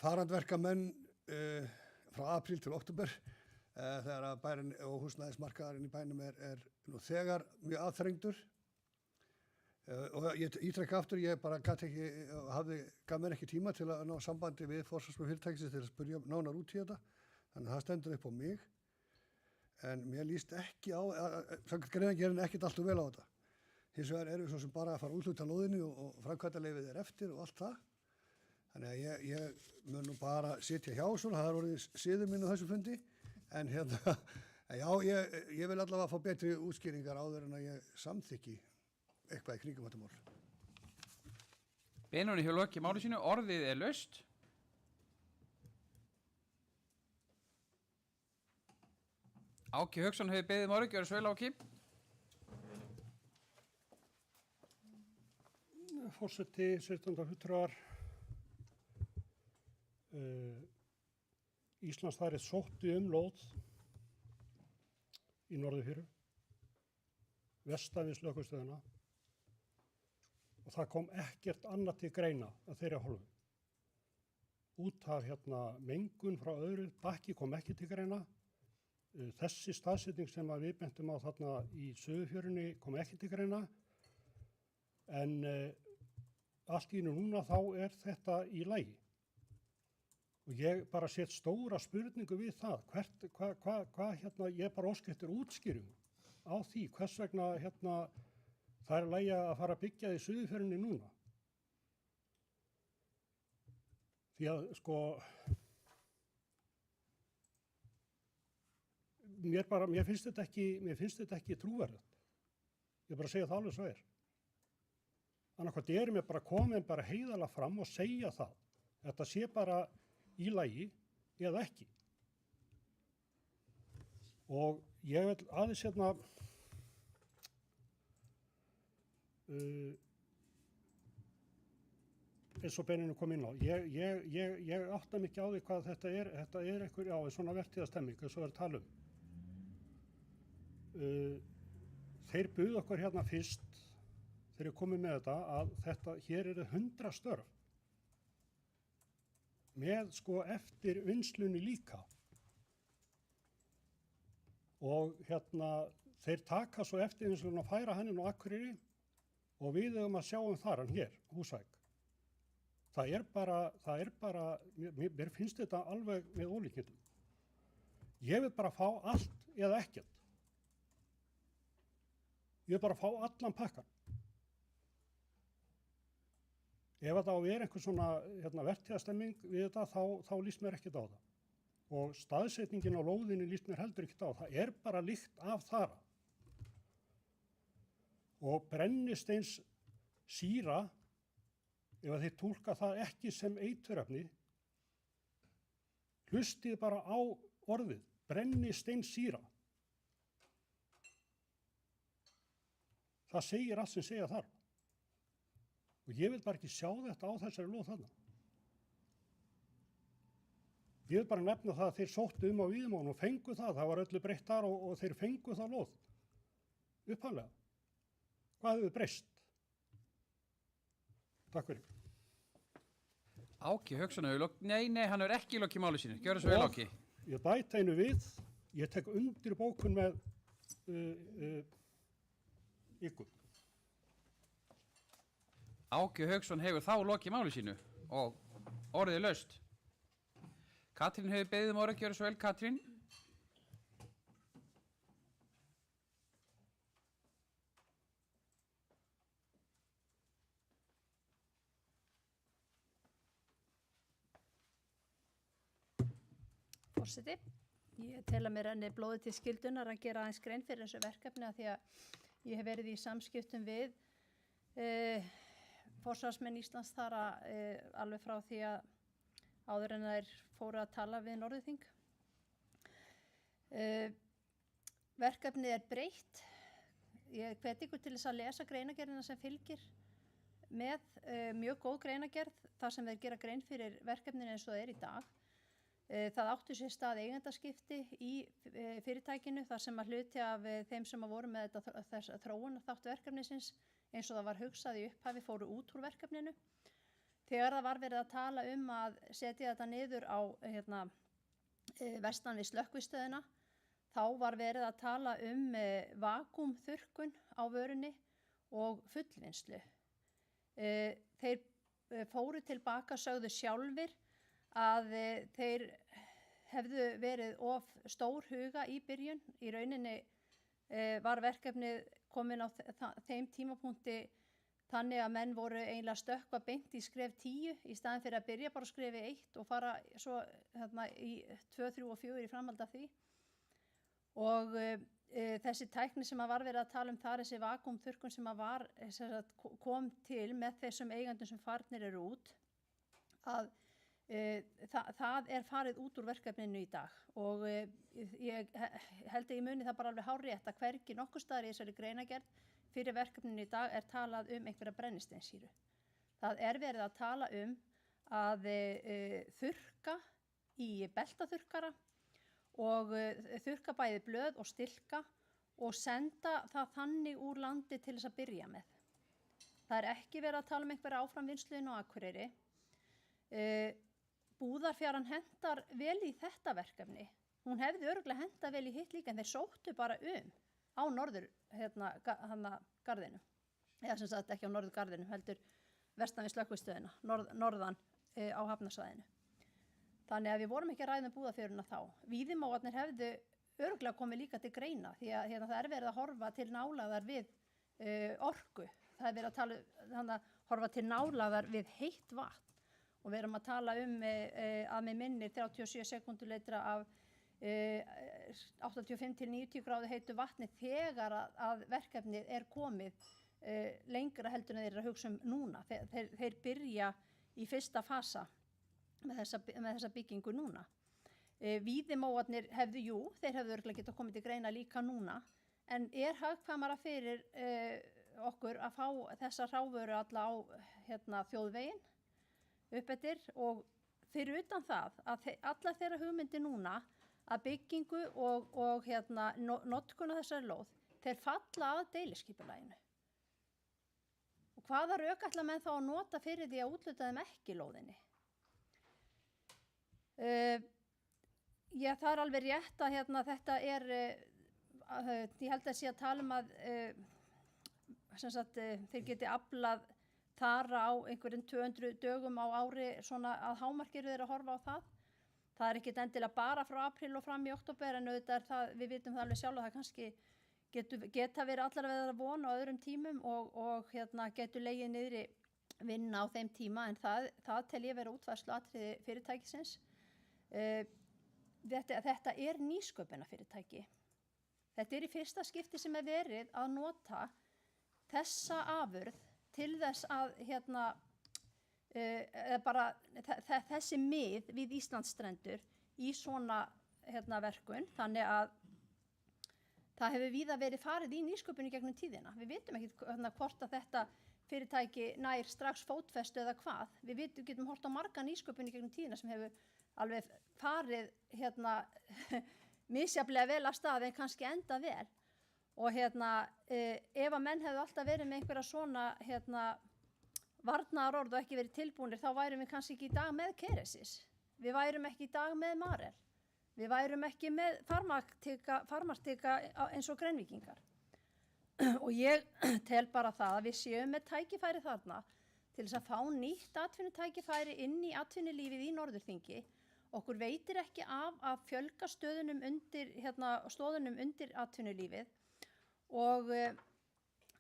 farandverkamenn frá apríl til október þegar að bærinn og húsnæðismarkaðurinn í bænum er nú þegar mjög aðþrengdur. Og ég ítrekka aftur, ég bara gaf mér ekki tíma til að ná sambandi við forsvarsfyrirtækisins til að spyrja nánar út í þetta. Þannig að það stendur upp á mig. En mér líst ekki á, samkvæmt greinargerðinni ekkert alltof vel á þetta. Hins vegar erum við svo sem bara að fara úthluta lóðinu og framkvæmdaleyfið er eftir og allt það. Þannig að ég mun nú bara sitja hjá svona, það er orðið siður minn á þessu fundi. En hérna, já, ég vil allavega fá betri útskýringar áður en að ég samþykki eitthvað í kringum þetta mál. Benóný hefur lokið máli sínu, orðið er laust. Áki Hauksson hefur beðið orðið, gjörðu svo vel Áki. Forseti, 17. fulltrúar, Íslandsfærið sótti lóð í Norðurfjöru, vestan við slökkvistöðina og það kom ekkert annað til greina að þeirra hálfu. Út af mengun frá öðru bakki kom ekki til greina. Þessi staðsetning sem við bentum á þarna í Suðurfjörunni kom ekki til greina en allt í einu núna þá er þetta í lagi. Og ég bara set stóra spurningu við það, ég bara óska eftir útskýringu á því hvers vegna það er lagi að fara að byggja í Suðurfjörunni núna. Því að mér finnst þetta ekki trúverðugt. Ég bara segja það alveg svo er. Annarkvæmt erum við bara komin bara heiðarlega fram og segja það. Þetta sé bara í lagi eða ekki. Og ég vil aðeins eins og Benóný kom inn á. Ég átta mig ekki á því hvað þetta er. Þetta er einhver, já, svona vertíðastemming eins og er að tala um. Þeir buðu okkur hérna fyrst þegar ég komið með þetta að hér eru 100 störf með eftir vinnslunni líka og þeir taka svo eftir vinnslunni og færa hann inn á Akureyri og við höfum að sjá þar hann hér, Húsavík. Það er bara, mér finnst þetta alveg með ólíkindum. Ég vil bara fá allt eða ekkert. Ég vil bara fá allan pakkan. Ef þetta á að vera einhver svona vertíðastemming við þetta, þá líst mér ekkert á það. Og staðsetningin á lóðinni líst mér heldur ekkert á. Það er bara lykt af þara. Og brennisteins sýra, ef þið túlka það ekki sem eiturefni, hlustið bara á orðið, brennisteins sýra. Það segir allt sem segja þarf. Og ég vil bara ekki sjá þetta á þessari lóð þarna. Ég vil bara nefna það að þeir sóttu á Víðimónu og fengu það var öllu breytt þar og þeir fengu það lóð. Upphaflega. Hvað hefur breyst? Takk fyrir. Áki Hauksson hefur nei, hann hefur ekki lokið máli sínu. Gjörðu svo vel, Áki. Ég bæta einu við, ég tek undir bókun með ykkur. Áki Hauksson hefur þá lokið máli sínu og orðið laust. Katrín hefur beðið orðið, gjörðu svo vel, Katrín. Forseti, ég tel að mér renni blóðið til skyldunar að gera aðeins grein fyrir þessu verkefni af því að ég hef verið í samskiptum við forsvarsmenn Íslands þar alveg frá því að áður en þær fóru að tala við Norðurþing. Verkefnið er breytt. Ég hvet ykkur til þess að lesa greinagerðina sem fylgir með mjög góð greinagerð þar sem þeir gera grein fyrir verkefninu eins og það er í dag. Það áttu sér stað eigendaskipti í fyrirtækinu þar sem að hluti af þeim sem að voru með þessa þróun þáttu verkefnisins eins og það var hugsað í upphafi fóru út úr verkefninu. Þegar það var verið að tala að setja þetta niður á vestan við slökkvistöðina, þá var verið að tala vakúmþurrkun á vörunni og fullvinnslu. Þeir fóru tilbaka, sögðu sjálfir að þeir hefðu verið of stórhuga í byrjun. Í rauninni var verkefnið komin á þeim tímapunkti þannig að menn voru eiginlega stökkva beint í skref 10 í staðin fyrir að byrja bara skrefi 1 og fara svo í 2, 3 og 4 í framhald af því. Og þessi tækni sem að var verið að tala þar, þessi vakúmþurrkun sem að kom til með þessum eigandum sem farnir eru út, að það er farið út úr verkefninu í dag og ég held að ég muni það bara alveg hárrétt að hvergi nokkur staðar í þessari greinagerð fyrir verkefninu í dag er talað einhverja brennisteinssýru. Það er verið að tala að þurrka í beltaþurrkara og þurrka bæði blöð og stilka og senda það þannig úr landi til þess að byrja með. Það er ekki verið að tala einhverja áframvinnslu á Akureyri. Búðarfjaran hentar vel í þetta verkefni. Hún hefði örugglega hentað vel í hitt líka en þeir sóttu bara á norður garðinu. Eða sem sagt ekki á norður garðinu, heldur vestan við slökkvistöðina, norðan á hafnarsvæðinu. Þannig að við vorum ekki að ræða búðarfjöruna þá. Víðimóarnir hefðu örugglega komið líka til greina því að það er verið að horfa til nálægðar við orku. Það er verið að horfa til nálægðar við heitt vatn. Og við erum að tala að með minnir 37 sekúnduleitra af 85 til 90 gráðu heitu vatni þegar að verkefnið er komið lengra heldur en þeir eru að hugsa núna. Þeir byrja í fyrsta fasa með þessa byggingu núna. Víðimóarnir þeir hefðu örugglega getað komið til greina líka núna, en er hagkvæmara fyrir okkur að fá þessa hrávöru alla á þjóðveginn upp eftir og fyrir utan það að allar þeirra hugmyndir núna að byggingu og notkun á þessari lóð, þeir falla að deiliskipulaginu. Og hvaða rök ætla menn þá að nota fyrir því að útluta þeim ekki lóðinni? Það er alveg rétt að þetta er, ég held að sé að tala að þeir geti aflað þar á einhverjum 200 dögum á ári svona að hámarki eru þeir að horfa á það. Það er ekkert endilega bara frá apríl og fram í október en auðvitað er það, við vitum það alveg sjálf að það kannski geta verið allar veðar von á öðrum tímum og getur legið niðri vinna á þeim tíma en það tel ég vera útfærsluatriði fyrirtækisins. Þetta er nýsköpunarfyrirtæki. Þetta er í fyrsta skipti sem er verið að nota þessa afurð til þess að þessi mið við Íslandsstrendur í svona verkun, þannig að það hefur víða verið farið í nýsköpun í gegnum tíðina. Við vitum ekki hvort að þetta fyrirtæki nær strax fótfestu eða hvað. Við getum hort á marga nýsköpun í gegnum tíðina sem hefur alveg farið misjafnlega vel af stað en kannski enda vel. Og ef að menn hefðu alltaf verið með einhverja svona varnaðarorð og ekki verið tilbúnir, þá værum við kannski ekki í dag með Keresis. Við værum ekki í dag með Marel. Við værum ekki með farmaktika eins og Grænvíkingar. Og ég tel bara það að við séum með tækifæri þarna til þess að fá nýtt atvinnutækifæri inn í atvinnulífið í Norðurþingi. Okkur veitir ekki af að fjölga stöðunum undir, stóðunum undir atvinnulífið og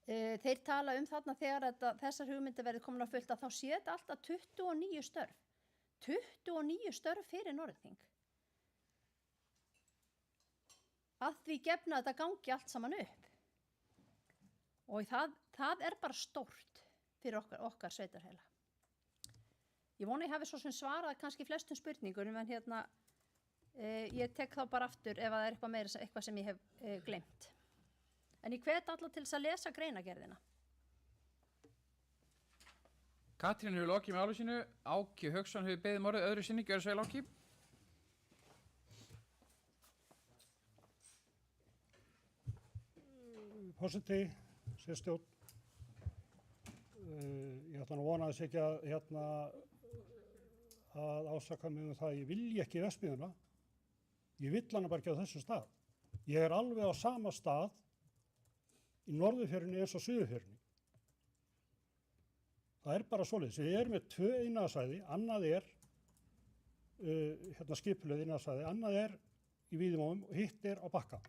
þeir tala þarna þegar þessar hugmyndir verði komin á fullt að þá sé þetta alltaf 29 störf. 29 störf fyrir Norðurþing. Að því gefna þetta gangi allt saman upp. Og það bara stórt fyrir okkar sveitarfélag. Ég vona ég hafi svo sem svarað kannski flestum spurningunum en ég tek þá bara aftur ef það eitthvað meira eitthvað sem ég hef gleymt. En ég hvet alla til þess að lesa greinagerðina. Katrín hefur lokið með álu sínu, Áki Hauksson hefur beðið orðið öðru sinni, gjörðu svo vel Áki. Forseti, sérstjórn, ég ætla að vona þess ekki að ásaka mig það að ég vilji ekki verksmiðjuna. Ég vill hana bara ekki á þessu stað. Ég alveg á sama stað í Norðurfjörðinni eins og Suðurfjörðinni. Það bara svoleiðis. Við erum með 2 iðnaðarsvæði, annað skipulögð iðnaðarsvæði, annað í Víðimóum og hitt á Bakka.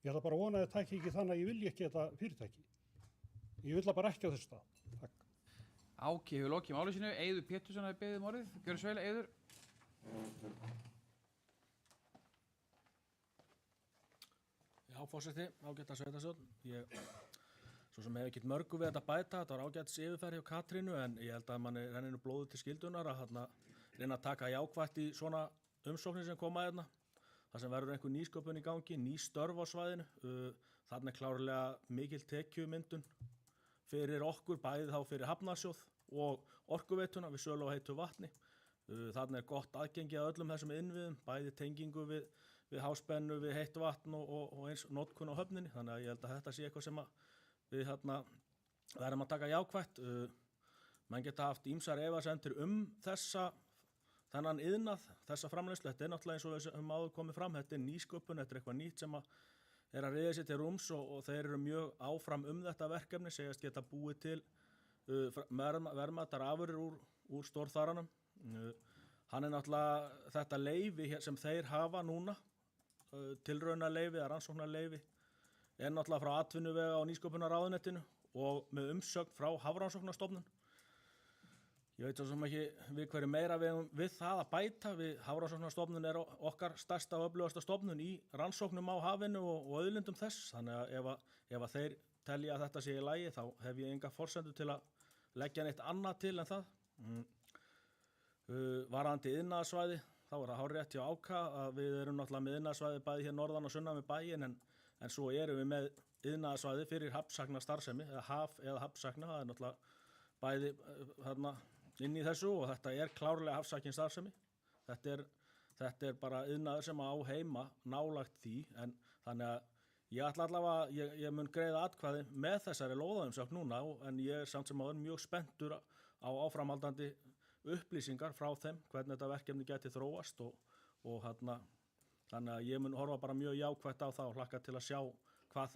Ég ætla bara að vona að það tæki ekki þannig að ég vilji ekki þetta fyrirtæki. Ég vil það bara ekki á þessu stað. Takk. Áki hefur lokið með álu sínu, Eiður Pétursson hefur beðið orðið, gjörðu svo vel Eiður. Já, forseti, ágæta sveitarstjórn. Svo sem hef ekkert mörgu við þetta bæta, þetta var ágætis yfirferð hjá Katrínu en ég held að manni renninu blóðu til skildunar að reyna að taka jákvætt í svona umsóknir sem koma hérna. Það sem verður einhver nýsköpun í gangi, ný störf á svæðinu. Þarna klárlega mikil tekjumyndun fyrir okkur, bæði þá fyrir Hafnarsjóð og orkuveituna við sölu á heitu vatni. Þarna gott aðgengi að öllum þessum innviðum, bæði tengingu við háspennu, við heitt vatn og eins notkun á höfninni. Þannig að ég held að þetta sé eitthvað sem við verðum að taka jákvætt. Menn geta haft ýmsar efasemdir þennan iðnað, þessa framleiðslu, þetta náttúrulega eins og við höfum áður komið fram, þetta nýsköpun, þetta eitthvað nýtt sem að ryðja sér til rúms og þeir eru mjög áfram þetta verkefni, segjast geta búið til verðmætar afurðir úr stórþaranum. Hann náttúrulega þetta leyfi sem þeir hafa núna, tilraunaleyfi eða rannsóknarleyfi, náttúrulega frá atvinnuvega og nýsköpunarráðunettinu og með umsögn frá Hafrannsóknastofnun. Ég veit svo sem ekki við hverju meira við það að bæta. Hafrannsóknastofnun okkar stærsta og öflugasta stofnun í rannsóknum á hafinu og auðlindum þess. Þannig að ef að þeir telja að þetta sé í lagi þá hef ég enga forsendu til að leggja neitt annað til en það. Varðandi iðnaðarsvæði, þá það hárrétt hjá Áka að við erum náttúrulega með iðnaðarsvæði bæði hér norðan og sunnan við bæinn en svo erum við með iðnaðarsvæði fyrir hafnsagna starfsemi, eða hafnsagna, það náttúrulega bæði inn í þessu og þetta klárlega hafnsækin starfsemi. Þetta bara iðnaður sem á heima nálagt því en þannig að ég ætla allavega, ég mun greiða atkvæði með þessari lóðaumsögn núna en ég samt sem áður mjög spenntur á áframhaldandi upplýsingar frá þeim hvernig þetta verkefni geti þróast og þannig að ég mun horfa bara mjög jákvætt á það og hlakka til að sjá hvað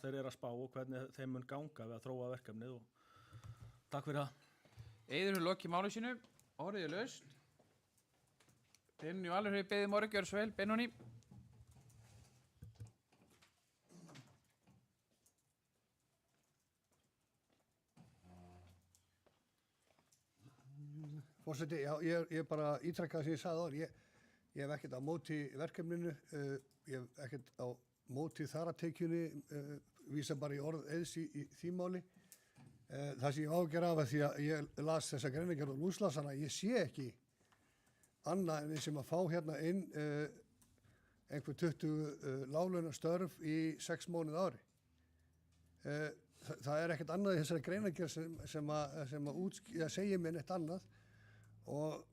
þeir að spá og hvernig þeim mun ganga við að þróa verkefnið og takk fyrir það. Eiður hefur lokið máli sínu, orðið laust. Benóný Valur hefur beðið orðið, gjörðu svo vel, Benóný. Forseti, já, ég bara ítrekka það sem ég sagði áður. Ég hef ekkert á móti verkefninu, ég hef ekkert á móti þaratekjunni, vísa bara í orð eðs í því máli. Það sem ég ágjör af að því að ég las þessa greinagerð og lúslasana, ég sé ekki annað en við sem að fá hérna inn einhver 20 láglaunastörf í 6 mánuði ári. Það ekkert annað í þessari greinargerð sem segir mér neitt annað og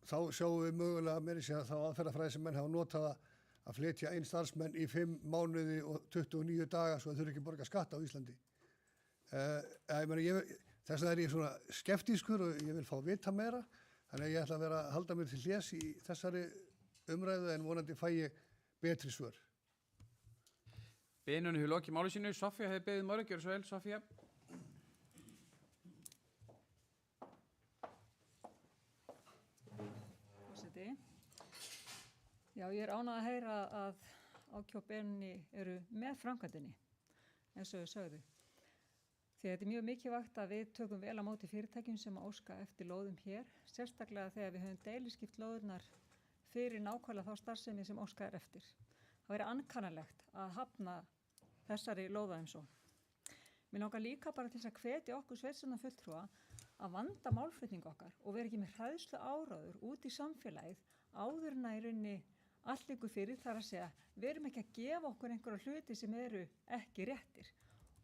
þá sjáum við mögulega meira sér þá aðferðafræði sem menn hafa notað að flytja einn starfsmenn í 5 mánuði og 29 daga svo þau þurfi ekki borga skatt á Íslandi. Þess vegna ég svona skeptískur og ég vil fá vita meira, þannig að ég ætla að halda mér til hlés í þessari umræðu en vonandi fæ ég betri svör. Beinunni hefur lokið máli sínu. Sofía hefði beðið mörg, gjörðu svo vel, Sofía. Forseti. Já, ég ánægð að heyra að Áki og Beinunni eru með framkvæmdinni, eins og þau sögðu. Því þetta mjög mikilvægt að við tökum vel á móti fyrirtækjum sem óska eftir lóðum hér, sérstaklega þegar við höfum deiliskipt lóðurnar fyrir nákvæmlega þá starfsemi sem óskað er eftir. Það væri ankannalegt að hafna þessari lóðaumsókn. Mér langar líka bara til þess að hvetja okkur sveitarstjórnarfulltrúa að vanda málflutning okkar og vera ekki með hræðslu áráður út í samfélagið áður en að í rauninni allt liggur fyrir, þar að segja við erum ekki að gefa okkur einhverja hluti sem eru ekki réttir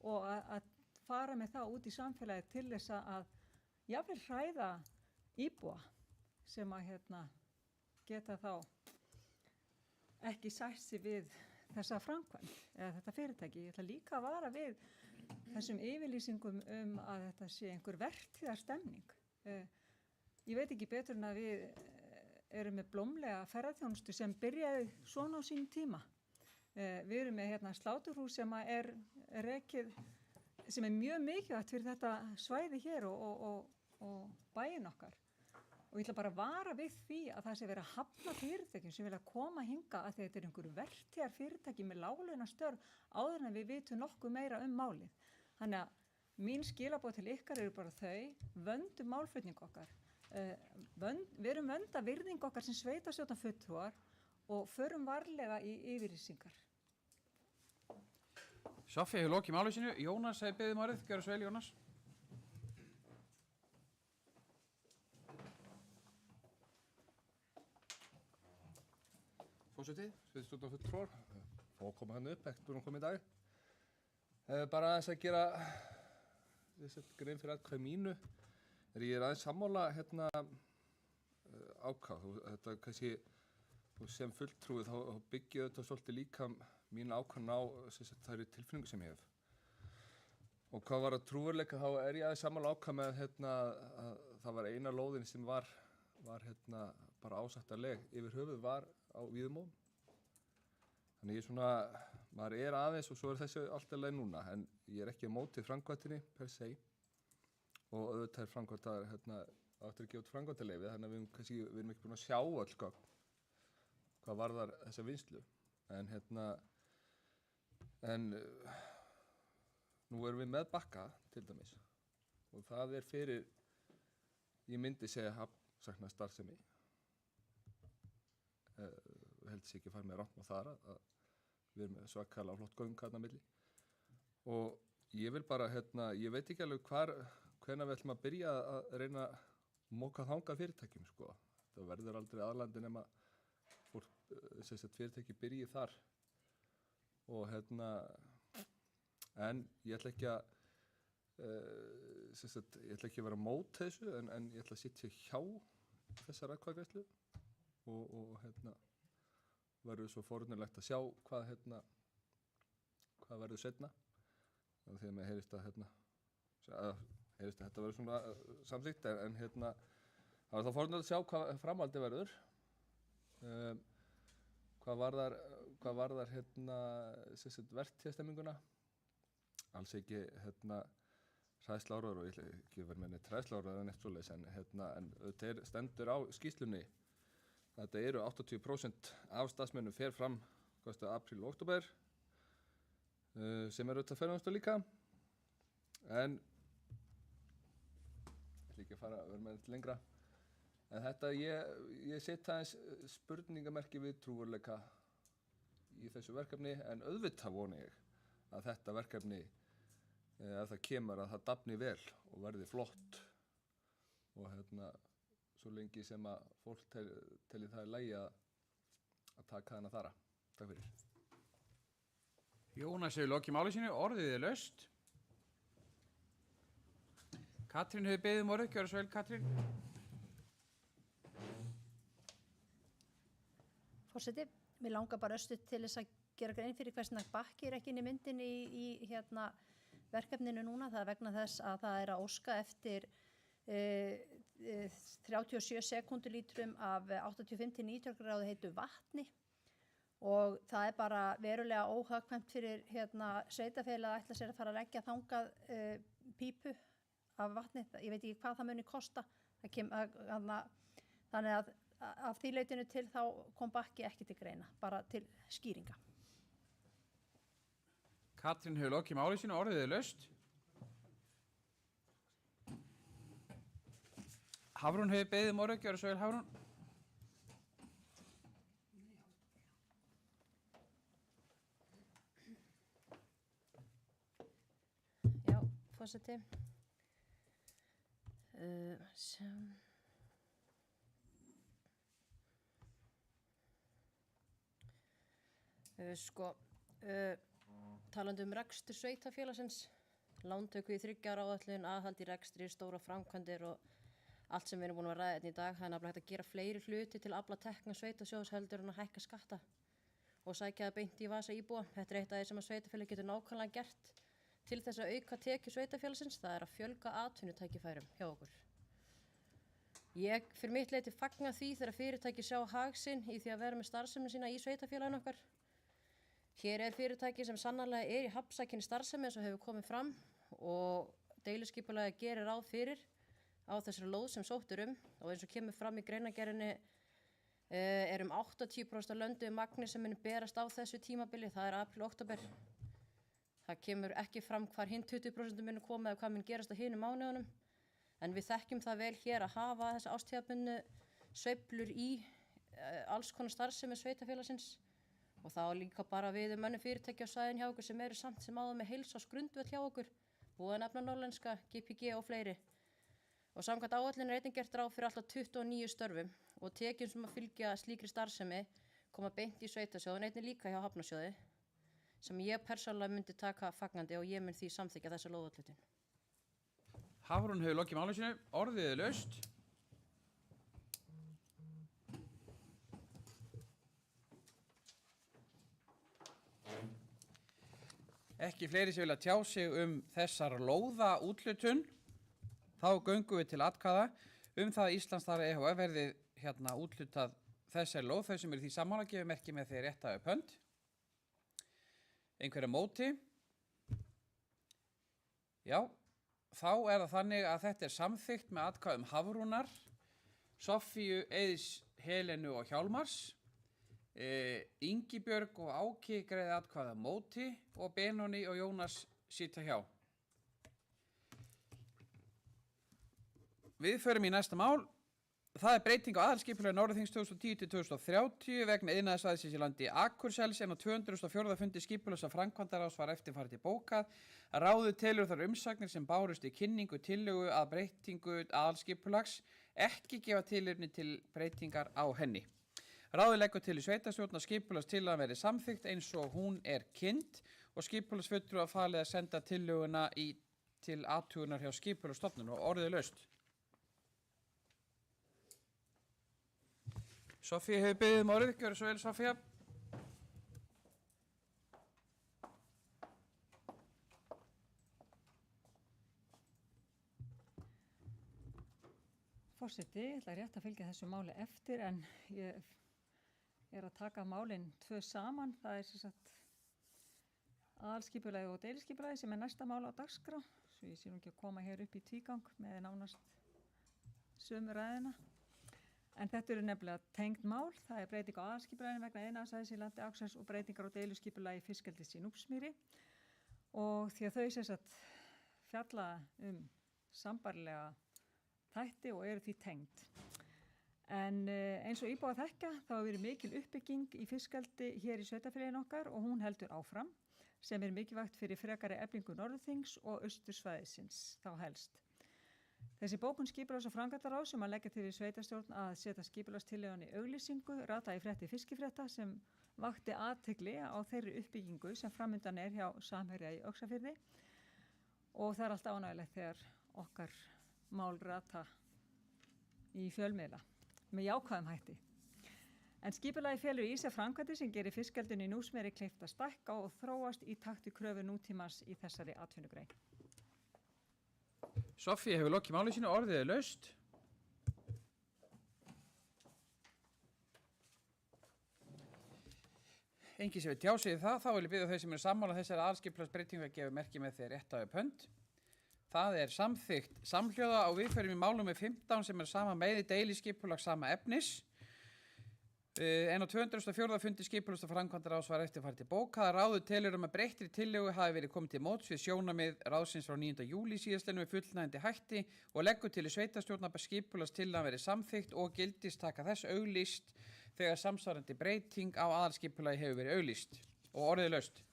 og að fara með það út í samfélagið til þess að jafnvel hræða íbúa sem að geta þá ekki sætt sig við þessa framkvæmd eða þetta fyrirtæki. Ég ætla líka að vara við þessum yfirlýsingum að þetta sé einhver vertíðarstemning. Ég veit ekki betur en að við erum með blómlega ferðaþjónustu sem byrjaði svona á sínum tíma. Við erum með sláturhús sem er rekið, sem er mjög mikilvægt fyrir þetta svæði hér og bæinn okkar. Og ég ætla bara að vara við því að það sé verið að hafna fyrirtækjum sem vilja koma hinga að þetta er einhverju vertíðar fyrirtæki með láglaunastörf áður en við vitum nokkuð meira málið. Þannig að mín skilaboð til ykkar eru bara þau, vöndum málflutning okkar. Við erum vönda virðing okkar sem sveitarstjórnarfulltrúar og förum varlega í yfirlýsingar. Sofía hefur lokið máli sínu. Jónas hefði beðið málið, gjörðu svo vel, Jónas. Forseti, sveitarstjórnarfulltrúar, fá að koma hann upp, ekkert búin að koma í dag. Bara aðeins að gera grein fyrir hvað mínu. Ég er aðeins sammála ákvað. Þetta kannski sem fulltrúi þá byggja þetta svolítið líka mín ákvæðan á þær tilfinningu sem ég hef. Og hvað var að trúverleika þá ég aðeins sammála ákvað með að það var eina lóðin sem var bara ásættanleg yfir höfuð var á Víðumóum. Þannig maður aðeins og svo þessi alltaf leið núna, en ég er ekki á móti framkvæmdinni per se og auðvitað framkvæmdar áttur að gefa út framkvæmdarleyfi, þannig að við erum ekki búin að sjá öll gögn hvað varðar þessa vinnslu. En nú erum við með Bakka til dæmis og það er fyrir, ég myndi segja hafnsækna starfsemi. Held sér ekki að fara með rangt með þar að við erum með svakalega flott göng þarna milli. Og ég vil bara, ég veit ekki alveg hvenær við ætlum að byrja að reyna að moka þangað fyrirtækjum, sko. Það verður aldrei aðlandi nema fyrirtæki byrji þar. Og en ég ætla ekki að vera á móti þessu, en ég ætla að sitja hjá þessar atkvæðagreiðslu og verður svo forunulegt að sjá hvað verður seinna. Þannig að mér heyrist að þetta verður svona samþykkt, en það var þá forunulegt að sjá hvað framhaldi verður. Hvað varðar vertíðastemminguna, alls ekki hræðsláraður, og ég ætla ekki að vera með neitt hræðsláraður en eitt svoleiðis, en þetta stendur á skýrslunni. Þetta eru 80% af starfsmönnum fer fram apríl og október, sem er auðvitað ferðarþjónusta líka, en ég ætla ekki að vera með þetta lengra. En þetta, ég set aðeins spurningamerki við trúverleika í þessu verkefni, en auðvitað vona ég að þetta verkefni, ef það kemur, að það dafni vel og verði flott og svo lengi sem að fólk telli það í lagi að taka hana þara. Takk fyrir. Jónas hefur lokið máli sínu, orðið er laust. Katrín hefur beðið orðið, gjörðu svo vel Katrín. Forseti, mér langar bara östu til þess að gera grein fyrir hversna bakki ekki inn í myndin í verkefninu núna. Það vegna þess að það að óska eftir 37 sekundulítrum af 85-90 gráðu heitu vatni og það bara verulega óhagkvæmt fyrir sveitafélag að ætla sér að fara að leggja þangað pípu af vatni. Ég veit ekki hvað það muni kosta. Þannig að af því leitinu til þá kom bakki ekki til greina, bara til skýringa. Katrín hefur lokið máli sínu, orðið laust. Hafrún hefur beðið orðið, gjörðu svo vel Hafrún. Já, forseti. Talandi rekstur sveitafélagsins, lántöku í 3 ára áætlun, aðhald í rekstri, stóra framkvæmdir og allt sem við erum búin að ræða hérna í dag. Það er nefnilega hægt að gera fleiri hluti til að afla tekna sveitasjóðs heldur en að hækka skatta og sækja það beint í vasa íbúa. Þetta er eitt af því sem að sveitafélag getur nákvæmlega gert til þess að auka tekjur sveitafélagsins. Það er að fjölga atvinnutækifærum hjá okkur. Ég fyrir mitt leyti fagna því þegar fyrirtæki sjá hag sinn í því að vera með starfsemi sína í sveitafélaginu okkar. Hér er fyrirtæki sem sannarlega er í hafnsækinni starfsemi eins og hefur komið fram og deiliskipulagið gerir ráð fyrir á þessari lóð sem sótt er og eins og kemur fram í greinargerðinni er 80% af lönduðu magni sem muni berast á þessu tímabili, það er apríl-október. Það kemur ekki fram hvar hinn 20% muni koma eða hvað mun gerast á hinum mánuðunum, en við þekkjum það vel hér að hafa þessa ástíðabundu sveiflur í alls konar starfsemi sveitafélagsins. Og þá líka bara við mönnum fyrirtæki á svæðin hjá okkur sem eru samt sem áður með heilsársgrundvöll hjá okkur, búið að nefna Norlenska, GPG og fleiri. Og samkvæmt áætlun er einnig gert ráð fyrir alltaf 29 störfum og tekjum sem að fylgja slíkri starfsemi koma beint í sveitasjóð en einnig líka hjá Hafnarsjóði sem ég persónulega myndi taka fagnandi og ég mun því samþykkja þessa lóðatlutin. Hafrún hefur lokið máli sínu, orðið laust. Ekki fleiri sem vilja tjá sig þessar lóðaúthlutun. Þá göngum við til atkvæða það að Íslandsdar EHF verði úthlutað þessari lóð. Þau sem eru því sammála gefum ekki með því rétta upp hönd. Einhverja móti? Já, þá er það þannig að þetta er samþykkt með atkvæðum Hafrúnar, Soffíu, Eiðs, Helenu og Hjálmars. Ingibjörg og Áki greiði atkvæða móti og Benóni og Jónas sitja hjá. Við förum í næsta mál. Það er breyting á aðalskipulagi Norðurþings 2010-2030 vegna iðnaðarsvæðisins í landi Akursels en á 204. fundi skipulags- og framkvæmdaráðs var eftirfarandi bókað. Ráðið telur þær umsagnir sem bárust í kynningu tillögu að breytingu aðalskipulags ekki gefa tilefni til breytingar á henni. Ráðið leggur til í sveitarstjórn að skipulagstillagan verði samþykkt eins og hún er kynnt og skipulagsfulltrúa falið að senda tillöguna til athugunar hjá skipulagsstofnun og orðið laust. Soffía hefur beðið orðið, gjörðu svo vel Soffía. Forseti, ég ætla rétt að fylgja þessu máli eftir en ég er að taka málin 2 saman. Það er sem sagt aðalskipulagi og deiliskipulagi sem er næsta mál á dagskrá. Svo ég sé nú ekki að koma hér upp í tvígang með nánast sömu ræðina. En þetta eru nefnilega tengd mál. Það er breyting á aðalskipulaginu vegna iðnaðarsvæðis í landi Akursels og breytingar á deiliskipulagi fiskeldis í Núpsmýri. Og því að þau sem sagt fjalla sambærilega þætti og eru því tengd. En eins og íbúa þekkja þá hefur verið mikil uppbygging í fiskeldi hér í sveitarfélaginu okkar og hún heldur áfram sem er mikilvægt fyrir frekari eflingu Norðurþings og austursvæðisins þá helst. Þessi bókun skipulags- og framkvæmdaráðs sem að leggja til í sveitarstjórn að setja skipulagstillögun í auglýsingu rataði í frétti fiskifrétta sem vakti athygli á þeirri uppbyggingu sem framundan er hjá Samherja í Öxarfirði og það er allt ánægilegt þegar okkar málrata í fjölmiðla með jákvæðum hætti. En skipulagi felur í sér framkvæmdir sem gerir fiskeldinu í Núpsmýri kleift að stækka og þróast í takt við kröfur nútímans í þessari atvinnugrein. Soffía hefur lokið máli sínu, orðið er laust. Engin sem við tjá sig það, þá vil ég biðja þau sem eru sammála þessari aðalskipulagsbreytingu að gefa merki með því að rétta upp hönd. Það er samþykkt samhljóða og við förum í mál númer 15 sem er sama meði deiliskipulag sama efnis. En á 204. fundi skipulags- og framkvæmdaráðs var eftirfarandi bókað. Ráðið telur að breyttri tillögu hafi verið komið til móts við sjónarmið ráðsins frá 9. júlí síðastliðnum með fullnægjandi hætti og leggur til í sveitarstjórnar að skipulagstillagan verið samþykkt og gildistaka þess auglýst þegar samsvarandi breyting á aðalskipulagi hefur verið auglýst. Og orðið laust.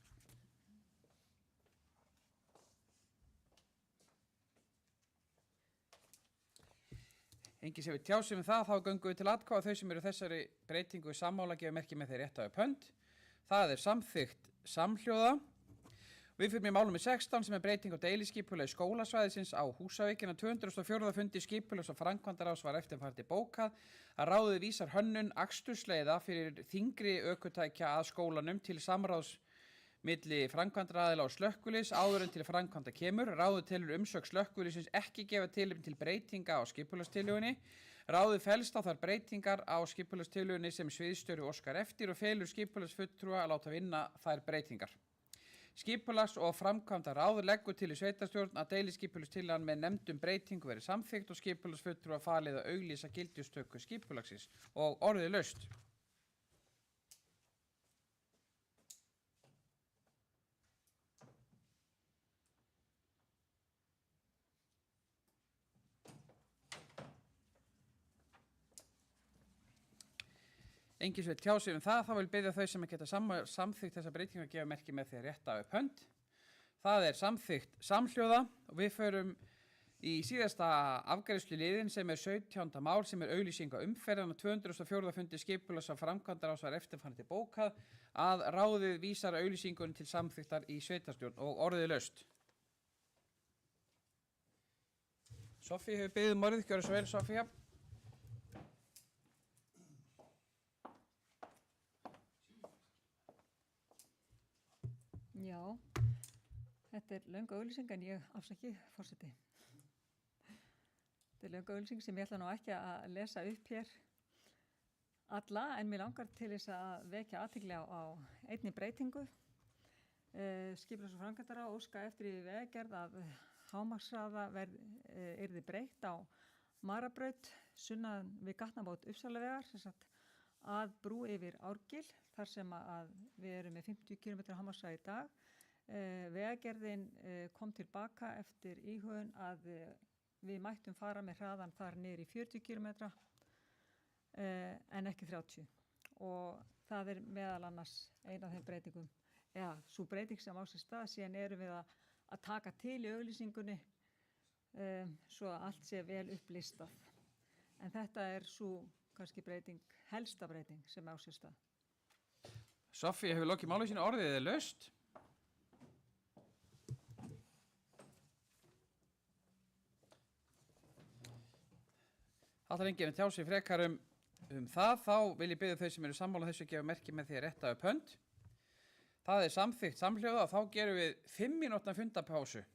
Engin sem við tjásum það, þá göngum við til atkvæða þau sem eru þessari breytingu í sammála gefa merki með þeir rétta upp hönd. Það er samþykkt samhljóða. Við fyrir mál númer 16 sem er breyting á deiliskipulagi skólasvæðisins á Húsavík. Á 204. fundi skipulags- og framkvæmdaráðs var eftirfarandi bókað að ráðið vísar hönnun akstursleiða fyrir þyngri ökutækja að skólanum til samráðs milli framkvæmdaraðila og slökkvilis áður en til framkvæmda kemur. Ráðið telur umsögn slökkvilisins ekki gefa tilefni til breytinga á skipulagstillögunni. Ráðið fellst á þær breytingar á skipulagstillögunni sem sviðsstjóri óskar eftir og felur skipulagsfulltrúa að láta vinna þær breytingar. Skipulags- og framkvæmdaráð leggur til í sveitarstjórn að deiliskipulagstillagan með nefndum breytingu verið samþykkt og skipulagsfulltrúa falið að auglýsa gildistöku skipulagsins. Og orðið laust. Engin sem við tjá sig það, þá vil biðja þau sem að geta samþykkt þessa breytingu að gefa merki með því að rétta upp hönd. Það er samþykkt samhljóða og við förum í síðasta afgreiðslu liðin sem er 17. mál sem er auglýsing á umferðan á 204. fundi skipulags- og framkvæmdaráðs var eftirfarandi bókað að ráðið vísar auglýsingunni til samþykktar í sveitarstjórn og orðið laust. Soffía hefur beðið orðið, gjörðu svo vel Soffía. Já, þetta er löng auglýsing en ég afsakið forseti. Þetta er löng auglýsing sem ég ætla nú ekki að lesa upp hér alla en mér langar til þess að vekja athygli á einni breytingu. Skipulags- og framkvæmdaráð óska eftir í vegagerð að hámarkshraða yrði breytt á Marabraut sunnan við gatnamót Uppsalavegar sem sagt að brú yfir Árgil þar sem að við erum með 50 km hámarkshraða í dag. Vegagerðin kom tilbaka eftir íhugun að við mættum fara með hraðan þar niður í 40 km en ekki 30 og það er meðal annars eina af þeim breytingum eða svo breyting sem á sér stað síðan erum við að taka til í auglýsingunni svo að allt sé vel upplistað en þetta er svo kannski breyting, helsta breyting sem á sér stað. Soffía hefur lokið máli sínu, orðið er laust. Það er enginn að tjá sig frekar um það, þá vil ég biðja þau sem eru sammála þessu að gefa merki með því að rétta upp hönd. Það er samþykkt samhljóða og þá gerum við 5 mínútna fundapásu.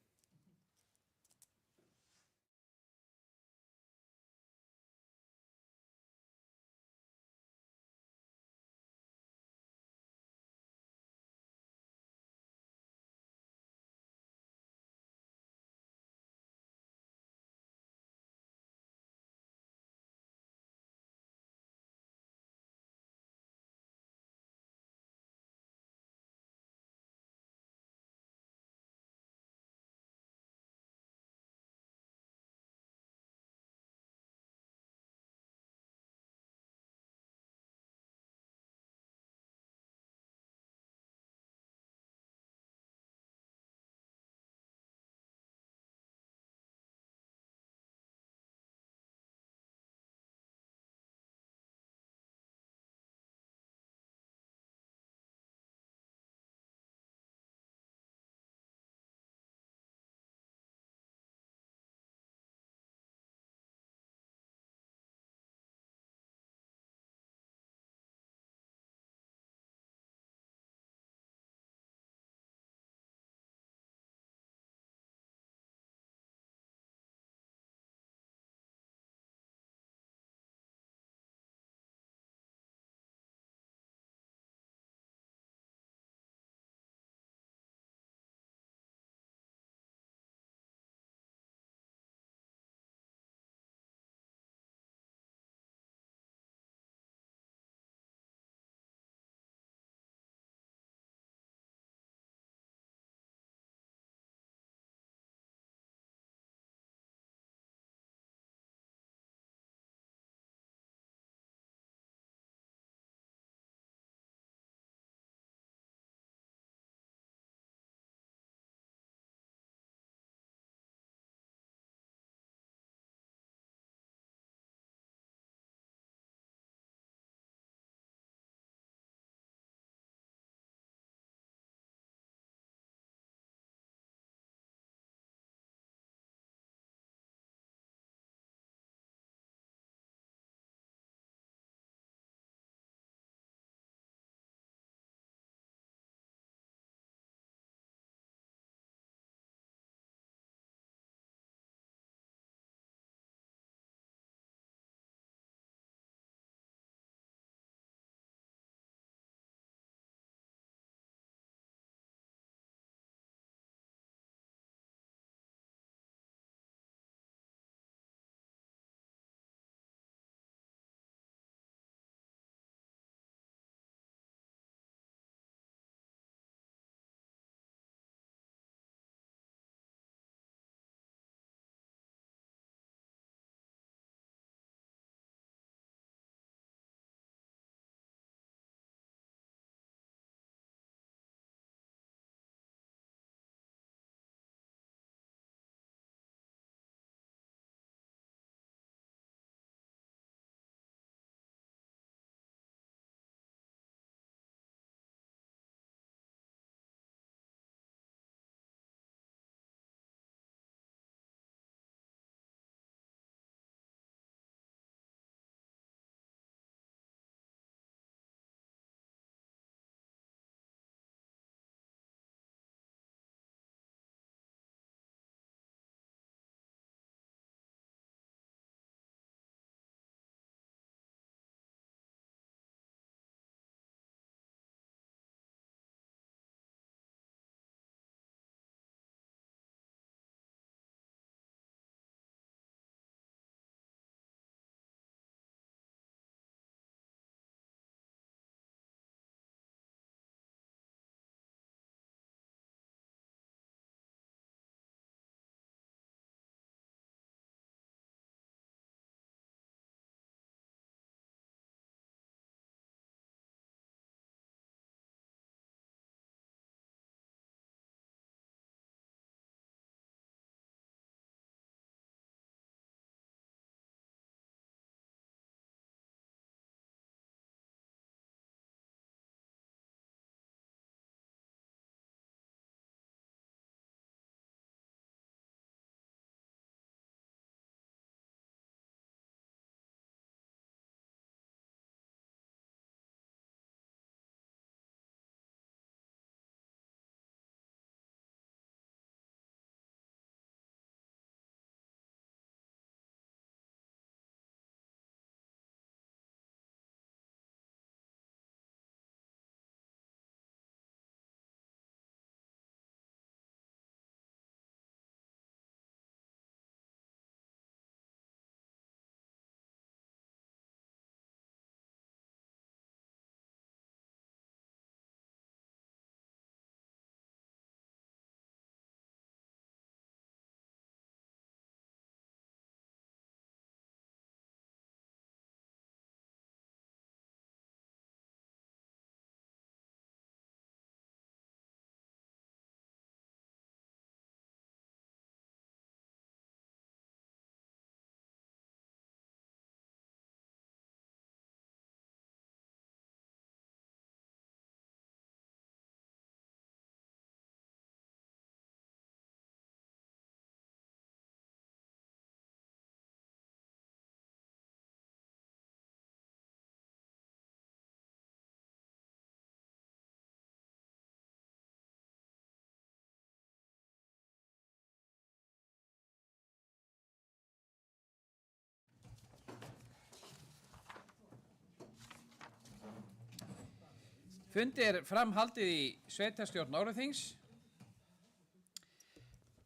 Fundi er framhaldið í sveitarstjórn Norðurþings.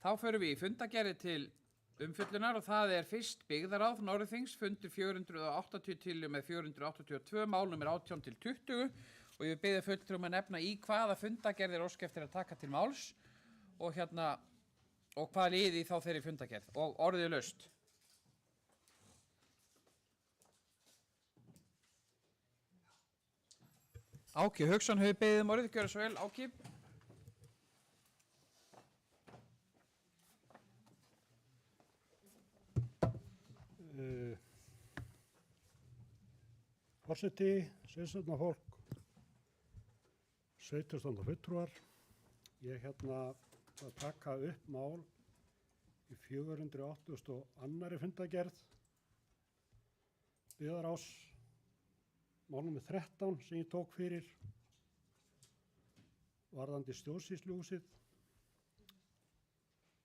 Þá förum við í fundagerði til umfjöllunar og það er fyrst byggðaráð Norðurþings, fundur 480 til og með 482, mál nummer 18 til 20 og ég byrði fulltrúum að nefna í hvaða fundagerð er ósk eftir að taka til máls og og hvað liði þá þeirri fundagerð og orðið laust. Áki Hauksson hefur beðið orðið, gjörðu svo vel, Áki. Forseti, sveitarstjórnarfólk, sveitarstjórnarfulltrúar, ég að taka upp mál í 482. fundagerð, byggðarás, mál númer 13 sem ég tók fyrir varðandi stjórnsýsluhúsið.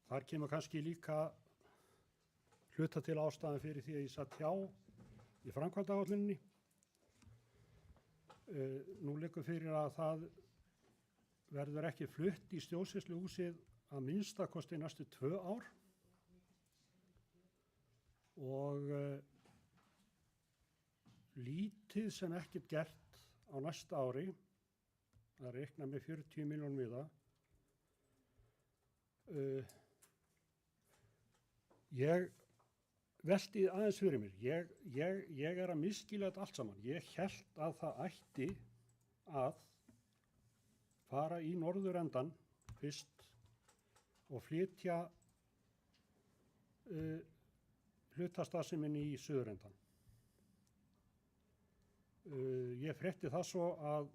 Þar kemur kannski líka hluta til ástæðan fyrir því að ég satt hjá í framkvæmdaáætluninni. Nú liggur fyrir að það verður ekki flutt í stjórnsýsluhúsið að minnstakosti næstu 2 ár og lítið sem ekkert gert á næsta ári, það reikna með 40 milljónum í það. Ég velti aðeins fyrir mér, ég er að misskilja þetta allt saman. Ég hélt að það ætti að fara í norðurendan fyrst og flytja hlutastarfseminni í suðurendan. Ég frétti það svo að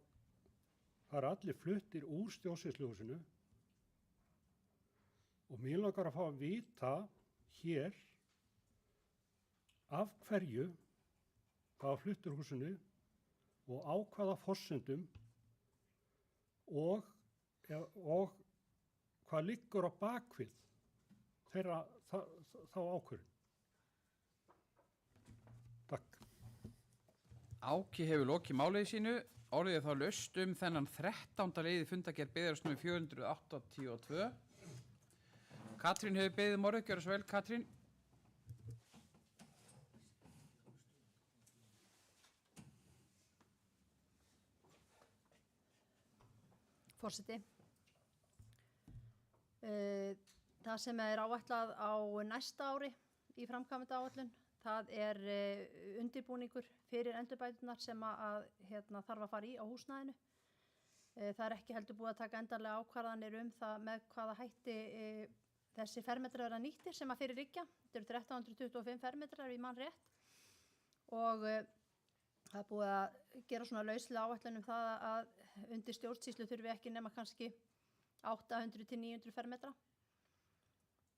það eru allir fluttir úr stjórnsýsluhúsinu og mér langar að fá að vita hér af hverju það var fluttur húsinu og á hvaða forsendum og hvað liggur á bakvið þeirra þá ákvörðun. Takk. Áki hefur lokið málið sínu, orðið þá laust þennan 13. leiði fundagerð byggðarás númer 482. Katrín hefur beðið orðið, gjörðu svo vel, Katrín. Forseti. Það sem er áætlað á næsta ári í framkvæmdaáætlun, það er undirbúningur fyrir endurbæturnar sem að þarf að fara í á húsnæðinu. Það er ekki heldur búið að taka endanlega ákvarðanir það með hvaða hætti þessi fermetrar verða nýttir sem að fyrir liggja. Þetta eru 1325 fermetrar ef ég man rétt og það er búið að gera svona lauslega áætlun það að undir stjórnsýslu þurfi ekki nema kannski 800 til 900 fermetra.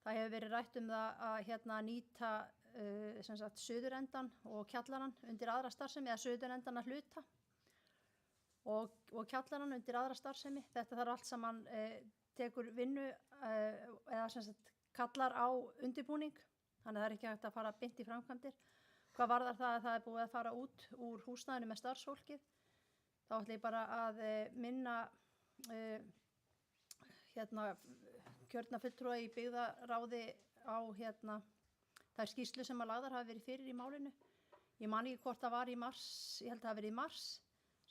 Það hefur verið rætt það að nýta suðurendan og kjallarann undir aðra starfsemi eða suðurendan að hluta og kjallarann undir aðra starfsemi. Þetta þarf allt saman tekur vinnu eða kallar á undirbúning, þannig að það er ekki hægt að fara beint í framkvæmdir. Hvað varðar það að það er búið að fara út úr húsnæðinu með starfsfólkið? Þá ætla ég bara að minna kjörna fulltrúa í byggðaráði á þær skýrslu sem að lagðar hafa verið fyrir í málinu. Ég man ekki hvort það var í mars, ég held að það hafi verið í mars,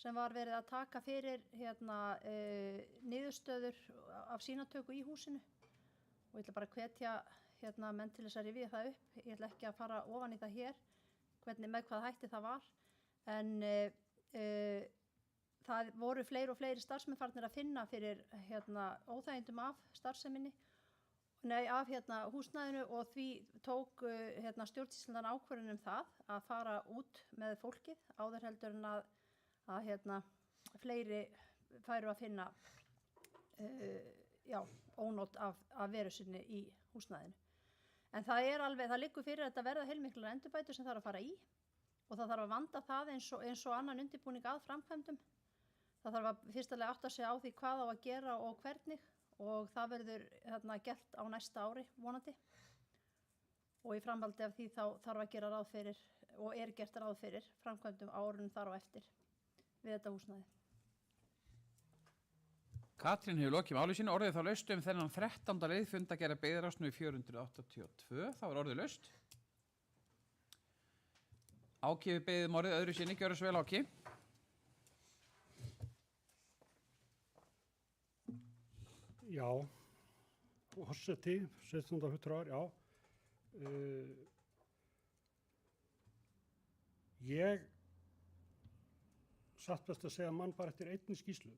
sem var verið að taka fyrir niðurstöður af sýnatöku í húsinu. Og ég ætla bara að hvetja menn til þess að rifja það upp. Ég ætla ekki að fara ofan í það hér, með hvaða hætti það var. En það voru fleiri og fleiri starfsmenn farnir að finna fyrir óþægindum af starfseminni, af húsnæðinu og því tók stjórnsýslan ákvörðun það að fara út með fólkið áður heldur en að fleiri færu að finna ónót af veru sinni í húsnæðinu. En það liggur fyrir að þetta verða heilmiklar endurbætur sem þarf að fara í og það þarf að vanda það eins og annan undirbúning að framkvæmdum. Það þarf að fyrstulega átta sig á því hvað á að gera og hvernig og það verður gert á næsta ári vonandi. Og í framhaldi af því þá þarf að gera ráð fyrir og er gert ráð fyrir framkvæmdum á árunum þar á eftir við þetta húsnæði. Katrín hefur lokið máli sínu, orðið þá laust þennan 13. lið fundagerða byggðarás nr. 482, þá orðið laust. Áki við beðum orðið öðru sinni, gjörðu svo vel Áki. Já, forseti, 17. fulltrúar, já. Ég satt best að segja mann bara eftir einni skýrslu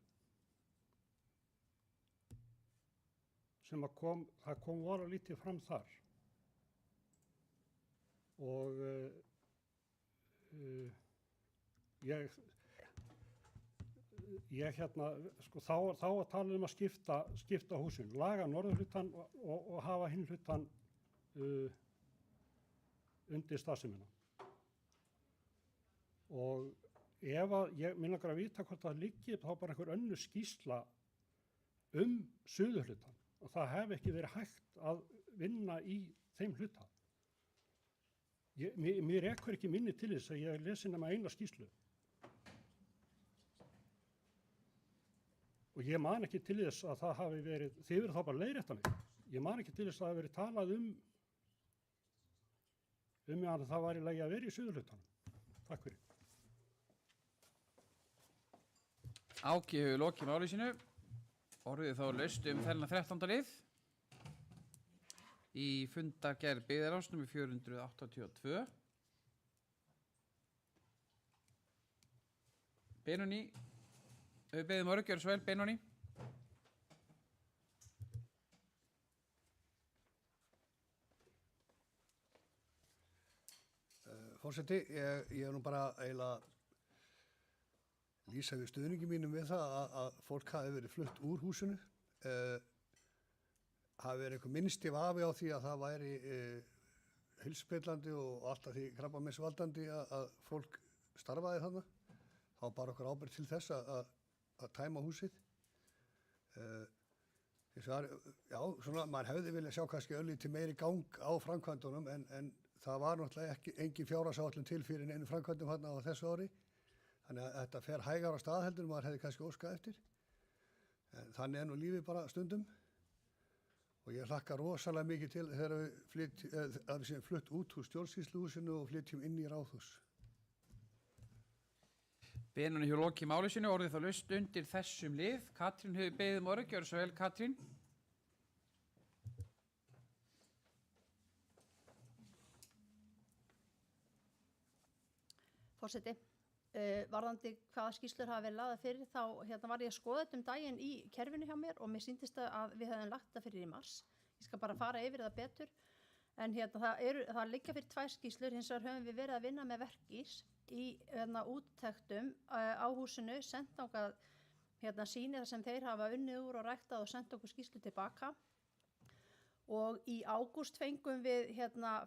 sem það kom voru lítið fram þar og ég hérna, sko, þá að tala að skipta húsin, laga norðurhlutann og hafa hinn hlutann undir starfsemina. Og ef ég minn langar að vita hvort það liggi þá bara einhver önnur skýrsla suðurhlutann og það hef ekki verið hægt að vinna í þeim hluta. Mér rekur ekki minni til þess að ég lesi nema eina skýrslu. Og ég man ekki til þess að það hafi verið, þið verið þá bara leiðrétta mig, ég man ekki til þess að það hafi verið talað að það var í lagi að vera í suðurhlutanum. Takk fyrir. Áki hefur lokið máli sínu, orðið þá laust þennan 13. lið í fundagerð byggðarás nr. 482. Benóný, við beðum orðið, gjörðu svo vel, Benóný. Forseti, ég er nú bara eiginlega lýsa við stuðningi mínum við það að fólk hafi verið flutt úr húsinu. Hafi verið einhver minnsti vafi á því að það væri heilsuspillandi og alltaf því krabbameinsvaldandi að fólk starfaði þarna. Þá bar okkur ábyrgð til þess að tæma húsið. Já, svona, maður hefði viljað sjá kannski örlítið meiri gang á framkvæmdunum en það var náttúrulega engin fjárhagsáætlun til fyrir einu framkvæmdum hérna á þessu ári. Þannig að þetta fer hægar á stað heldur en maður hefði kannski óskað eftir. En þannig nú lífið bara stundum. Og ég hlakka rosalega mikið til þegar við séum flutt út úr stjórnsýsluhúsinu og flytjum inn í ráðhús. Benóný hefur lokið máli sínu, orðið þá laust undir þessum lið. Katrín hefur beðið orðið, gjörðu svo vel Katrín. Forseti, varðandi hvaða skýrslur hafa verið lagðar fyrir þá var ég að skoða þetta daginn í kerfinu hjá mér og mér sýndist að við hefðum lagt það fyrir í mars. Ég skal bara fara yfir það betur en það liggja fyrir 2 skýrslur, hins vegar höfum við verið að vinna með verkís í úttektum á húsinu, sendt okkar sýni þar sem þeir hafa unnið úr og ræktað og sendt okkur skýrslu tilbaka. Og í ágúst fengum við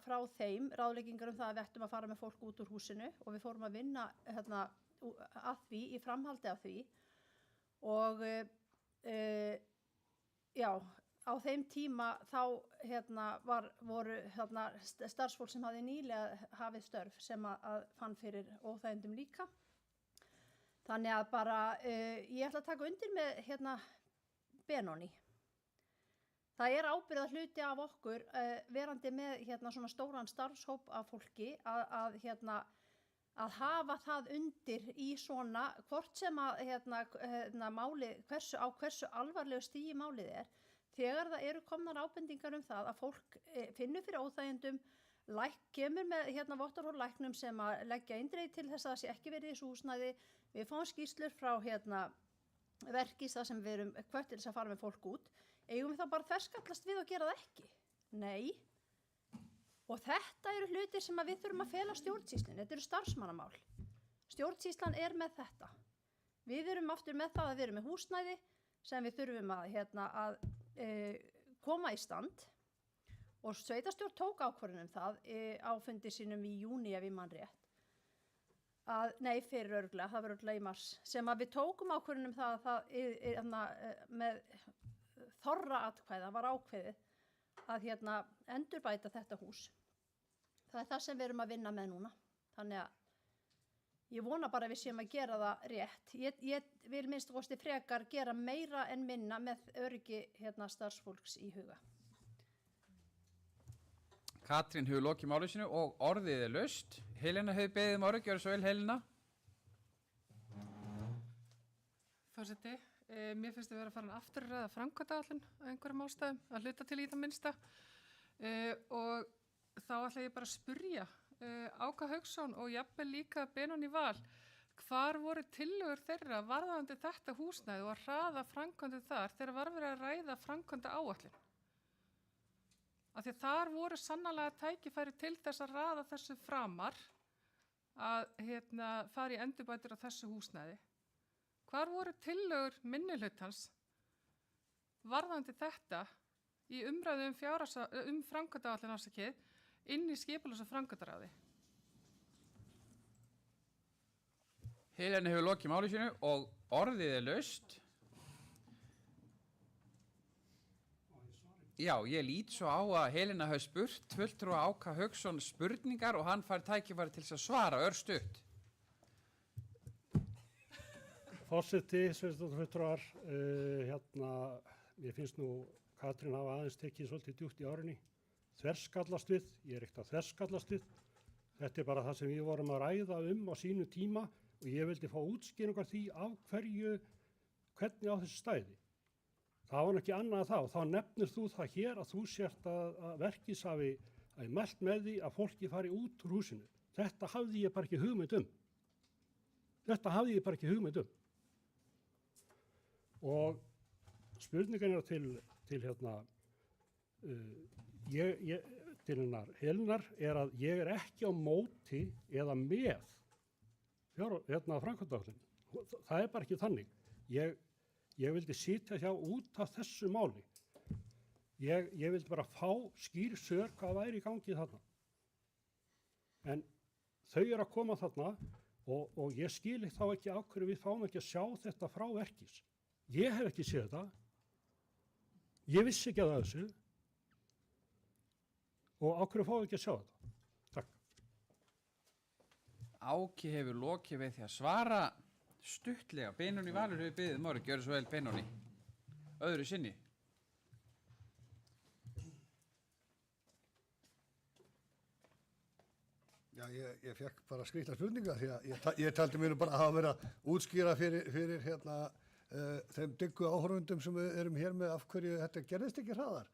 frá þeim ráðleggingar það að við ættum að fara með fólk út úr húsinu og við fórum að vinna að því, í framhaldi af því. Og já, á þeim tíma þá voru starfsfólk sem hafði nýlega hafið störf sem að fann fyrir óþægindum líka. Þannig að bara, ég ætla að taka undir með Benóný. Það er ábyrgð hluti af okkur verandi með svona stóran starfshóp af fólki að hafa það undir í svona, hvort sem að málið, hversu alvarlegu stigi málið er, þegar það eru komnar ábendingar það að fólk finnur fyrir óþægindum, kemur með vottorð læknum sem að leggja eindregið til þess að það sé ekki verið í þessu húsnæði. Við fáum skýrslur frá verkís þar sem við erum hvött til þess að fara með fólk út. Eigum við þá bara þverskallast við og gera það ekki? Nei. Og þetta eru hlutir sem við þurfum að fela stjórnsýslunni. Þetta eru starfsmannamál. Stjórnsýslan er með þetta. Við erum aftur með það að við erum með húsnæði sem við þurfum að koma í stand. Og sveitarstjórn tók ákvörðun það á fundi sínum í júní ef ég man rétt. Fyrir örugglega, það var örugglega í mars. Sem að við tókum ákvörðun það með þorra atkvæða var ákveðið að endurbæta þetta hús. Það er það sem við erum að vinna með núna. Þannig að Ég vona bara að við séum að gera það rétt. Ég vil minnst kosti frekar gera meira en minna með öryggi starfsfólks í huga. Katrín hefur lokið máli sínu og orðið er laust. Helena hefur beðið orðið, gjörðu svo vel Helena. Forseti, mér finnst að vera að fara aftur að ræða framkvæmdaáætlun á einhverjum ástæðum, að hluta til í það minnsta. Og þá ætla ég bara að spyrja Áka Hauksson og jafnvel líka Benóný Val, hvar voru tillögur þeirra varðandi þetta húsnæði og að hraða framkvæmdum þar þegar var verið að ræða framkvæmda áætlun? Af því að þar voru sannarlega tækifæri til þess að hraða þessu framar að fara í endurbætur á þessu húsnæði. Hvar voru tillögur minnihlutans varðandi þetta í umræðu framkvæmdaáætlun afsakið inn í skipulags- og framkvæmdaráði? Helena hefur lokið máli sínu og orðið er laust. Já, ég lít svo á að Helena hafi spurt fulltrúa Áka Hauksson spurningar og hann fær tækifæri til að svara örstutt. Forseti, sveitarstjórnarfulltrúar, mér finnst nú Katrín hafa aðeins tekið svolítið djúpt í árinni. Þverskallast við, ég er ekkert að þverskallast við. Þetta er bara það sem við vorum að ræða á sínu tíma og ég vildi fá útskýringar því af hvernig á þessu stæði. Það var ekki annað þá. Þá nefnir þú það hér að þú sért að verkishafi að mælt með því að fólki fari út úr húsinu. Þetta hafði ég bara ekki hugmynd um. Og spurningan er til hennar Helenar er að ég er ekki á móti eða með framkvæmdaáætlun. Það er bara ekki þannig. Ég vildi sitja hjá út af þessu máli. Ég vildi bara fá skýr svör hvað væri í gangi þarna. En þau eru að koma þarna og ég skil þá ekki á hverju við fáum ekki að sjá þetta frá verkis. Ég hef ekki séð þetta. Ég vissi ekki að þessu. Og á hverju fáum við ekki að sjá þetta? Takk. Áki hefur lokið við því að svara stuttlega. Benóný Valur hefur beðið orðið, gjörðu svo vel Benóný. Öðru sinni. Já, ég fekk bara skrýtna spurninga því að ég taldi mér bara að hafa verið að útskýra fyrir þeim dyggu áhorfundum sem við erum hér með af hverju þetta gerðist ekki hraðar.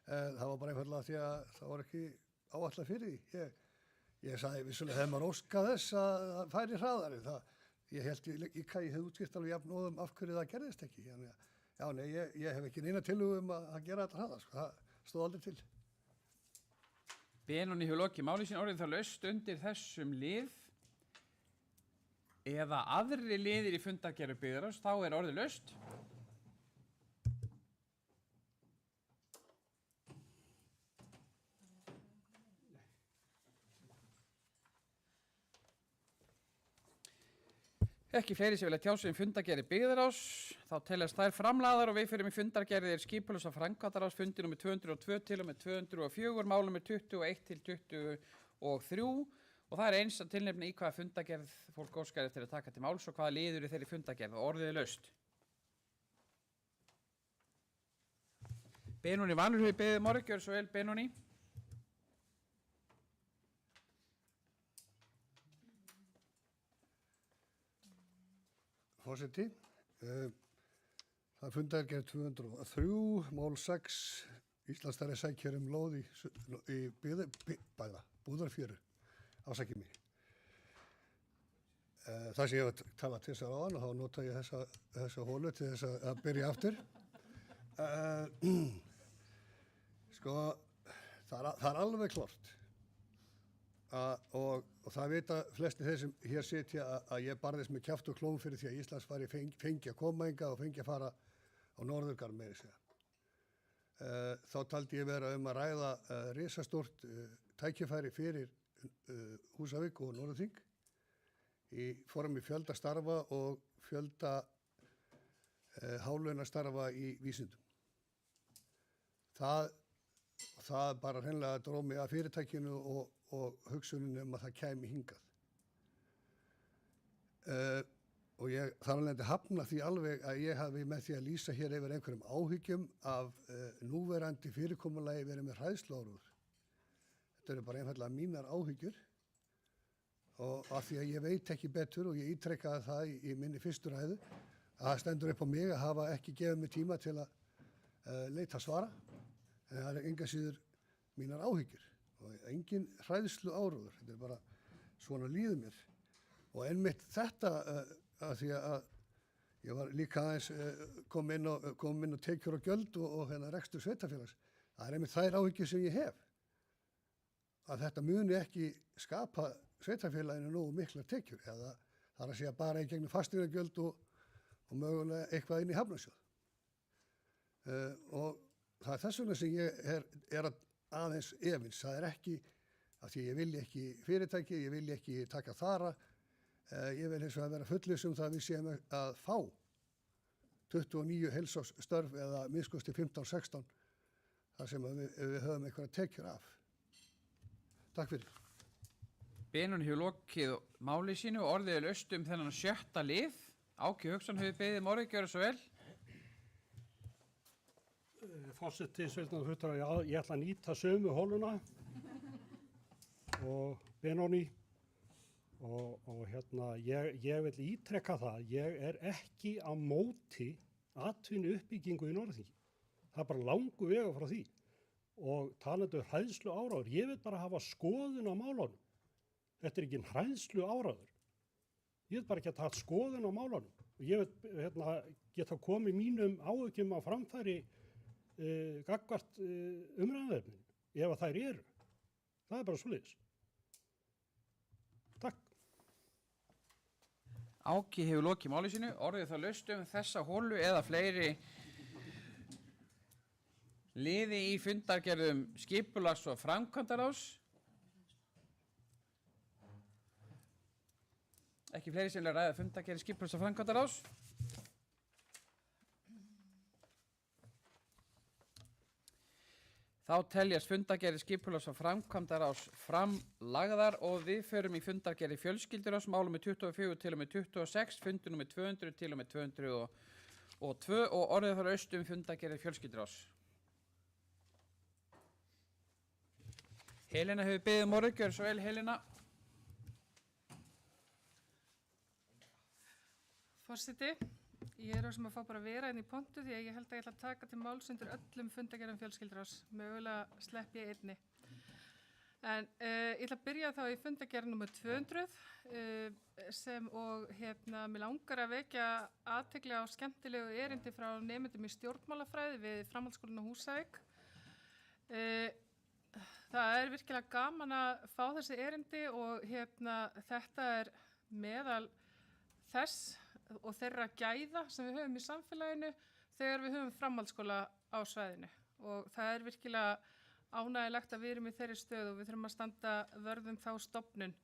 Það var bara einfallega því að það var ekki áætlað fyrir því. Ég sagði vissulega hefði maður óskað þess að færi hraðari. Ég held ég hefði útskýrt alveg jafnóðum af hverju það gerðist ekki. Ég hef ekki neina tillögu að gera þetta hraðar. Það stóð aldrei til. Benóný hefur lokið máli sín orðið þá laust undir þessum lið eða aðri liðir í fundargerð byggðarráðs, þá er orðið laust. Ekki fleiri sem vilja tjá sig fundargerð byggðarráðs, þá teljast þær framlagðar og við fyrir með fundargerðir skipulags- og framkvæmdaráðs fundi nr. 202 til og með 204, mál nr. 21 til 23 og það er eins að tilnefna í hvaða fundargerð fólk óskar eftir að taka til máls og hvaða liður í þeirri fundargerð og orðið er laust. Benóný Valur hefur beðið orðið, gjörðu svo vel Benóný. Forseti, það er fundargerð 203, mál 6, Íslandsstæri sækjur lóð í Búðarfjöru, ásækja mig. Það sem ég hef talað til þess að áðan og þá nota ég þessa hólu til þess að byrja aftur. Sko, það er alveg klart og það vita flesti þeir sem hér sitja að ég barðist með kjaft og klóm fyrir því að Íslands fengi að koma hingað og fengi að fara á norðurgarð meira segja. Þá taldi ég vera að ræða risastórt tækifæri fyrir Húsavík og Norðurþing í formi fjölda starfa og fjölda hálaunastarfa í vísindum. Það bara hreinlega dró mig að fyrirtækinu og hugsunin að það kæmi hingað. og ég þarf alveg að hafna því alveg að ég hafi með því að lýsa hér yfir einhverjum áhyggjum af núverandi fyrirkomulagi verið með hræðsluáróður. Þetta eru bara einfallega mínar áhyggjur og af því að ég veit ekki betur og ég ítrekkaði það í minni fyrstu ræðu að það stendur upp á mig að hafa ekki gefið mig tíma til að leita svara, en það er enga síður mínar áhyggjur og engin hræðsluáróður, þetta er bara svona líður mér. Og einmitt þetta að því að ég var líka aðeins kom inn og tekjur og gjöld og rekstur sveitarfélags, það er einmitt þær áhyggjur sem ég hef, að þetta muni ekki skapa sveitarfélaginu nógu miklar tekjur, eða það er að segja bara í gegnum fasteignagjöld og mögulega eitthvað inn í hafnarsjóð. Og það er þess vegna sem ég er aðeins efins, það er ekki að því ég vilji ekki fyrirtæki, ég vilji ekki taka þara, ég vil eins og að vera fullviss það að við séum að fá 29 heilsársstörf eða minnskosti 15-16 þar sem við höfum eitthvað tekjur af. Takk fyrir. Benóni hefur lokið máli sínu og orðið er laust þennan 6. lið. Áki Hauksson hefur beðið orðið, gjörðu svo vel. Forseti sveitarstjórnarfulltrúa, já, ég ætla að nýta sömu hóluna og Benóni og ég vil ítrekka það, ég er ekki á móti atvinnu uppbyggingu í Norðþingi. Það er bara langur vegur frá því. Og talandi hræðslu áráður, ég vil bara hafa skoðun á málunum. Þetta er ekki hræðslu áráður. Ég vil bara geta haft skoðun á málunum. Og ég vil geta komið mínum áhyggjum á framfæri gagnvart umræðuefninu, ef að þær eru. Það er bara svoleiðis. Takk. Áki hefur lokið máli sínu, orðið það laust þessa hólu eða fleiri liði í fundargerðum skipulags- og framkvæmdaráðs. Ekki fleiri sem vilja ræða fundargerðir skipulags- og framkvæmdaráðs. Þá teljast fundargerðir skipulags- og framkvæmdaráðs framlagðar og við förum í fundargerðir fjölskylduráðs málum 24 til og með 26, fundur nr. 200 til og með 202 og orðið þar laust fundargerðir fjölskylduráðs. Helena hefur beðið orðið, gjörðu svo vel, Helena. Forseti, ég er sem að fá bara að vera inn í pontu því að ég held að ég ætla að taka til máls undir öllum fundargerðum fjölskylduráðs, mögulega slepp ég einni. En ég ætla að byrja þá í fundargerð nr. 200 sem og mér langar að vekja athygli á skemmtilegu erindi frá nemendum í stjórnmálafræði við framhaldsskólann á Húsavík. Það er virkilega gaman að fá þessi erindi og þetta er meðal þess og þeirra gæða sem við höfum í samfélaginu þegar við höfum framhaldsskóla á svæðinu. Og það er virkilega ánægilegt að við erum í þeirri stöðu og við þurfum að standa vörðum þá stofnun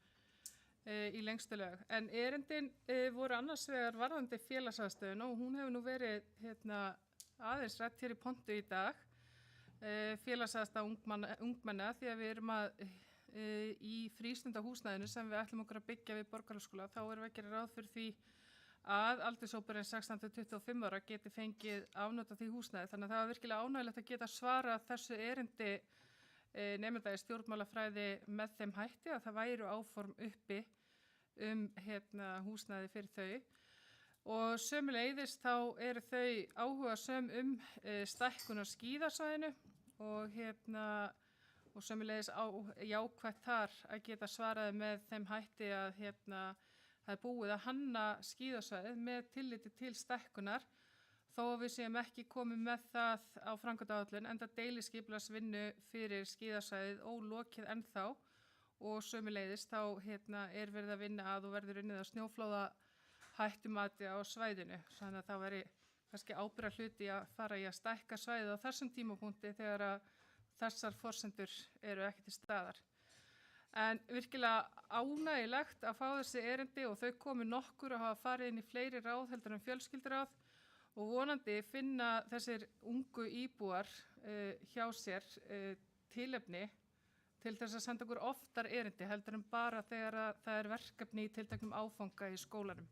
í lengstu lög. En erindin voru annars vegar varðandi félagsaðstöðuna og hún hefur nú verið aðeins rætt hér í pontu í dag. Félagsaðstæða ungmenna því að við erum í frístundahúsnæðinu sem við ætlum okkur að byggja við Borgarháskóla. Þá erum við að gera ráð fyrir því að aldurshópurinn 16-25 ára geti fengið afnot af því húsnæði. Þannig að það var virkilega ánægilegt að geta svarað þessu erindi nemenda í stjórnmálafræði með þeim hætti að það væru áform uppi húsnæði fyrir þau. Og sömuleiðis þá eru þau áhugasöm stækkun á skíðasvæðinu og sömuleiðis jákvætt þar að geta svaraði með þeim hætti að það er búið að hanna skíðasvæðið með tilliti til stækkunar þó að við séum ekki komið með það á framkvæmdaáætlun enda deiliskipulagsvinnu fyrir skíðasvæðið ólokið ennþá og sömuleiðis þá er verið að vinna að og verður unnið á snjóflóða hættumati á svæðinu, þannig að það væri kannski ábyrgðar hluti að fara í að stækka svæðið á þessum tímapunkti þegar að þessar forsendur eru ekki til staðar. En virkilega ánægilegt að fá þessi erindi og þau komu nokkur og hafa farið inn í fleiri ráð heldur en fjölskylduráð og vonandi finna þessir ungu íbúar hjá sér tilefni til þess að senda okkur oftar erindi heldur en bara þegar að það er verkefni í tilteknum áfanga í skólanum.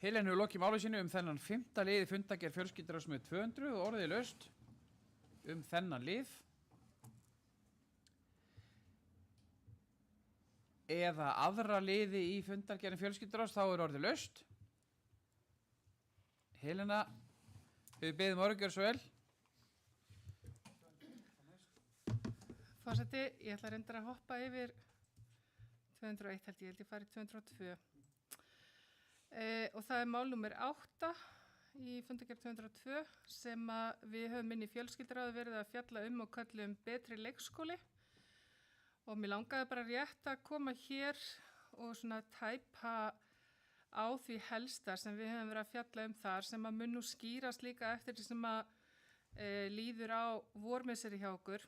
Helen hefur lokið máli sínu þennan 5. lið í fundargerð fjölskylduráðs með 200 og orðið laust þennan lið. Eða aðra liði í fundargerðin fjölskylduráðs, þá orðið laust. Helena, við beðum gjörðu svo vel. Forseti, ég ætla reyndar að hoppa yfir 201 held ég fari 202. Og það er mál númer 8 í fundargerð 202 sem að við höfum inn í fjölskylduráði verið að fjalla og köllum betri leikskóli. Og mér langaði bara rétt að koma hér og svona tæpa á því helsta sem við höfum verið að fjalla þar sem að mun nú skýrast líka eftir því sem að líður á vormisseri hjá okkur.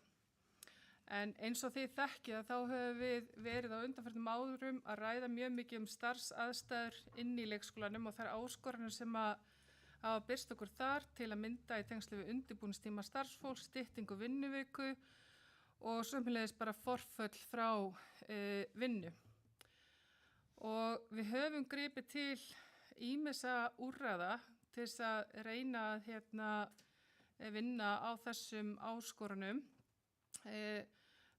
En eins og þið þekkið þá höfum við verið á undanförnum árum að ræða mjög mikið starfsaðstæður inn í leikskólanum og þær áskoranir sem að hafa birst okkur þar til að mynda í tengslu við undirbúningstíma starfsfólks, styttingu vinnuviku og sömulegis bara forföll frá vinnu. Og við höfum gripið til ýmissa úrræða til þess að reyna að vinna á þessum áskorunum.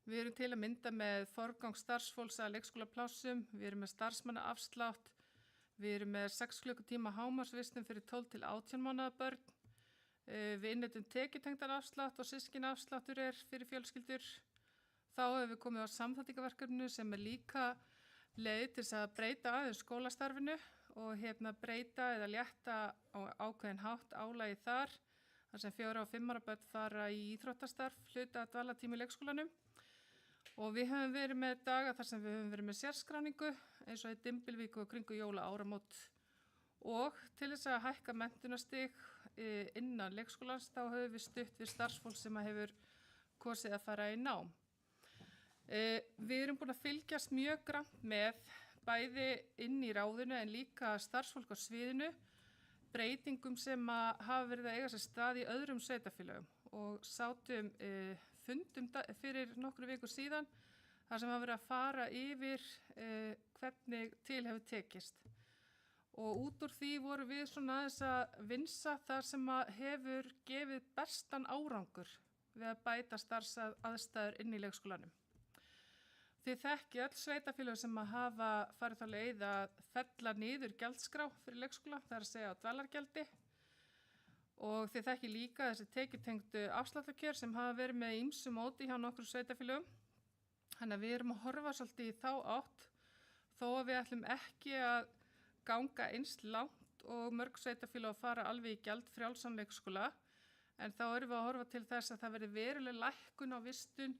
Við erum til að mynda með forgang starfsfólks að leikskólaplássum, við erum með starfsmannaafslátt, við erum með 6 klukkutíma hámarksvistun fyrir 12 til 18 mánaða börn. Við innleiddum tekjutengdan afslátt og systkinaafsláttur fyrir fjölskyldur. Þá hefur við komið á samþættingarverkefninu sem líka leið til þess að breyta aðeins skólastarfinu og breyta eða létta á ákveðin hátt álagi þar sem 4 og 5 ára börn fara í íþróttastarf, hluta að dvalartíma í leikskólanum. Og við höfum verið með daga þar sem við höfum verið með sérskráningu eins og í Dymbilvíku og kringu jóla áramót. Og til þess að hækka menntunarstig innan leikskólans þá höfum við stutt við starfsfólk sem hefur kosið að fara í nám. Við erum búin að fylgjast mjög grannt með bæði inn í ráðinu en líka starfsfólk á sviðinu, breytingum sem hafa verið að eiga sér stað í öðrum sveitarfélögum og sátum fundum fyrir nokkru vikur síðan þar sem hafa verið að fara yfir hvernig til hefur tekist. Og út úr því voru við svona aðeins að vinsa þar sem hefur gefið bestan árangur við að bæta starfsaðstæður inn í leikskólanum. Þið þekkið öll sveitarfélög sem hafa farið þá leið að fella niður gjaldskrá fyrir leikskóla, það er að segja á dvalargjaldi. Og þið þekkið líka þessi tekjutengdu afsláttarkjör sem hafa verið með ýmsu móti hjá nokkrum sveitarfélögum. Þannig að við erum að horfa svolítið í þá átt þó að við ætlum ekki að ganga eins langt og mörg sveitarfélög að fara alveg í gjaldfrjálsan leikskóla en þá erum við að horfa til þess að það verði veruleg lækkun á vistun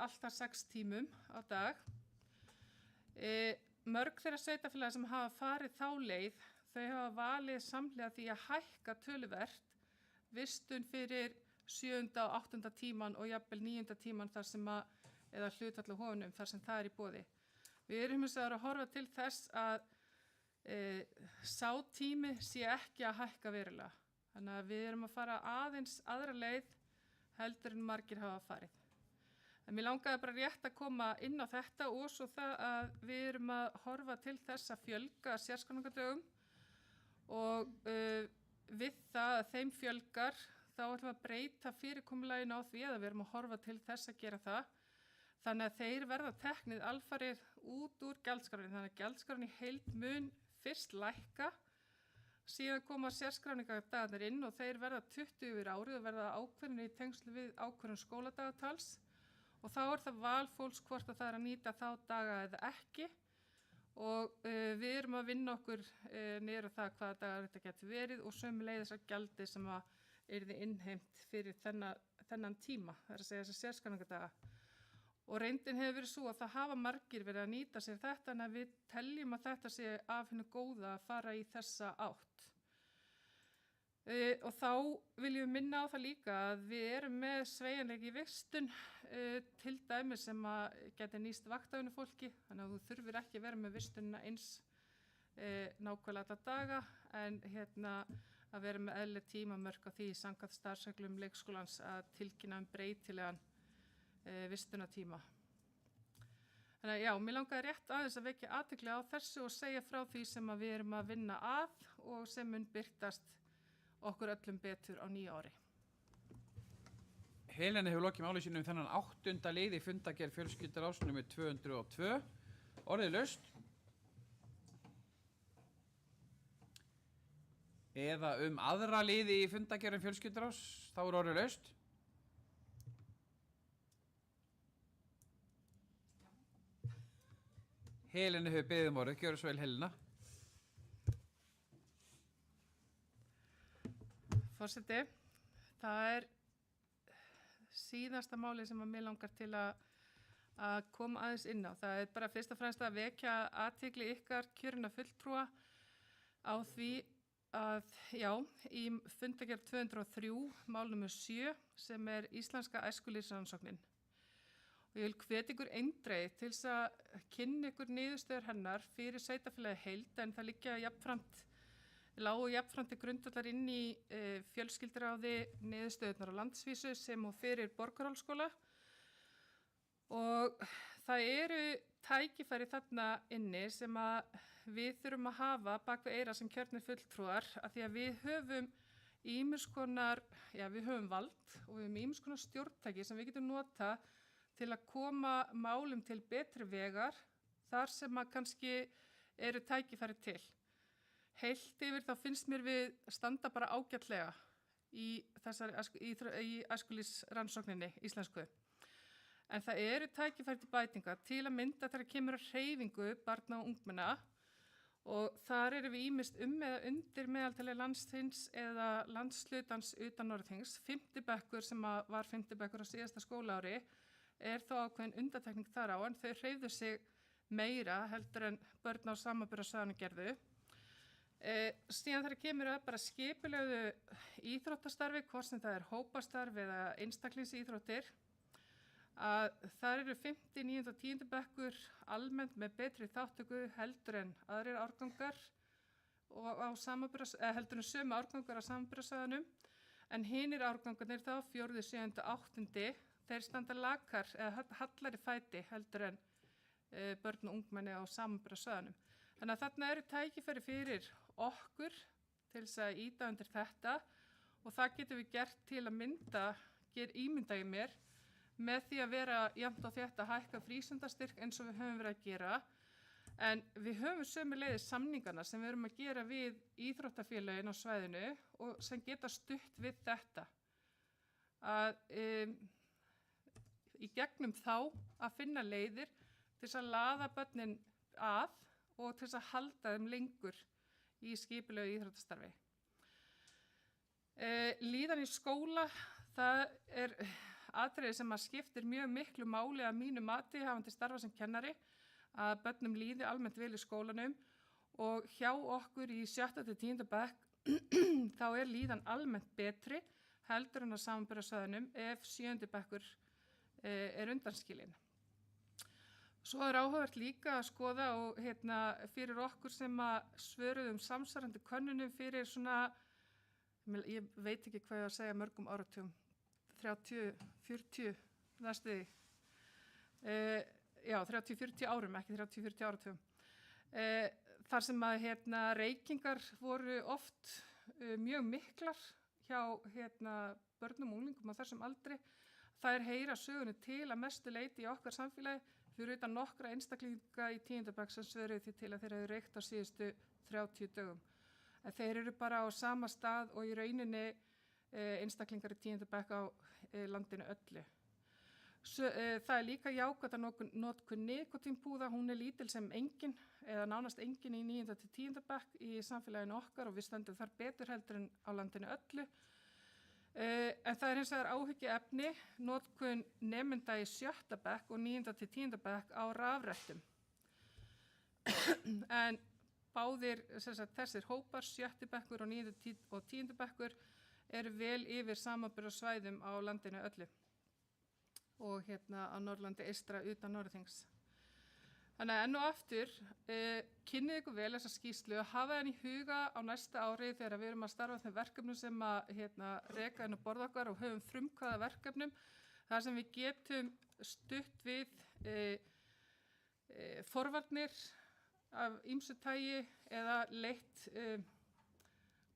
alltaf 6 tímum á dag. Mörg þeirra sveitarfélaga sem hafa farið þá leið, þau hafa valið samhliða því að hækka töluvert vistun fyrir 7. og 8. tíman og jafnvel 9. tíman þar sem eða hlutfall á honum þar sem það er í boði. Við erum hins vegar að horfa til þess að sá tími sé ekki að hækka verulega. Þannig að við erum að fara aðeins aðra leið heldur en margir hafa farið. En mér langaði bara rétt að koma inn á þetta og svo það að við erum að horfa til þess að fjölga sérskráningadögum og við það að þeim fjölgar þá ætlum við að breyta fyrirkomulaginu á því eða við erum að horfa til þess að gera það. Þannig að þeir verða teknið alfarið út úr gjaldskráninni. Þannig að gjaldskránin í heild mun fyrst lækka, síðan koma sérskráningardagarnir inn og þeir verða 20 yfir árið og verða ákveðnir í tengslu við ákveðnum skóladagatals og þá er það val fólks hvort að það er að nýta þá daga eða ekki og við erum að vinna okkur niður á það hvaða dagar þetta getur verið og sömuleiðis að gjaldi sem að yrði innheimt fyrir þennan tíma, það er að segja þessa sérskráningardaga. Og reyndin hefur verið svo að það hafa margir verið að nýta sér þetta en að við teljum að þetta sé af henni góða að fara í þessa átt. Og þá viljum við minna á það líka að við erum með sveigjanleika í vistun til dæmis sem að geti nýst vaktavinnu fólki, þannig að þú þurfir ekki að vera með vistunina eins nákvæmlega alla daga en að vera með eðlileg tímamörk á því samkvæmt starfsreglum leikskólans að tilkynna breytilegan vistunartíma. Þannig að já, mér langaði rétt aðeins að vekja athygli á þessu og segja frá því sem að við erum að vinna að og sem mun birtast okkur öllum betur á nýja ári. Helena hefur lokið máli sínu þennan 8. lið í fundagerð fjölskylduráðs nr. 202. Orðið laust. Eða aðra liði í fundagerð fjölskylduráðs, þá orðið laust. Helena hefur beðið orðið, gjörðu svo vel Helena. Forseti, það síðasta máli sem að mér langar til að koma aðeins inn á. Það bara fyrst og fremst að vekja athygli ykkar kjörinna fulltrúa á því að, já, í fundagerð 203, mál nr. 7, sem íslenska æskulýðsrannsóknin. Og ég vil hvetja ykkur eindregið til þess að kynna ykkur niðurstöður hennar fyrir sveitarfélagið heild, en það lágu jafnframt til grundvallar inn í fjölskylduráði niðurstöðurnar á landsvísu sem og fyrir Borgarholtsskóla. Og það eru tækifæri þarna inni sem að við þurfum að hafa bak við eyra sem kjörnir fulltrúar, af því að við höfum ýmiss konar, við höfum vald og við höfum ýmiss konar stjórntæki sem við getum nota til að koma málum til betri vegar þar sem að kannski eru tækifæri til. Heilt yfir þá finnst mér við standa bara ágætlega í æskulýðsrannsókninni íslensku. En það eru tækifæri til bætinga til að mynda þegar kemur að hreyfingu barna og ungmenna og þar erum við ýmist eða undir meðaltali landsþings eða landshlutans utan Norðþings. 5. bekkur sem var 5. bekkur á síðasta skólaári þó ákveðin undantekning þar á, en þau hreyfðu sig meira heldur en börn á samanburðarsvæðinu gerðu. Síðan þegar kemur að bara skipulögðu íþróttastarfi, hvort sem það hópastarf eða einstaklingsíþróttir, að þar eru 5., 9. og 10. bekkur almennt með betri þáttöku heldur en aðrir árgangar og heldur en sömu árgangar á samanburðarsvæðunum, en hinir árgangarnir þá 4., 7. og 8. þeir standa lakar eða hallari fæti heldur en börn og ungmenni á samanburðarsvæðunum. Þannig að þarna eru tækifæri fyrir okkur til þess að ýta undir þetta og það getum við gert til að ímynda ég mér með því að vera jafnt og þétt að hækka frístundastyrk eins og við höfum verið að gera. En við höfum sömuleiðis samningana sem við erum að gera við íþróttafélögin á svæðinu og sem geta stutt við þetta. Að í gegnum þá að finna leiðir til þess að laða börnin að og til þess að halda þeim lengur í skipulegu íþróttastarfi. Líðan í skóla, það atriði sem að skiptir mjög miklu máli að mínu mati hafandi starfa sem kennari, að börnum líði almennt vel í skólanum og hjá okkur í 7. til 10. bekk þá líðan almennt betri heldur en á samanburðarsvæðunum ef 7. bekkur undanskilinn. Svo áhugavert líka að skoða og fyrir okkur sem að svöruðum samsvarandi könnunum fyrir svona, ég veit ekki hvað ég að segja mörgum áratugum, 30, 40, næstu því. 30, 40 árum, ekki 30, 40 áratugum. Þar sem að reykingar voru oft mjög miklar hjá börnum og unglingum á þessum aldri. Þær heyra sögunni til að mestu leyti í okkar samfélagi fyrir utan nokkra einstaklinga í 10. bekk sem svöruðu því til að þeir hefðu reykt á síðustu 30 dögum. En þeir eru bara á sama stað og í rauninni einstaklingar í 10. bekk á landinu öllu. Það líka jákvætt að notkun nikótínpúða, hún lítil sem engin eða nánast engin í 9. til 10. bekk í samfélaginu okkar og við stöndum þar betur heldur en á landinu öllu. En það hins vegar áhyggjuefni notkun nemenda í 7. bekk og 9. til 10. bekk á rafrettum. En báðir þessir hópar, 7. bekkur og 9. og 10. bekkur, eru vel yfir samanburðarsvæðum á landinu öllu og á Norðurlandi eystra utan Norðþings. Þannig að enn og aftur, kynnið ykkur vel þessa skýrslu og hafa henni í huga á næsta ári þegar við erum að starfa þeim verkefnum sem að reka inn á borð okkar og höfum frumkvæða verkefnum þar sem við getum stutt við forvarnir af ýmsu tagi eða leitt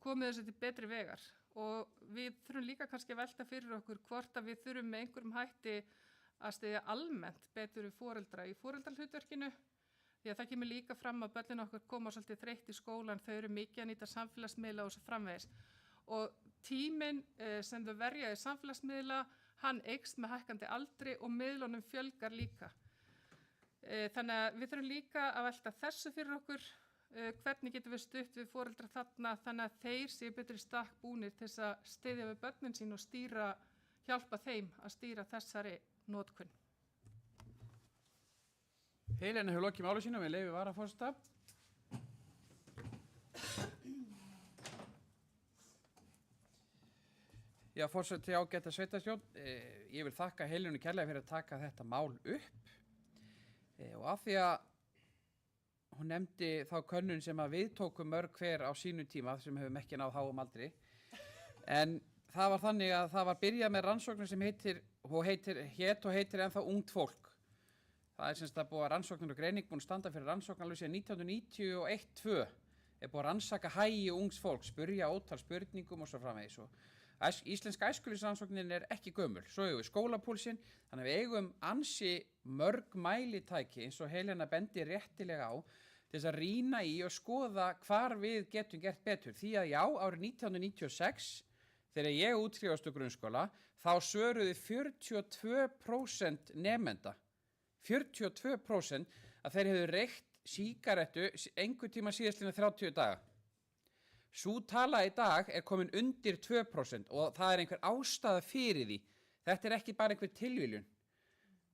komið þessu til betri vegar. Og við þurfum líka kannski að velta fyrir okkur hvort að við þurfum með einhverjum hætti að styðja almennt betur við foreldra í foreldrahlutverkinu. Því að það kemur líka fram að börnin okkar koma svolítið þreytt í skólan, þau eru mikið að nýta samfélagsmiðla og svo framvegis. Og tíminn sem þau verja í samfélagsmiðla, hann eykst með hækkandi aldri og miðlunum fjölgar líka. Þannig að við þurfum líka að velta þessu fyrir okkur, hvernig getum við stutt við foreldra þarna þannig að þeir séu betri í stakk búnir til þess að styðja við börnin sín og hjálpa þeim að stýra þessari notkun. Helena hefur lokið máli sínu með leyfi varaforseta. Já, forseti ágæta sveitarstjórn, ég vil þakka Helenu kærlega fyrir að taka þetta mál upp og af því að hún nefndi þá könnun sem að við tókum mörg hver á sínum tíma sem hefum ekki náð háum aldri en það var þannig að það var byrjað með rannsóknir sem heitir ennþá ungt fólk. Það er semst að búið að rannsóknir og greining búin að standa fyrir rannsókn alveg síðan 1991-2 er búið að rannsaka hægi ungs fólk, spyrja ótal spurningum og svo framvegis og íslenska æskulýðsrannsóknin er ekki gömul, svo eigum við skólapúlsinn, þannig að við eigum ansi mörg mælitæki eins og Helena bendi réttilega á til þess að rýna í og skoða hvar við getum gert betur. Því að já, árið 1996, þegar ég útskrifast úr grunnskóla, þá svöruðu 42% nemenda, 42% að þeir hefðu reykt sígarettu einhvern tíma síðastliðna 30 daga. Sú tala í dag er komin undir 2% og það er einhver ástæða fyrir því. Þetta er ekki bara einhver tilviljun.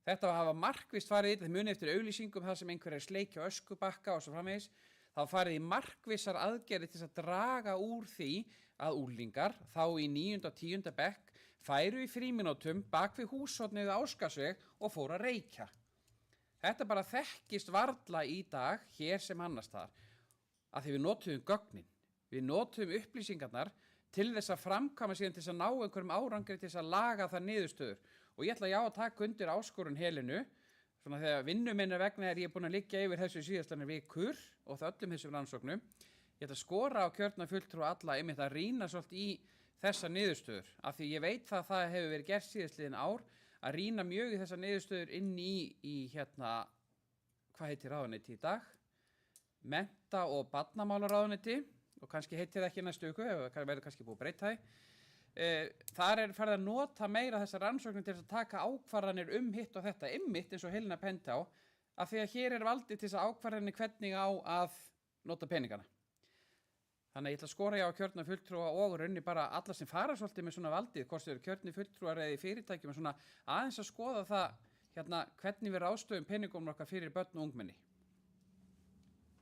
Þetta hafa markvisst farið í þetta, muni eftir auglýsingum þar sem einhver er sleikja öskubakka og svo framvegis. Það farið í markvissar aðgerðir til að draga úr því að úlingar, þá í 9. og 10. bekk, færu í frímínútum bak við húshornið á Óskarsveg og fóru að reykja. Þetta bara þekkist varla í dag, hér sem annars staðar, að því við notuðum gögnin. Við notum upplýsingarnar til þess að framkvæma síðan til þess að ná einhverjum árangri til þess að laga það niðurstöður. Og ég ætla að taka undir áskorun Helenu, svona þegar vinnuminna vegna er ég búin að liggja yfir þessu síðastlanir vikur og það öllum þessum rannsóknum. Ég ætla að skora á kjörna fulltrúa alla einmitt að rýna svolítið í þessa niðurstöður. Af því ég veit það hefur verið gert síðastliðin ár að rýna mjög í þessa niðurstöður inn í hvað heitir ráðuneyti í dag? Mennta- og barnamálaráðuneyti. Og kannski heitir það ekki næstu viku, verður kannski búið að breyta því. Þar er farið að nota meira þessar rannsóknir til að taka ákvarðanir hitt og þetta, einmitt eins og Helena benti á, af því að hér er valdið til þess að ákvarðanir hvernig á að nota peningana. Þannig að ég ætla að skora á kjörna fulltrúa og raunni bara alla sem fara svolítið með svona valdið, hvort þau eru kjörni fulltrúar eða í fyrirtækjum, svona aðeins að skoða það hvernig við ráðstöfum peningum okkar fyrir börn og ungmenni.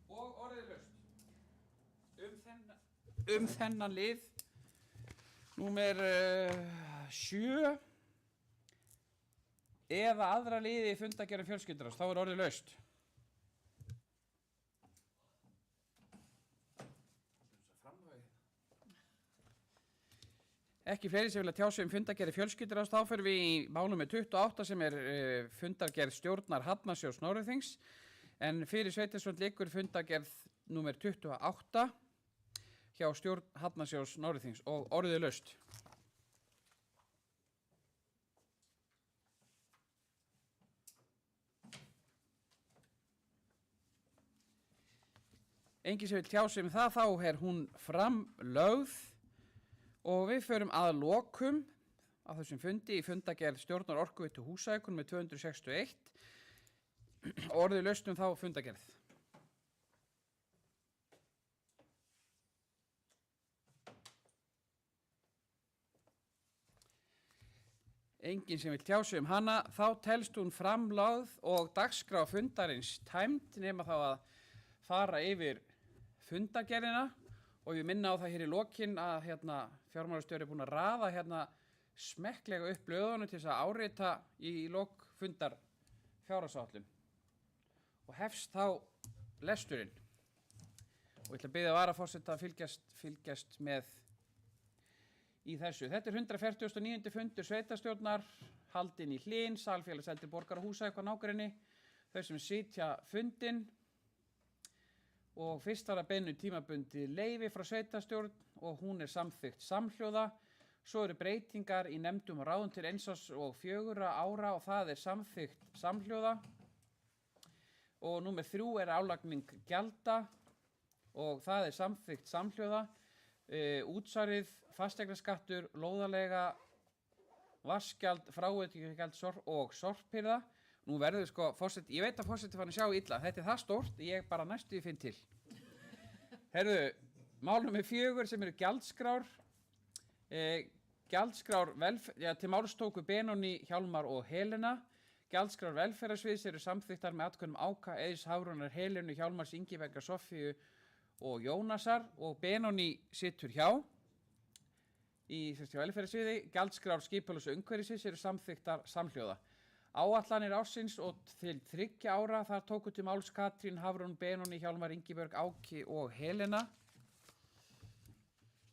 Og orðið laust. Þennan lið númer 7 eða aðra liði í fundargerðum fjölskylduráðs, þá er orðið laust. Ekki fleiri sem vilja tjá sig fundargerði fjölskylduráðs, þá fyrir við í málum með 28 sem er fundargerð stjórnar Hafnarsjóðs Norðurþings en fyrir sveitarstjórn liggur fundargerð númer 28 hjá stjórn Hafnarsjóðs Norðurþings og orðið laust. Enginn sem vil tjá sig það, þá er hún framlögð og við förum að lokum á þessum fundi í fundargerð stjórnar Orkuveitu Húsavíkur með 261. Orðið laust þá fundargerð. Enginn sem vil tjá sig hana, þá telst hún framlögð og dagskrá fundarins tæmd nema þá að fara yfir fundargerðina og ég minna á það hér í lokin að fjármálastjóri er búin að raða smekklega upp blöðunum til þess að árita í lok fundar fjárhagsáætlun og hefst þá lesturinn. Og ég ætla að biðja varaforseta að fylgjast með í þessu. Þetta er 149. fundur sveitarstjórnar haldin í Hlín, Salfélags eldri borgara húsa eitthvað nágrenni, þau sem sitja fundin og fyrst var að beinu tímabundi leyfi frá sveitarstjórn og hún er samþykkt samhljóða. Svo eru breytingar í nefndum og ráðum til 1 árs og 4 ára og það er samþykkt samhljóða. Og númer 3 er álagning gjalda og það er samþykkt samhljóða. Útsvarið, fasteignaskattur, lóðalega, vaskgjald, fráveitugjald og sorphirða. Nú verður sko, forseti, ég veit að forseti fann að sjá illa, þetta er það stórt, ég bara næstu finn til. Herðu, mál nummer 4 sem eru gjaldskrár. Gjaldskrár til máls tóku Benóný, Hjálmar og Helena. Gjaldskrár velferðarsviðs eru samþykktar með atkvæðum Áka, Eiðs, Hafrúnar, Helenu, Hjálmars, Ingibergar, Soffíu og Jónasar og Benóný situr hjá í velferðarsviði. Gjaldskrár skipulags- og umhverfisins eru samþykktar samhljóða. Áætlanir ársins og til 3 ára, þar tóku til máls Katrín, Hafrún, Benóný, Hjálmar, Ingibjörg, Áki og Helena.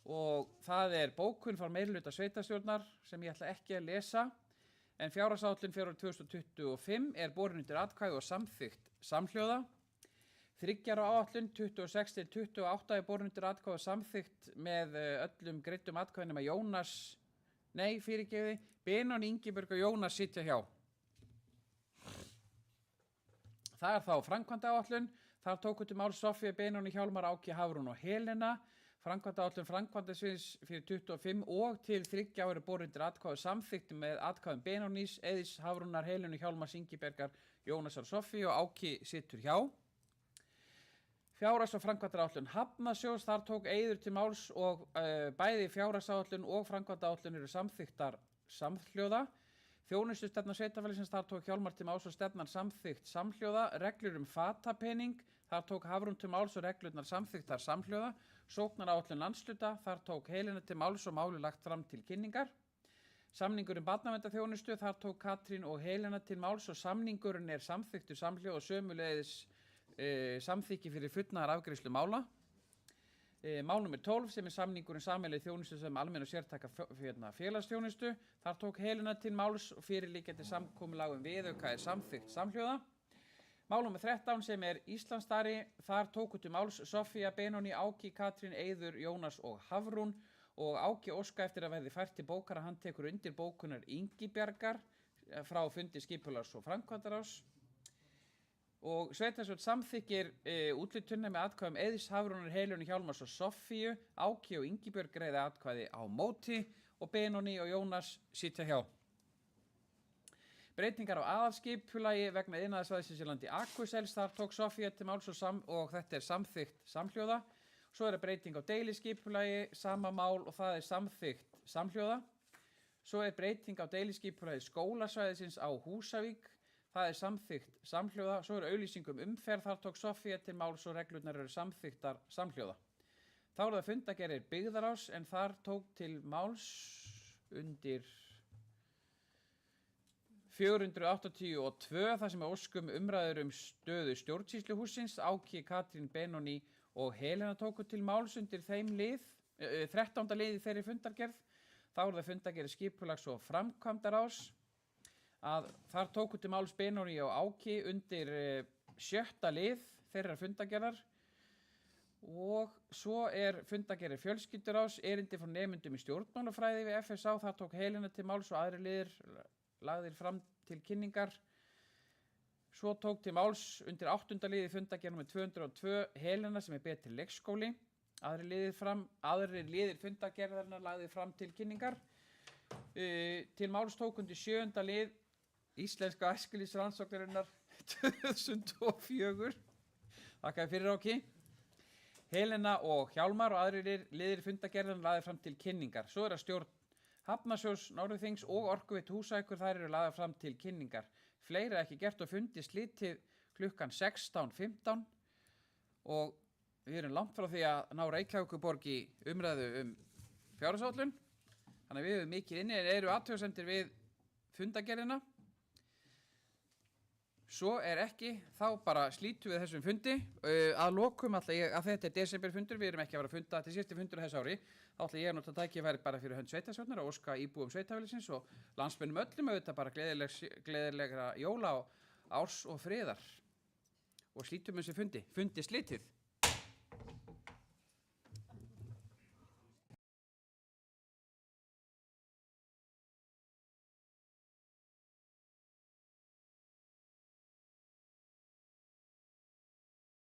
Og það er bókun frá meirihluta sveitarstjórnar sem ég ætla ekki að lesa, en fjárhagsáætlun fyrir 2025 er borin undir atkvæði og samþykkt samhljóða. 3 ára áætlun 26 til 28 er borin undir atkvæði og samþykkt með öllum greiddum atkvæðinum að Benóný, Ingibjörg og Jónas sitja hjá. Það er þá framkvæmdaáætlun, þar tóku til máls Soffía, Benóný, Hjálmar, Áki, Hafrún og Helena. Framkvæmdaáætlun framkvæmdasviðs fyrir 25 og til 3 ára er borin undir atkvæði og samþykkt með atkvæðum Benónýs, Eiðs, Hafrúnar, Helenu, Hjálmars, Ingibergar, Jónasar, Soffíu og Áki situr hjá. Fjárhags- og framkvæmdaáætlun Hafnarsjóðs, þar tók Eiður til máls og bæði fjárhagsáætlun og framkvæmdaáætlun eru samþykktar samhljóða. Þjónustustefna sveitarfélagsins, þar tók Hjálmar til máls og stefnan samþykkt samhljóða. Reglur fatapening, þar tók Hafrún til máls og reglurnar samþykktar samhljóða. Sóknaráætlun landshluta, þar tók Helena til máls og máli lagt fram til kynningar. Samningurinn barnaverndarþjónustu, þar tók Katrín og Helena til máls og samningurinn er samþykktur samhljóða og sömuleiðis samþykki fyrir fullnaðar afgreiðslu mála. Mál nummer 12 sem er samningurinn sameiginlegu þjónustu sem almenn og sértæka félagsþjónustu. Þar tók Helena til máls og fyrirliggjandi samkomulag viðauka er samþykkt samhljóða. Mál nummer 13 sem er Íslandsstari, þar tóku til máls Soffía, Benóný, Áki, Katrín, Eiður, Jónas og Hafrún og Áki óska eftir að verði fært til bókara, hann tekur undir bókunar Ingibjargar frá fundi skipulags- og framkvæmdaráðs. Og sveitarstjórn samþykkir úthlutun með atkvæðum Eiðs, Hafrúnar, Helenu, Hjálmars og Soffíu. Áki og Ingibjörg greiða atkvæði á móti og Benóný og Jónas sitja hjá. Breytingar á aðalskipulagi vegna iðnaðarsvæðisins í landi Akursells, þar tók Soffía til máls og þetta er samþykkt samhljóða. Svo er breyting á deiliskipulagi, sama mál og það er samþykkt samhljóða. Svo er breyting á deiliskipulagi skólasvæðisins á Húsavík, það er samþykkt samhljóða. Svo er auglýsingum umferð, þar tók Soffía til máls og reglurnar eru samþykktar samhljóða. Þá er það fundagerðir byggðarás, en þar tók til máls undir 482, þar sem er óskum umræður stöðu stjórnsýsluhússins. Áki, Katrín, Benóný og Helena tóku til máls undir þeim lið, 13. lið í þeirri fundargerð. Þá er það fundargerð skipulags- og framkvæmdaráðs. Þar tóku til máls Benóný og Áki undir 7. lið þeirra fundargerðar. Og svo er fundargerð fjölskylduráðs, erindi frá nemendum í stjórnmálafræði við FSA. Þar tók Helena til máls og aðrir liðir lagðir fram til kynningar. Svo tók til máls undir 8. liði fundargerð nr. 202 Helena sem er betri leikskóli. Aðrir liðir fundargerðarinnar lagðir fram til kynningar. Til máls tók undir 7. lið Íslenska æskulýðsrannsóknarinnar 2004. Þakka fyrir Áki. Helena og Hjálmar og aðrir liðir fundargerðarinnar lagðir fram til kynningar. Svo er að stjórn Hafnarsjóðs, Norðurþings og Orkuveitu Húsavíkur, þær eru lagðar fram til kynningar. Fleira ekki gert og fundi slitið klukkan 16:15 og við erum langt frá því að ná Reykjavíkurborg í umræðu fjárhagsáætlun. Þannig að við höfum mikið inni en eru athugasemdir við fundagerðina. Svo er ekki, þá bara slítum við þessum fundi. Að lokum ætla ég, að þetta er desemberfundur, við erum ekki að vera að funda, þetta er síðasti fundur þess ári, þá ætla ég að nota tækifæri bara fyrir hönd sveitarstjórnar og óska íbúum sveitafélagsins og landsmönnum öllum auðvitað bara gleðilegra jóla og árs og friðar. Og slítum þessu fundi slitið.